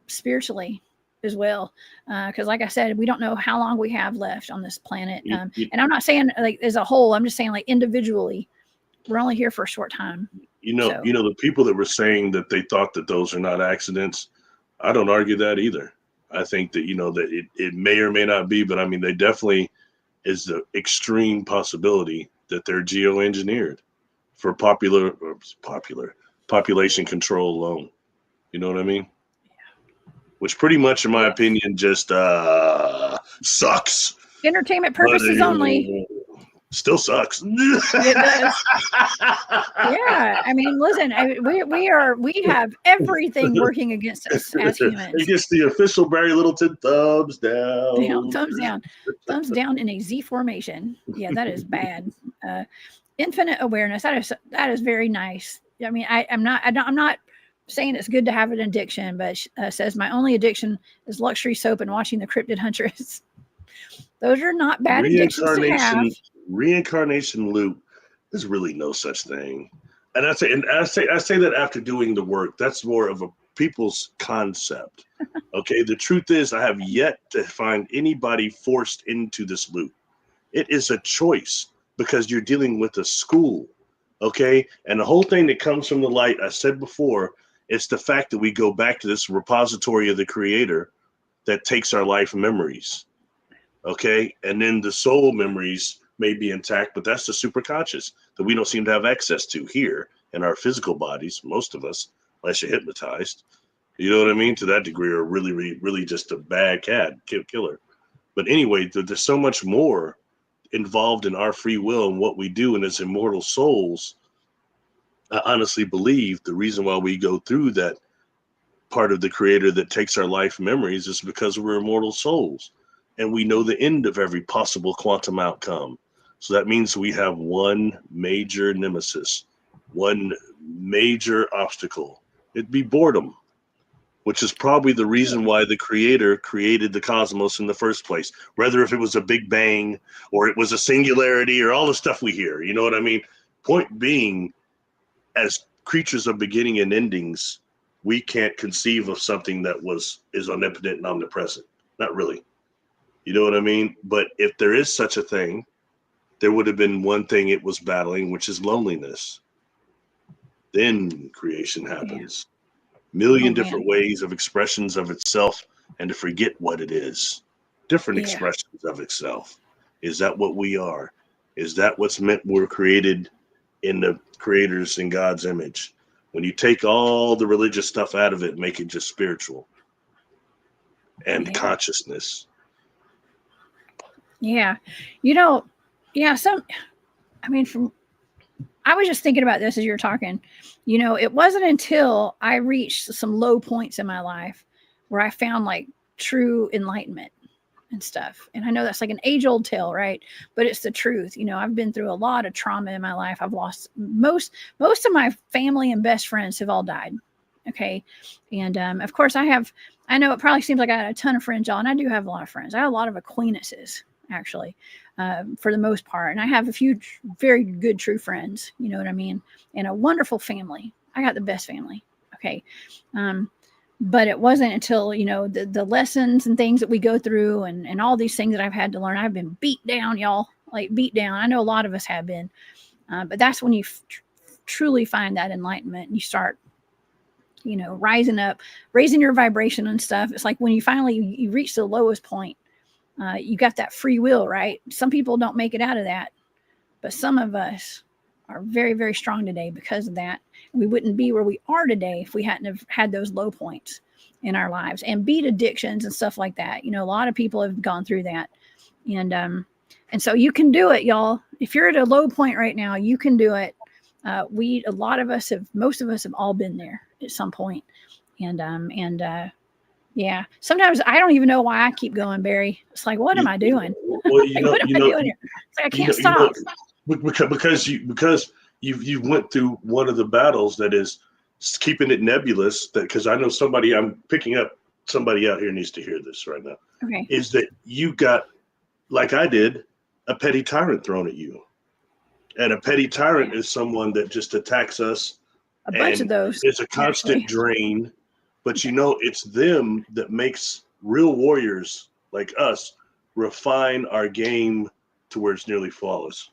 spiritually as well. Because like I said, we don't know how long we have left on this planet. And I'm not saying like as a whole, I'm just saying like individually, we're only here for a short time. The people that were saying that they thought that those are not accidents, I don't argue that either. I think that, that it may or may not be, but I mean, they definitely is the extreme possibility that they're geoengineered for popular population control alone. You know what I mean? Yeah. Which pretty much, in my opinion, just sucks. Entertainment purposes only. Still sucks. It does. Yeah, I mean, listen, we have everything working against us as humans. It gets the official Barry Littleton thumbs down. Thumbs down in a Z formation. Yeah, that is bad. Infinite awareness. That is very nice. I mean, I'm not saying it's good to have an addiction, but says my only addiction is luxury soap and watching the Cryptid Huntress. Those are not bad addictions to have. Reincarnation loop. There's really no such thing. And I say that after doing the work. That's more of a people's concept. Okay, the truth is I have yet to find anybody forced into this loop. It is a choice because you're dealing with a school. Okay, and the whole thing that comes from the light, I said before, it's the fact that we go back to this repository of the creator that takes our life memories. Okay, and then the soul memories may be intact, but that's the superconscious that we don't seem to have access to here in our physical bodies, most of us, unless you're hypnotized. You know what I mean? To that degree, or really just a bad cat killer. But anyway, there's so much more involved in our free will and what we do, and as immortal souls, I honestly believe the reason why we go through that part of the creator that takes our life memories is because we're immortal souls and we know the end of every possible quantum outcome. So that means we have one major nemesis, one major obstacle. It'd be boredom, which is probably the reason why the creator created the cosmos in the first place. Whether if it was a big bang or it was a singularity or all the stuff we hear, you know what I mean? Point being, as creatures of beginning and endings, we can't conceive of something that is omnipotent and omnipresent. Not really. You know what I mean? But if there is such a thing, there would have been one thing it was battling, which is loneliness. Then creation happens. Million different ways of expressions of itself and to forget what it is. Different expressions of itself. Is that what we are? Is that what's meant we're created in the creator's and God's image? When you take all the religious stuff out of it, make it just spiritual and consciousness. Yeah. I was just thinking about this as you were talking. It wasn't until I reached some low points in my life where I found like true enlightenment and stuff. And I know that's like an age-old tale, right? But it's the truth. I've been through a lot of trauma in my life. I've lost most of my family and best friends have all died. Okay. And of course I know it probably seems like I had a ton of friends, y'all, and I do have a lot of friends. I have a lot of acquaintances, actually, for the most part. And I have a few very good, true friends, you know what I mean? And a wonderful family. I got the best family. Okay. But it wasn't until, the lessons and things that we go through and all these things that I've had to learn. I've been beat down, y'all, like beat down. I know a lot of us have been. But that's when you truly find that enlightenment and you start, rising up, raising your vibration and stuff. It's like when you finally, you reach the lowest point, you got that free will, right? Some people don't make it out of that, but some of us are very, very strong today because of that. We wouldn't be where we are today if we hadn't have had those low points in our lives and beat addictions and stuff like that. A lot of people have gone through that. And so you can do it, y'all. If you're at a low point right now, you can do it. Most of us have all been there at some point. Yeah, sometimes I don't even know why I keep going, Barry. It's like, what am I doing? Well, what am I doing here? It's like I can't stop. Because you went through one of the battles that is keeping it nebulous. That because I know I'm picking up somebody out here needs to hear this right now. Okay, is that you got, like I did, a petty tyrant thrown at you, and a petty tyrant is someone that just attacks us. A bunch of those. It's a constant drain, but it's them that makes real warriors like us refine our game to where it's nearly flawless.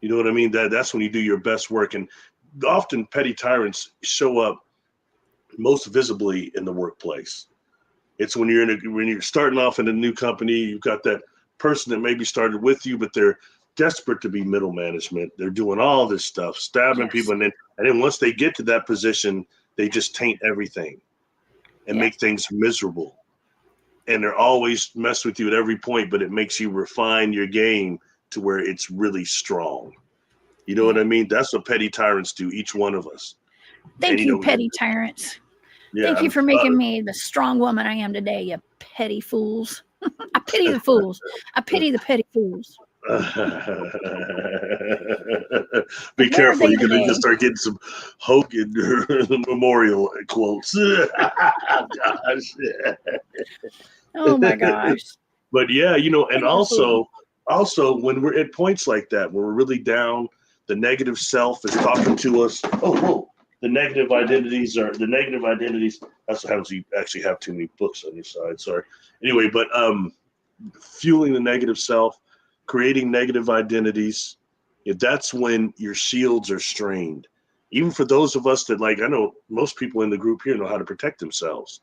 You know what I mean? That's when you do your best work. And often petty tyrants show up most visibly in the workplace. It's when you're starting off in a new company, you've got that person that maybe started with you, but they're desperate to be middle management. They're doing all this stuff, stabbing people. And then once they get to that position, they just taint everything and make things miserable. And they're always mess with you at every point, but it makes you refine your game to where it's really strong. You know what I mean? That's what petty tyrants do, each one of us. Thank you, petty tyrants. Yeah, thank you for making me the strong woman I am today, you petty fools. I pity the fools. I pity the petty fools. Be careful, you're going to just start getting some Hogan memorial quotes. Gosh. Oh my gosh. But yeah, and also when we're at points like that, when we're really down, the negative self is talking to us. Oh, whoa. the negative identities. That's what happens. You actually have too many books on your side. Sorry. Anyway, but fueling the negative self, creating negative identities. That's when your shields are strained. Even for those of us that, like, I know most people in the group here know how to protect themselves.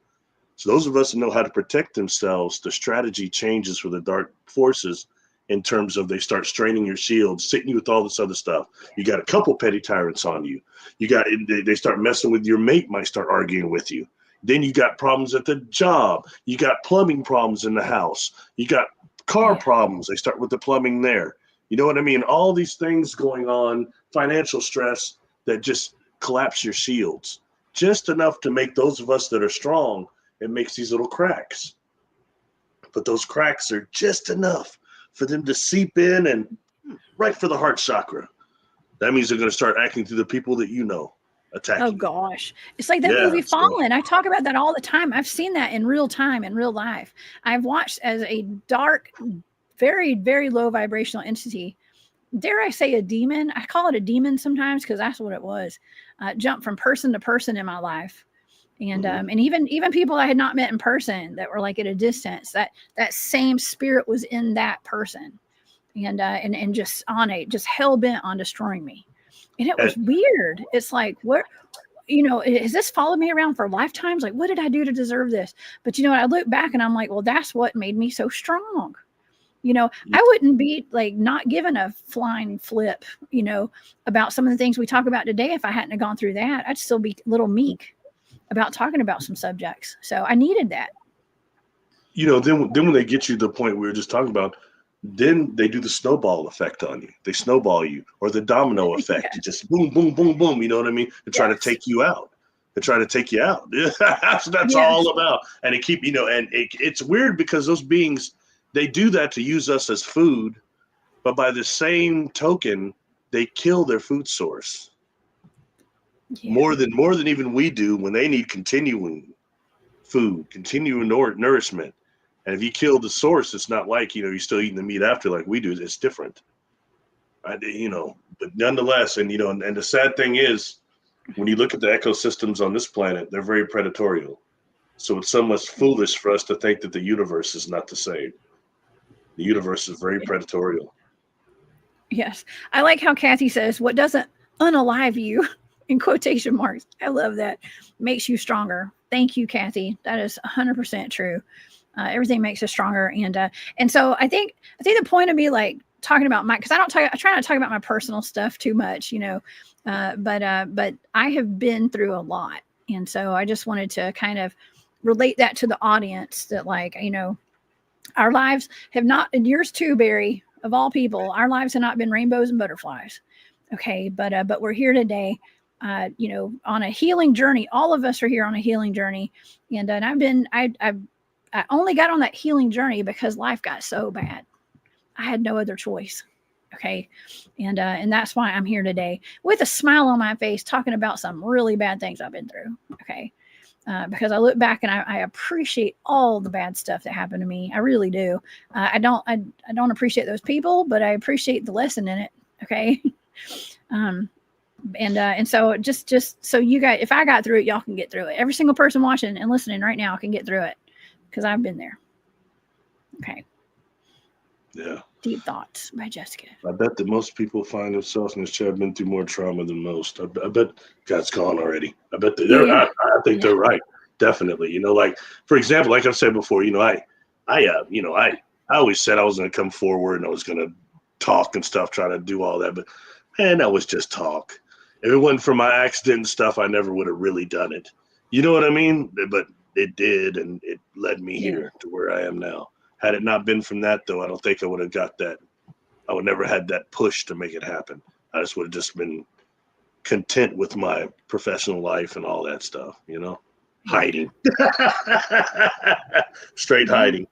So those of us that know how to protect themselves, the strategy changes for the dark forces in terms of they start straining your shields, sitting you with all this other stuff. You got a couple petty tyrants on you. They start messing with your mate, might start arguing with you. Then you got problems at the job. You got plumbing problems in the house. You got car problems. They start with the plumbing there. You know what I mean? All these things going on, financial stress that just collapse your shields. Just enough to make those of us that are strong, it makes these little cracks. But those cracks are just enough for them to seep in and right for the heart chakra. That means they're going to start acting through the people that you know, attacking. Oh gosh, it's like that movie Fallen. I talk about that all the time. I've seen that in real time, in real life. I've watched as a dark, very, very low vibrational entity. Dare I say a demon? I call it a demon sometimes because that's what it was. Jump from person to person in my life. And and even people I had not met in person that were like at a distance, that same spirit was in that person, and just just hell bent on destroying me. And it was weird. It's like, what, has this followed me around for lifetimes? Like, what did I do to deserve this? But I look back and I'm like, well, that's what made me so strong. I wouldn't be like not given a flying flip, about some of the things we talk about today. If I hadn't have gone through that, I'd still be a little meek about talking about some subjects. So I needed that. Then when they get you to the point we were just talking about, then they do the snowball effect on you. They snowball you, or the domino effect. You just boom, boom, boom, boom. You know what I mean? They try to take you out. That's what that's all about. And it's weird because those beings, they do that to use us as food, but by the same token, they kill their food source. More than even we do when they need continuing food, continuing nourishment. And if you kill the source, it's not like, you're still eating the meat after like we do. It's different. But nonetheless, and the sad thing is, when you look at the ecosystems on this planet, they're very predatory. So it's somewhat foolish for us to think that the universe is not the same. The universe is very predatory. Yes. I like how Kathy says, what doesn't unalive you, in quotation marks. I love that. Makes you stronger. Thank you, Kathy. That is 100% true. Everything makes us stronger. And so I think the point of me like talking about because I try not to talk about my personal stuff too much, but I have been through a lot. And so I just wanted to kind of relate that to the audience that our lives have not, and yours too, Barry, of all people, our lives have not been rainbows and butterflies. Okay. But we're here today, on a healing journey. All of us are here on a healing journey. And I only got on that healing journey because life got so bad. I had no other choice. Okay. And that's why I'm here today with a smile on my face, talking about some really bad things I've been through. Okay. Because I look back and I appreciate all the bad stuff that happened to me. I really do. I don't appreciate those people, but I appreciate the lesson in it. Okay. And so just so you guys, if I got through it, y'all can get through it. Every single person watching and listening right now can get through it because I've been there. Okay. Yeah. Deep Thoughts by Jessica. I bet that most people find themselves in this chat been through more trauma than most. I bet God's gone already. I bet I think they're right. Definitely. Like, for example, like I've said before, I always said I was going to come forward and I was going to talk and stuff, try to do all that. But man, that was just talk. If it wasn't for my accident and stuff, I never would have really done it. You know what I mean? But it did, and it led me here to where I am now. Had it not been from that, though, I don't think I would have got that. I would never had that push to make it happen. I just would have just been content with my professional life and all that stuff, hiding, straight hiding.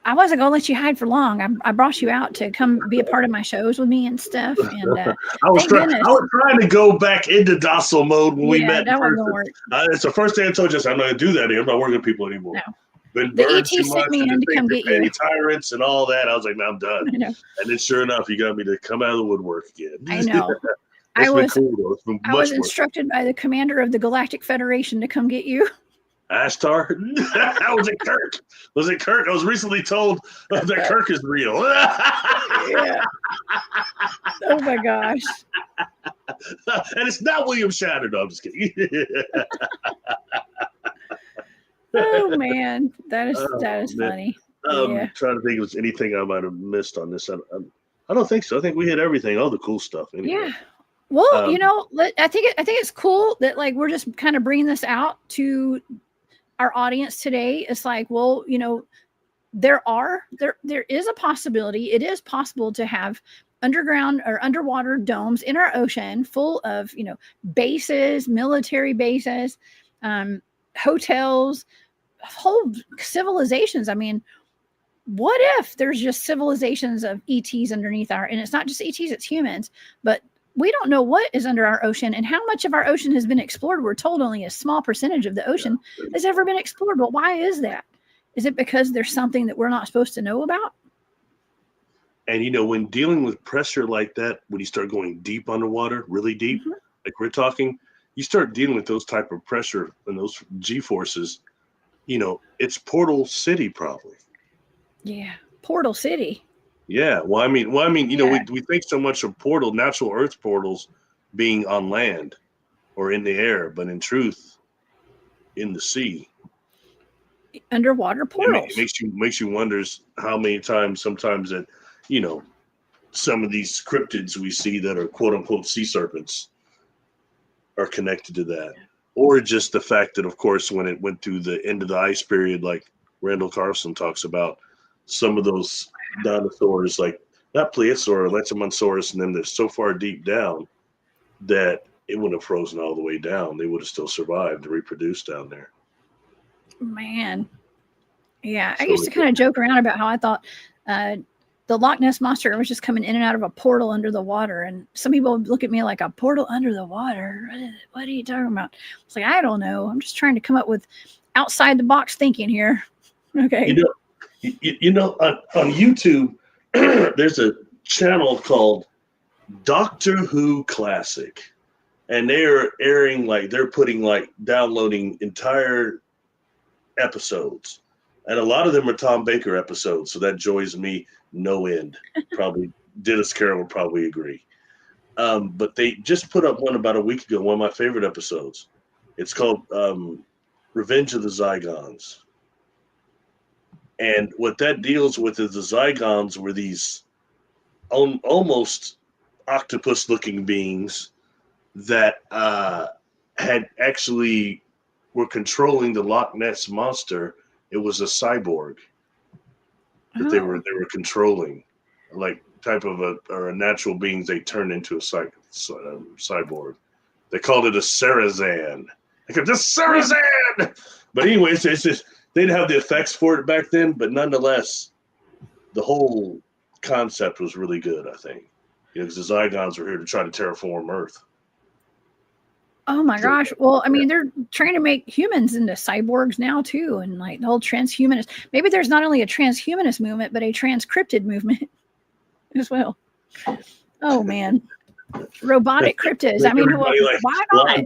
I wasn't going to let you hide for long. I brought you out to come be a part of my shows with me and stuff. And I was trying to go back into docile mode when we met. That wasn't going to work. It's the first thing I told you. I'm not going to do that. I'm not working with people anymore. No. The ET sent me in to come get you. Tyrants and all that. I was like, no, I'm done. And then sure enough, you got me to come out of the woodwork again. I know. I It's been was cool though. It's been I was much more. instructed by the commander of the Galactic Federation to come get you. Ashtar? Was it Kirk? Was it Kirk? I was recently told that Kirk is real. Yeah. Oh my gosh. And it's not William Shatner. No, I'm just kidding. Oh man, that is Man. funny. I'm trying to think if there's anything I might have missed on this. I don't think so. I think we hit everything, all the cool stuff. Anyway. Yeah. Well, you know, I think it's cool that like we're just kind of bringing this out to our audience today. It's like, well, you know, there is a possibility. It is possible to have underground or underwater domes in our ocean full of, you know, bases, military bases, hotels, whole civilizations. I mean, what if there's just civilizations of ETs underneath and it's not just ETs, it's humans, but we don't know what is under our ocean and how much of our ocean has been explored. We're told only a small percentage of the ocean has ever been explored. But why is that? Is it because there's something that we're not supposed to know about? And, you know, when dealing with pressure like that, when you start going deep underwater, really deep, like we're talking, you start dealing with those type of pressure and those G-forces, you know, it's Portal City probably. Yeah. Portal City. Yeah. Well, I mean, you know, we think so much of natural Earth portals being on land or in the air, but in truth, in the sea. Underwater portals. It makes you wonders how many times sometimes that, you know, some of these cryptids we see that are quote unquote sea serpents are connected to that. Or just the fact that, of course, when it went through the end of the ice period, like Randall Carlson talks about, some of those dinosaurs, like not Plesiosaur, Lechomonsaurus, and them, they're so far deep down that it wouldn't have frozen all the way down. They would have still survived to reproduce down there. Man. Yeah. I used to kind of joke around about how I thought the Loch Ness Monster was just coming in and out of a portal under the water. And some people would look at me like, a portal under the water? What are you talking about? It's like, I don't know. I'm just trying to come up with outside the box thinking here. Okay. You know, on YouTube, there's a channel called Doctor Who Classic, and they're downloading entire episodes, and a lot of them are Tom Baker episodes, so that joys me no end. Probably Dennis Carroll would probably agree. But they just put up one about a week ago, one of my favorite episodes. It's called Revenge of the Zygons. And what that deals with is the Zygons were these almost octopus-looking beings that had actually were controlling the Loch Ness Monster. It was a cyborg that they were controlling, like type of a natural beings. They turned into a cyborg. They called it a Sarazan. Like a Sarazan. But anyways, it's just. They didn't have the effects for it back then, but nonetheless, the whole concept was really good, I think. You know, because the Zygons were here to try to terraform Earth. Oh my gosh. Well, I mean, they're trying to make humans into cyborgs now too. And like the whole transhumanist, maybe there's not only a transhumanist movement, but a transcryptid movement as well. Oh man. Robotic cryptids. I mean, why not?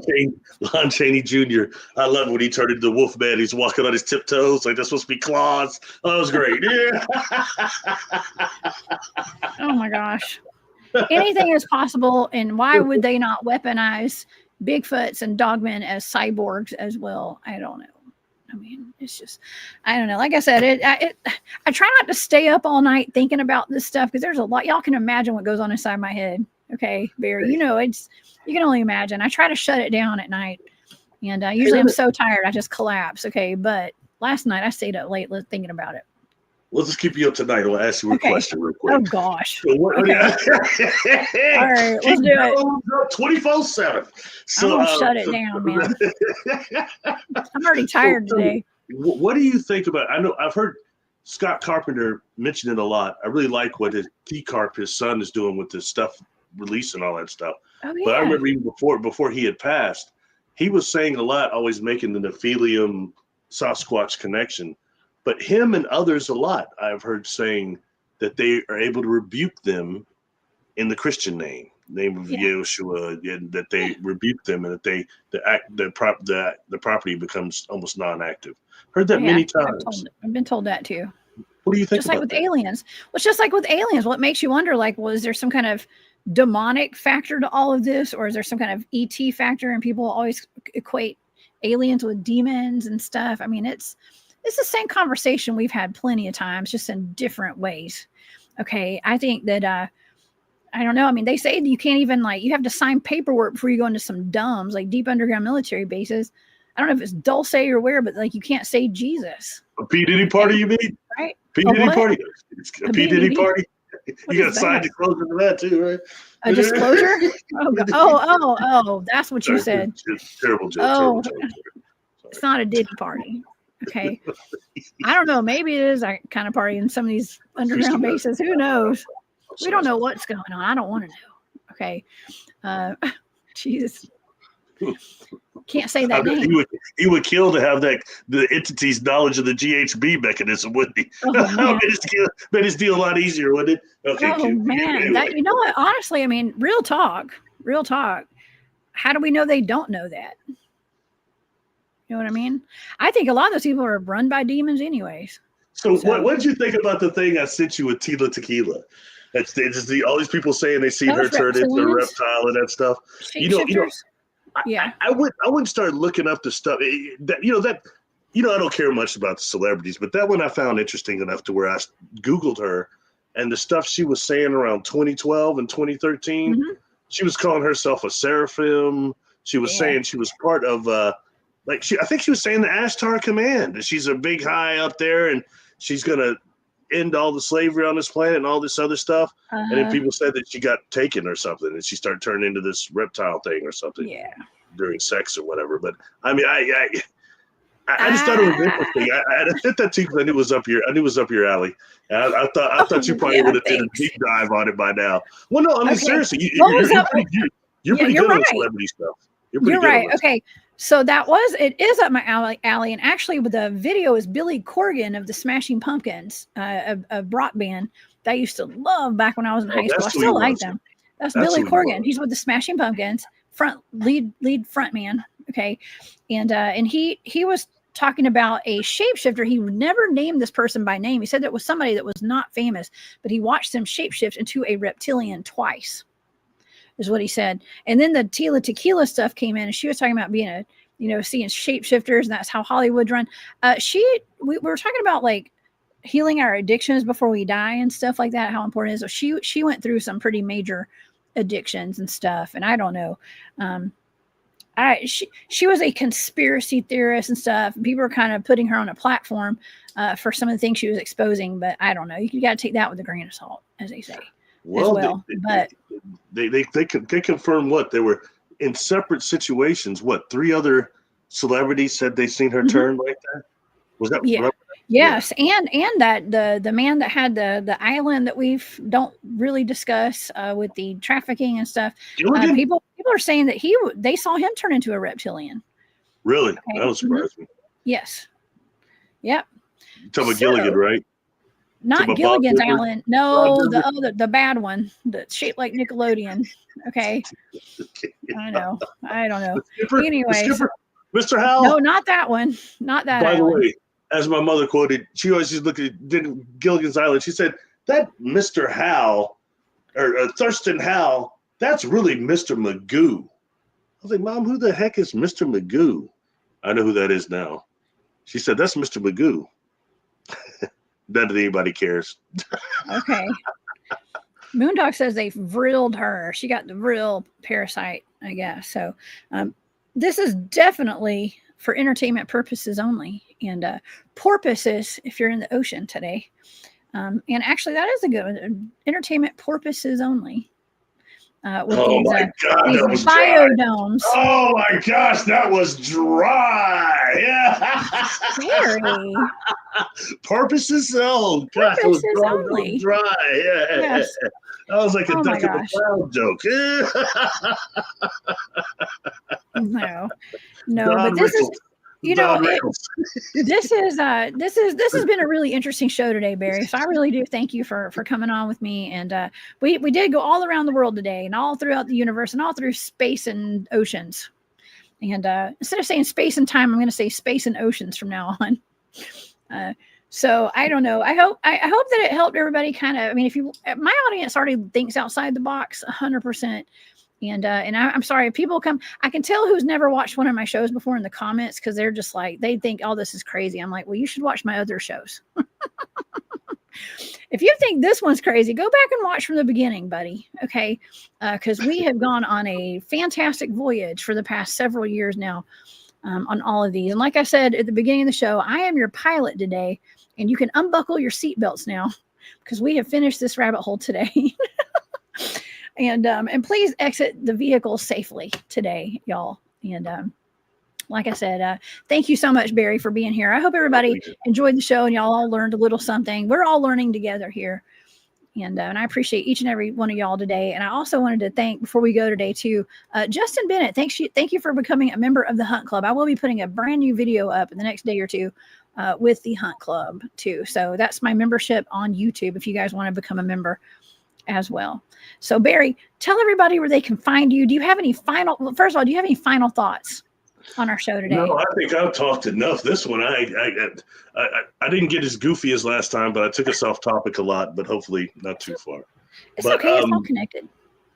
Lon Chaney Jr. I love when he turned into the wolf man. He's walking on his tiptoes like that's supposed to be claws. Oh, that was great. Yeah. Oh my gosh. Anything is possible. And why would they not weaponize Bigfoots and dogmen as cyborgs as well? I don't know. I mean, it's just, I don't know. Like I said, I try not to stay up all night thinking about this stuff because there's a lot. Y'all can imagine what goes on inside my head. Okay, Barry, you know, you can only imagine. I try to shut it down at night, and usually I'm so tired I just collapse. Okay, but last night I stayed up late thinking about it. We'll just keep you up tonight. I'll ask you a question real quick. Oh gosh. So okay. All right, let's do it. 24/7. So shut it down, man. I'm already tired today. What do you think about? I know I've heard Scott Carpenter mention it a lot. I really like what T-Carp, his son, is doing with this stuff. Releasing all that stuff. Oh, yeah. But I remember even before he had passed, he was saying a lot, always making the Nephilim Sasquatch connection. But him and others a lot I've heard saying that they are able to rebuke them in the Christian name. name of Yeshua, and that they rebuke them, and that the property becomes almost non-active. Heard that many times. I've been told that too. What do you think? Just like with aliens. Well, it's just like with aliens. What makes you wonder, like, well, is there some kind of demonic factor to all of this, or is there some kind of ET factor? And people always equate aliens with demons and stuff. I mean, it's the same conversation we've had plenty of times, just in different ways. Okay, I think that I don't know. I mean, they say you can't even, like, you have to sign paperwork before you go into some DUMBs, like deep underground military bases. I don't know if it's Dulce or where, but like you can't say Jesus. A P. Diddy party, you mean? Right. P. Diddy party. A P. Diddy party. You got to sign disclosure to that too, right? A disclosure? Oh, that's what you said. Terrible joke. Oh, terrible joke. It's not a Diddy party. Okay. I don't know. Maybe it is that kind of party in some of these underground bases. Who knows? We don't know what's going on. I don't want to know. Okay. Jesus. Can't say that name. He would kill to have the entity's knowledge of the GHB mechanism, wouldn't he? Oh, made his deal a lot easier, wouldn't it? Okay. Oh man, anyway. that, you know what? Honestly, I mean, real talk. How do we know they don't know that? You know what I mean? I think a lot of those people are run by demons, anyways. So what did you think about the thing I sent you with Tila Tequila? That's just all these people saying they seen her turn into a reptile and that stuff. I wouldn't start looking up the stuff I don't care much about the celebrities, but that one I found interesting enough to where I Googled her, and the stuff she was saying around 2012 and 2013, she was calling herself a seraphim. She was saying she was part of I think she was saying the Ashtar Command, that she's a big high up there and she's gonna end all the slavery on this planet and all this other stuff. And then people said that she got taken or something and she started turning into this reptile thing or something during sex or whatever. But I mean, I just thought it was interesting. I sent that to you because I knew it was up your alley. And I thought you probably would have did a deep dive on it by now. Well, no, I mean, seriously, you're pretty good on celebrity stuff. You're right. Okay. So it is up my alley. And actually the video is Billy Corgan of the Smashing Pumpkins, a rock band that I used to love back when I was in high school. I still like them. That's Billy Corgan. He's with the Smashing Pumpkins, lead front man. Okay. And he was talking about a shapeshifter. He never named this person by name. He said that was somebody that was not famous, but he watched them shapeshift into a reptilian twice, is what he said. And then the Tila Tequila stuff came in, and she was talking about being seeing shapeshifters, and that's how Hollywood's run. We were talking about like healing our addictions before we die and stuff like that, how important it is. So she went through some pretty major addictions and stuff, and I don't know. She was a conspiracy theorist and stuff. People were kind of putting her on a platform for some of the things she was exposing, but I don't know. You got to take that with a grain of salt, as they say. Well, they confirmed what they were in separate situations. What, 3 other celebrities said they seen her turn like that? Was that? Yes, and that the man that had the island that we don't really discuss with the trafficking and stuff. People are saying that they saw him turn into a reptilian. Really? Okay. That was surprising. Yes. Yep. You're talking about Gilligan, right? Not Gilligan's Island. No, the bad one that's shaped like Nickelodeon. Okay. I know. I don't know. Anyway, Mr. Howell. No, not that one. Not that. By the way, as my mother quoted, she always just looked at Gilligan's Island. She said, that Mr. Howell or Thurston Howell, that's really Mr. Magoo. I was like, Mom, who the heck is Mr. Magoo? I know who that is now. She said, that's Mr. Magoo. Not that anybody cares. Okay. Moondog says they vrilled her. She got the vril parasite, I guess. So this is definitely for entertainment purposes only. And porpoises, if you're in the ocean today. And actually, that is a good one. Entertainment porpoises only. With these biodomes. Oh my gosh, that was dry. Yeah. Very. Porpoises? Oh gosh, it was only. Dry. Yeah. Yes. That was like a duck in the cloud joke. No, but this is You know, this has been a really interesting show today, Barry. So I really do thank you for coming on with me. And we did go all around the world today, and all throughout the universe, and all through space and oceans. And instead of saying space and time, I'm going to say space and oceans from now on. So I don't know. I hope that it helped everybody kind of. I mean, if you, my audience already thinks outside the box 100%. And I'm sorry if people come, I can tell who's never watched one of my shows before in the comments, because they're just like, they think, oh, this is crazy. I'm like, well, you should watch my other shows. If you think this one's crazy, go back and watch from the beginning, buddy. Okay. Because we have gone on a fantastic voyage for the past several years now on all of these. And like I said at the beginning of the show, I am your pilot today, and you can unbuckle your seatbelts now, because we have finished this rabbit hole today. And please exit the vehicle safely today, y'all. And like I said, thank you so much, Barry, for being here. I hope everybody enjoyed the show and y'all all learned a little something. We're all learning together here. And I appreciate each and every one of y'all today. And I also wanted to thank, before we go today, too, Justin Bennett. Thank you for becoming a member of the Hunt Club. I will be putting a brand new video up in the next day or two with the Hunt Club, too. So that's my membership on YouTube if you guys want to become a member as well. So Barry, tell everybody where they can find you. Do you have any final thoughts on our show today? No, I think I've talked enough. This one, I didn't get as goofy as last time, but I took us off topic a lot, but hopefully not too far. It's okay. It's all connected.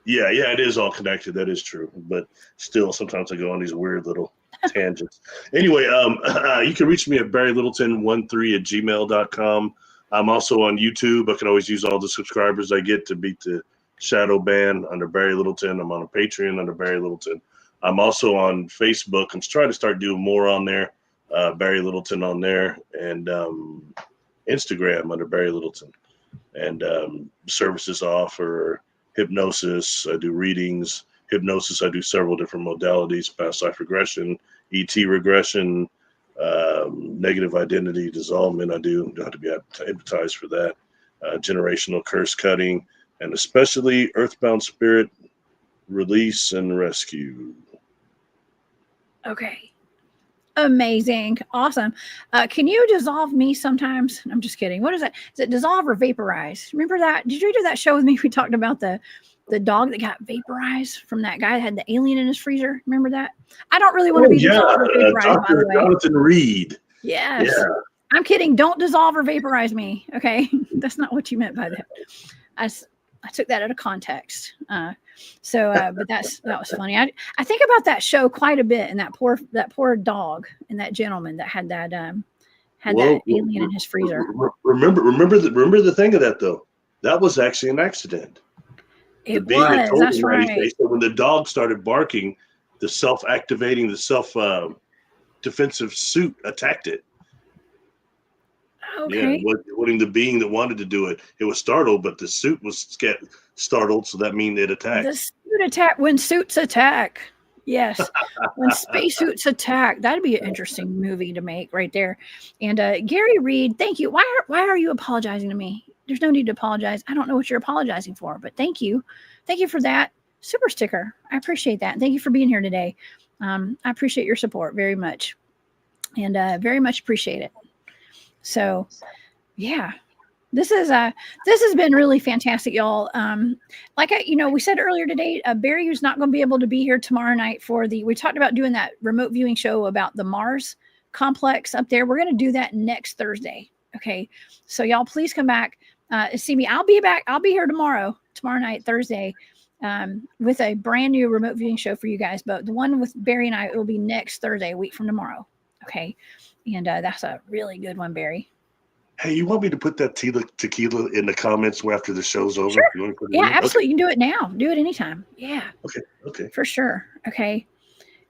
Yeah, it is all connected. That is true. But still, sometimes I go on these weird little tangents. Anyway, you can reach me at barrylittleton13@gmail.com. I'm also on YouTube. I can always use all the subscribers I get to beat the shadow ban under Barry Littleton. I'm on a Patreon under Barry Littleton. I'm also on Facebook. I'm trying to start doing more on there. Barry Littleton on there, and Instagram under Barry Littleton. And services I offer hypnosis. I do readings. Hypnosis, I do several different modalities: past life regression, ET regression, negative identity dissolvement. I do have to be hypnotized for that. Generational curse cutting, and especially earthbound spirit release and rescue. Okay. Amazing. Awesome. Can you dissolve me sometimes? I'm just kidding. What is that? Is it dissolve or vaporize? Remember that? Did you do that show with me? We talked about the dog that got vaporized from that guy that had the alien in his freezer. Remember that? I don't really want to be dissolved or vaporized, by the way. Jonathan Reed. Yes. Yeah. I'm kidding. Don't dissolve or vaporize me. Okay. That's not what you meant by that. I took that out of context. But that was funny. I think about that show quite a bit, and that poor dog and that gentleman that had that alien in his freezer. Remember the thing of that though. That was actually an accident. It was. That's right. So when the dog started barking, the self-defensive suit attacked it. Okay. Yeah, wanting the being that wanted to do it. It was startled, but the suit was startled, so that means it attacked. The suit attack when suits attack. Yes. When spacesuits attack. That'd be an interesting movie to make right there. And Gary Reed, thank you. Why are you apologizing to me? There's no need to apologize. I don't know what you're apologizing for, but thank you. Thank you for that super sticker. I appreciate that. Thank you for being here today. I appreciate your support very much, and very much appreciate it. So, yeah, this has been really fantastic, y'all. We said earlier today, Barry is not going to be able to be here tomorrow night we talked about doing that remote viewing show about the Mars complex up there. We're going to do that next Thursday. Okay. So y'all please come back and see me. I'll be back. I'll be here tomorrow night, Thursday, with a brand new remote viewing show for you guys. But the one with Barry and I, it will be next Thursday, a week from tomorrow. Okay. And that's a really good one, Barry. Hey, you want me to put that tequila in the comments after the show's over? Sure. You want to put it in? Absolutely. Okay. You can do it now. Do it anytime. Yeah. Okay. For sure. Okay.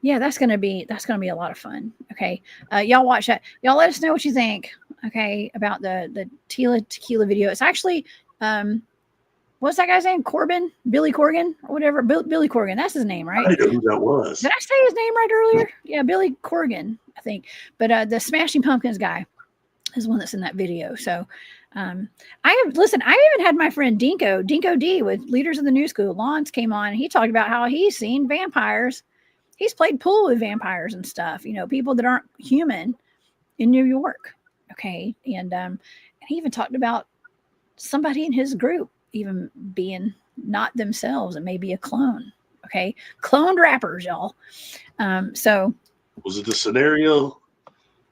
Yeah, that's gonna be a lot of fun. Okay. Y'all watch that. Y'all let us know what you think. Okay, about the tequila video. It's actually what's that guy's name? Billy Corgan or whatever. Billy Corgan. That's his name, right? I know who that was. Did I say his name right earlier? Yeah, Billy Corgan, I think. But the Smashing Pumpkins guy is one that's in that video. So I even had my friend Dinko D with Leaders of the New School. Lawrence came on and he talked about how he's seen vampires. he's played pool with vampires and stuff, you know, people that aren't human in New York. Okay. And he even talked about somebody in his group even being not themselves and maybe a clone. Okay. Cloned rappers, y'all. So was it the scenario?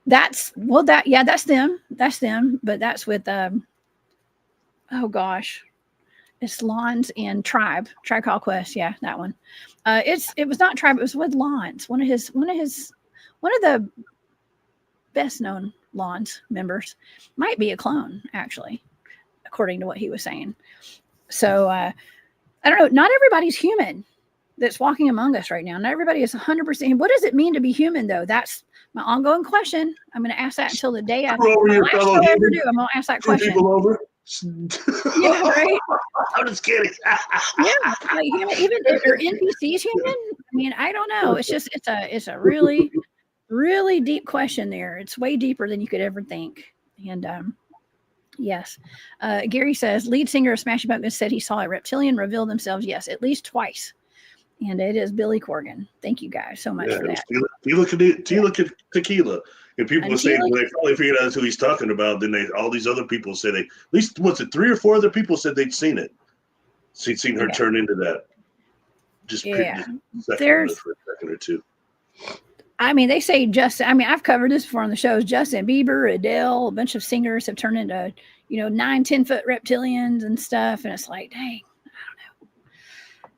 that's them. That's them. But that's with, oh gosh, it's Lawns and Tribe Call Quest. Yeah, that one. It was not Tribe. It was with Lawns. One of the best known Lawns members might be a clone, actually, according to what he was saying. So I don't know. Not everybody's human that's walking among us right now. Not everybody is 100%. What does it mean to be human, though? That's my ongoing question. I'm going to ask that until the day I ever do. I'm going to ask that question. People over. Yeah, right. I'm just kidding. Yeah, like human, even are NPCs human? I mean, I don't know. It's just it's a really, really deep question there. It's way deeper than you could ever think. And yes, Gary says lead singer of Smashing Pumpkins said he saw a reptilian reveal themselves. Yes, at least twice. And it is Billy Corgan. Thank you guys so much for that. Tila Tequila. And people were saying when they finally figured out who he's talking about, then all these other people said at least was it 3 or 4 other people said they'd seen it. Seen her turn into that. Just for a second or two. I mean, they say Justin. I mean, I've covered this before on the shows. Justin Bieber, Adele, a bunch of singers have turned into 9-10 foot reptilians and stuff, and it's like, dang,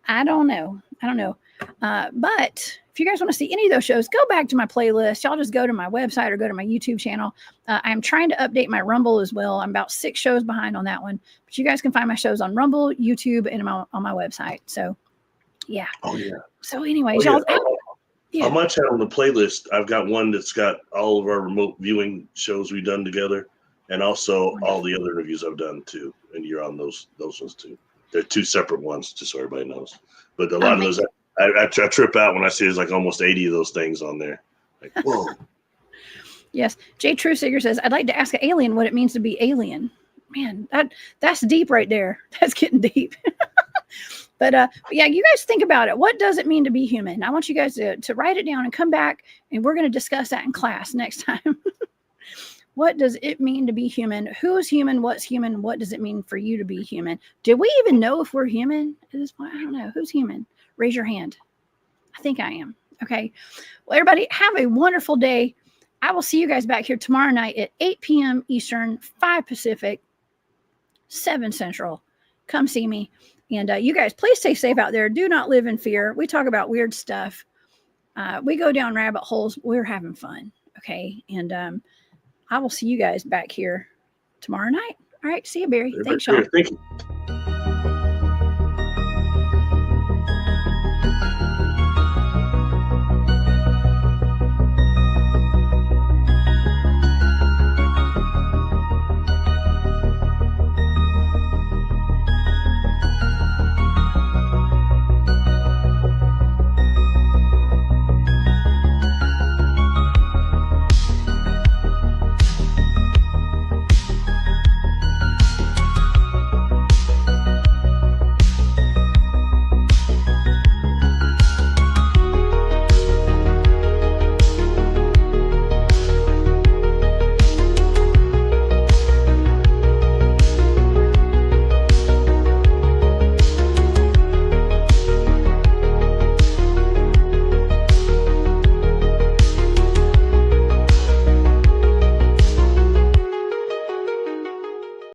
I don't know. But if you guys want to see any of those shows, go back to my playlist. Y'all just go to my website or go to my YouTube channel. I'm trying to update my Rumble as well. I'm about 6 shows behind on that one. But you guys can find my shows on Rumble, YouTube, and on my website. So, yeah. Oh, yeah. So, anyways, y'all. Yeah. On my channel, the playlist, I've got one that's got all of our remote viewing shows we've done together, and also all the other interviews I've done, too. And you're on those ones, too. They're 2 separate ones, just so everybody knows. But a lot of those, I trip out when I see there's like almost 80 of those things on there. Like, whoa. Yes. Jay Truesiger says, I'd like to ask an alien what it means to be alien. Man, that's deep right there. That's getting deep. But yeah, you guys think about it. What does it mean to be human? I want you guys to write it down and come back, and we're going to discuss that in class next time. What does it mean to be human? Who's human? What's human? What does it mean for you to be human? Do we even know if we're human at this point? I don't know. Who's human? Raise your hand. I think I am. Okay. Well, everybody, have a wonderful day. I will see you guys back here tomorrow night at 8 p.m. Eastern, 5 Pacific, 7 Central. Come see me. And you guys, please stay safe out there. Do not live in fear. We talk about weird stuff. We go down rabbit holes. We're having fun. Okay. And I will see you guys back here tomorrow night. All right. See you, Barry. Thanks, Sean. Thank you.